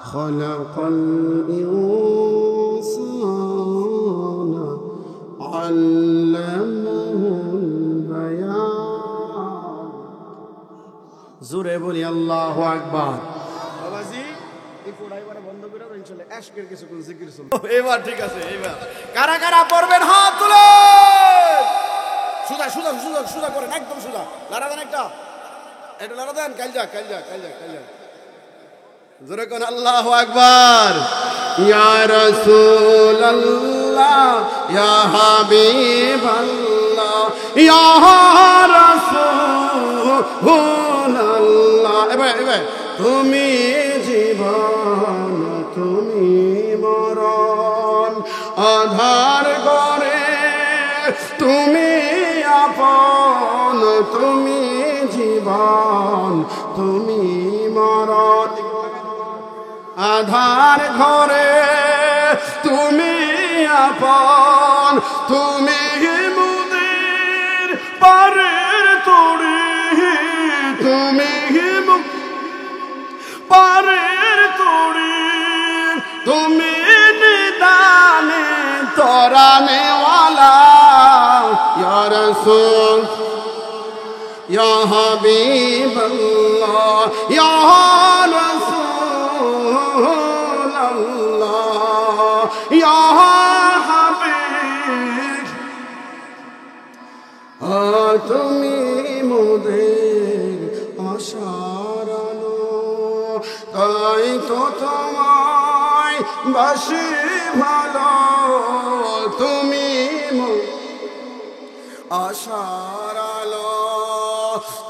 خلق الإنسان علمه البيان জোরে বলি আল্লাহু আকবার বাবাজি এই পড়াইবারে বন্ধ করে দাও ইনশাআল্লাহ আশকের কিছু কোন জিকির শুনবো এবার ঠিক আছে এবার কারা কারা পড়বেন হাত তুলেন সুদা সুদা সুদা সুদা করেন একদম সুদা লারা দেন একটা এটা লারা দেন কাল যা জোরে কোন আল্লাহু আকবার ইয়া রাসূলুল্লাহ ইয়া হাবিবাল্লাহ ইয়া রাসূলুল্লাহ এবার তুমি জীবন তুমি মরণ আধার করে তুমি আপন তুমি জীবন তুমি মরণ আধার ঘরে তুমি আপন তুমি মুদের পারের তরি তুমি পারের তরি তুমি নিদানে তরানেওয়ালা ইয়া রাসূল ইয়া হাবিবাল্লাহ ইয়া রাসূলুল্লাহ ইয়া হাবিব তুমি মোদের আশার আলো তাই তো তোমায় বাসি ভালো তুমি আশার আলো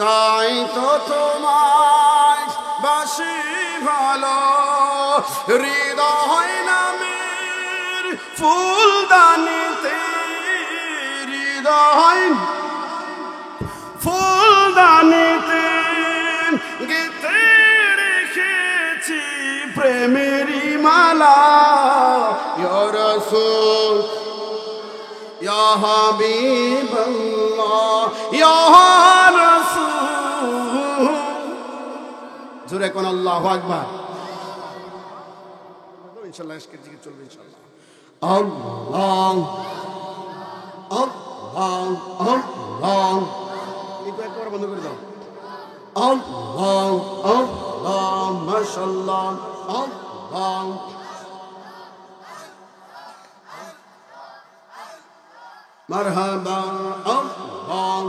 তাই তো তোমায় বাসি ভালো হৃদয় নামের ফুলদানিতে হৃদয় ফুলদানিতে গেতে রেখেছি প্রেমেরই মালা ইয়া রাসূল ইয়া হাবিবাল্লাহ ইয়া রাসূল জোরে কোন আল্লাহু আকবার ইনশাআল্লাহ আজকে জিকির চলবে ইনশাআল্লাহ আল্লাহ আল্লাহ আল্লাহ একটু একবার বন্ধ করে দাও আল্লাহ আল্লাহ মাশাআল্লাহ আল্লাহ মারহাবা আল্লাহ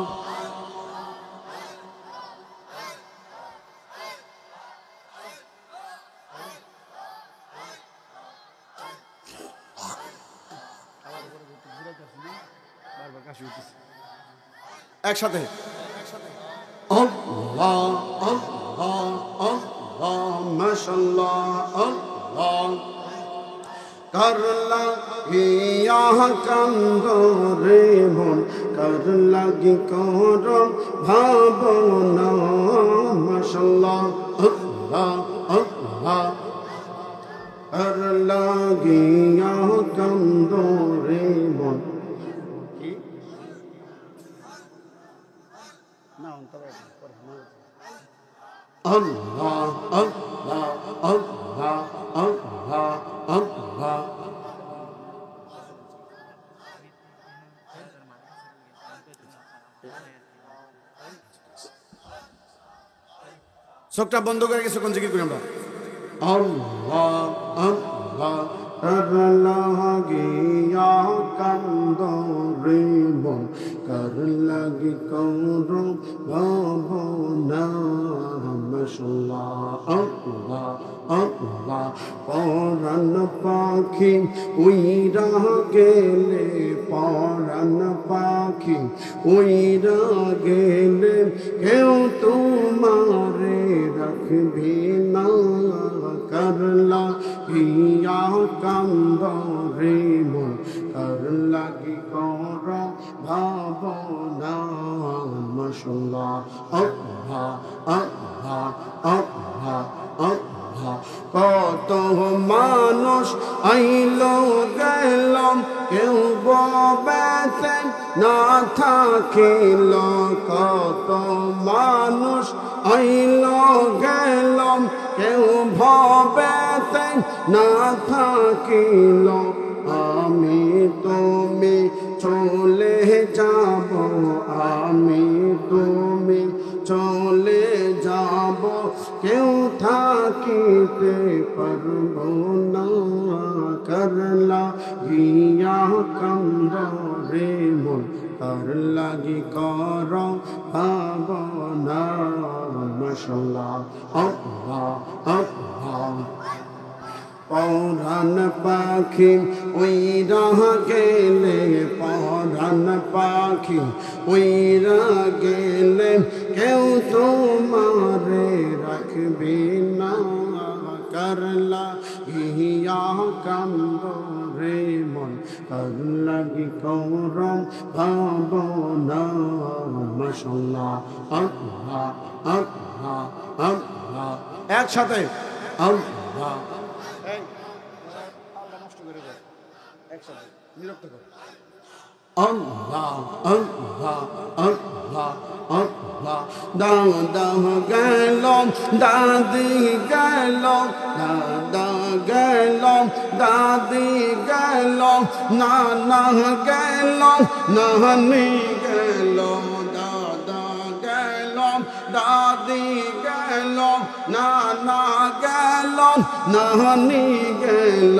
একসাথে আল্লাহ আল্লাহ আল্লাহ মাশাআল্লাহ আল্লাহ করলা হিয়া কান্দরে মন করলা কি কর ভাবনা মাশাআল্লাহ আল্লাহ আল্লাহ করলা হিয়া কান্দরে মন Allah, Allah, Allah, Allah, Allah. চোখটা বন্ধ করে কিছুক্ষণ জিকির করি আমরা আল্লাহ আল্লাহ আল্লাহ গিয়া কান্দরে মন কর লাগি কৌর ভাবনা মাশাআল্লাহ আল্লাহ আল্লাহ পরাণ পাখি উইরা গেলে পরাণ পাখি উইরা গেলে কেউ তোমারে রাখবি না করলা হিয়া কান্দরে মন কর লাগি কর ভাবনা মাশাআল্লাহ আল্লাহ আল্লাহ আল্লাহ আল্লাহ কত মানুষ আইলো গেল, কেউ বেঁচে না থাকিল। কত মানুষ আইলো গেল, কেউ বেঁচে না থাকিল। আমি তুমি চলে যাব, আমি তুমি চলে যাব, কেউ থাকিতে পারব না। করলা গিয়া কান্দ রে মন, তার লাগি কর ভাবনা। মাশাআল্লাহ, আল্লাহ আল্লাহ। পরাণ পাখি উইরা গেলে, পরাণ পাখি উইরা গেলে, কেউ তোমারে রাখবে না। করলা ইয়া কান্দ রে মন, তার লাগি করম ভাবনা। মাশাআল্লাহ, আল্লাহ আল্লাহ আল্লাহ। একসাথে আল্লাহ। আল্লাহ আল্লাহ আল্লাহ আল্লাহ। দাদা গেল, দাদি গেল, দাদা গেল, দাদি গেল, নানা গেল, নানি গেল। দাদা গেল, দাদি গেল, নানা গেল, নানি গেল।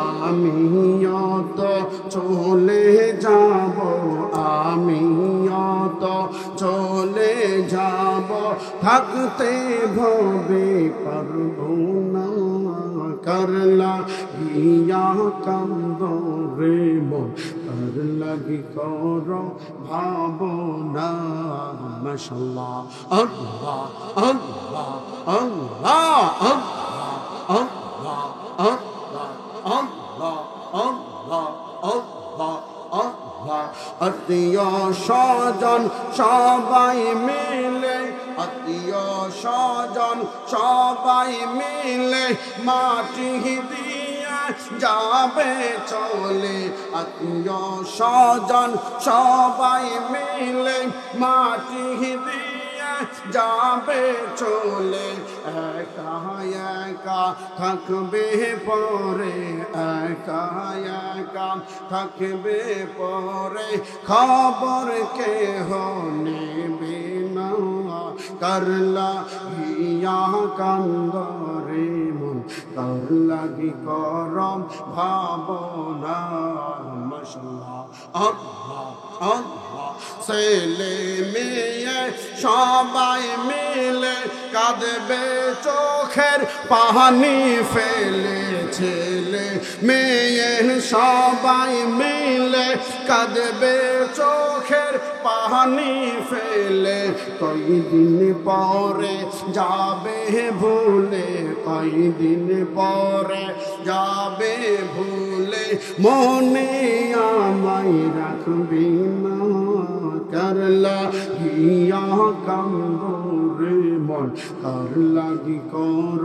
আমিও তো চলে যাব, আমিও তো চলে যাব, থাকতে ভবে পারব না। করলা ইয়া কান্দ রে মন, তার লাগি কর ভাবনা। মাশাআল্লাহ, আল্লাহ আল্লাহ আল্লাহ আল্লাহ আল্লাহ আল্লাহ আল্লাহ আল্লাহ আল্লাহ আল্লাহ। আত্মীয় স্বজন সবাই মিলে, আত্মীয় স্বজন সবাই মিলে, মাটি দিয়ে যাবে চলে। আত্মীয় স্বজন সবাই মিলে, মাটি দিয়ে যাবে চলে। একা একা থাকবে পরে, একা একা থাকবে পরে, খবর কেহ নেবে না। করলা ইয়া কান্দ রে মন, তার লাগি করম ভাবনা। মাশাআল্লাহ, আল্লাহ আল্লাহ। ছেলে মেয়ে সবাই মিলে কাঁদবে চোখের পানি ফেলে, ছেলে মেয়ে সবাই মিলে কাঁদবে চোখের পানি ফেলে। কয়দিন পরে যাবে ভুলে, কয়দিন পরে যাবে ভুলে, মনে আমায় রাখবি না। করলা ইয়া কান্দ রে মন, তার লাগি কর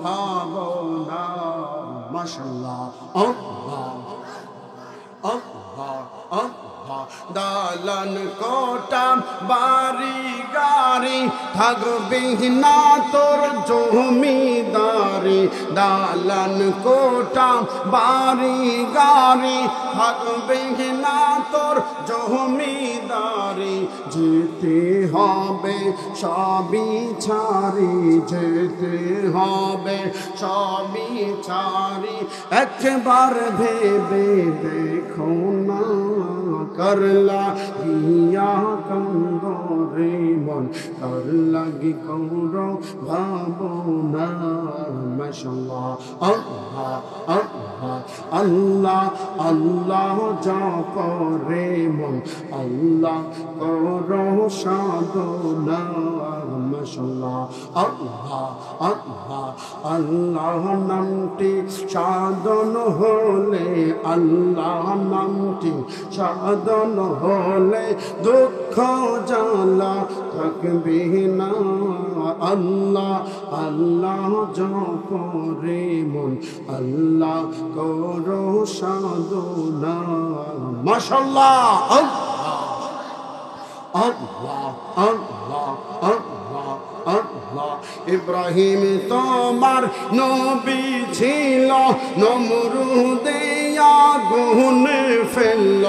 ভাবনা। মাশাআল্লাহ, আল্লাহ আল্লাহ আল্লাহ। দালান কোটা বাড়ি গাড়ি, থাকবি না তোর জমিদারি। দালান কোটা বাড়ি গাড়ি, থাকবি না তোর জমিদারি। যেতে হবে সবই ছাড়ি, যেতে হবে সবই ছাড়ি, একবার ভেবে দেখো না। করলা ইয়া কান্দ রে মন, তার লাগি কর ভাবনা। মাশাআল্লাহ, আল্লাহ আল্লাহ আল্লাহ আল্লাহ জপ রে মন, আল্লাহ কর সাধনা। মাশাআল্লাহ, আল্লাহ আল্লাহ আল্লাহ নামটি সাধন হলে, আল্লাহ নামটি সাধন হলে, দুঃখ জ্বালা থাকবে না। আল্লাহ আল্লাহ জপরে মন আল্লাহ করো সাধনা। মাশাআল্লাহ আল্লাহ আল্লাহ আল্লাহ আল্লাহ আল্লাহ। ইব্রাহিম তোমার নবী ছিল, নমরুদে আগুনে ফেলল।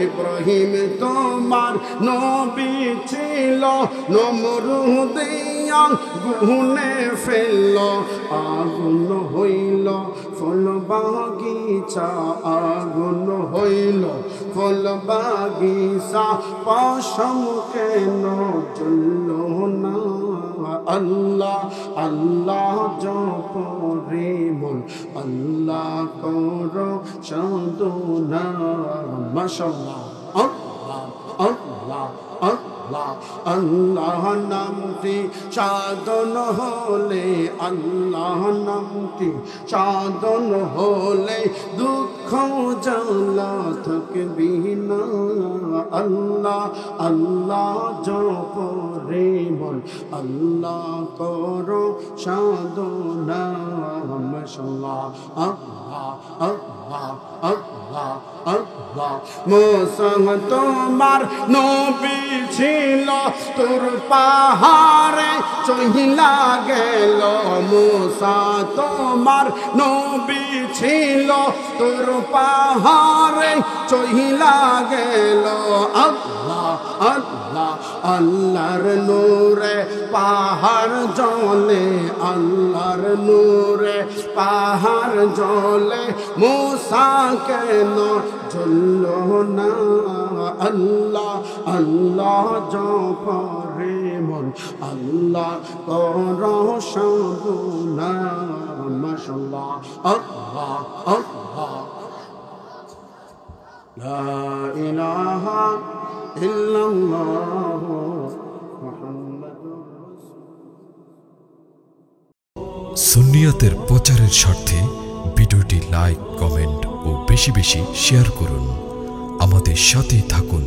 ইব্রাহিম তোমার নবী ছিল, নমরুদে আগুনে ফেলল। আগুন হইল ফল বাগিচা, আগুন হইল ফল বাগিচা, পশম কেন জ্বলল না। আল্লাহ আল্লাহ জপরে মন আল্লাহ করো সাধনা। মাশাআল্লাহ আল্লাহ আল্লাহ আল্লাহ। আল্লাহ নামটি সাধন হলে, আল্লাহ নামটি সাধন হলে দুঃখ জ্বালা থাকবি না। আল্লাহ আল্লাহ জপরে মন আল্লাহ করো সাধনা। মাশাআল্লাহ আল্লাহ আল্লাহ আল্লাহ আল্লাহ। মুসা তোমার নবী ছিল, তোর পাহাড়ে চহিলা গেল। মুসা তোমার নবী ছিল, তোর পাহাড়ে চহিলা গেল। আল্লাহ আল্লাহ আল্লাহর নূরে পাহাড় জ্বলে, আল্লাহর নূরে পাহাড় জ্বলে, মুসা কেন জ্বলল না। আল্লাহ আল্লাহ জপরে মন আল্লাহ করো সাধনা। মাশাআল্লাহ আল্লাহ আল্লাহ। লা ইলাহা ইল্লাল্লাহ মুহাম্মাদুর রাসূলুল্লাহ। সুন্নিয়তের প্রচারের স্বার্থে ভিডিওটি লাইক, কমেন্ট ও বেশি বেশি শেয়ার করুন। আমাদের সাথে থাকুন।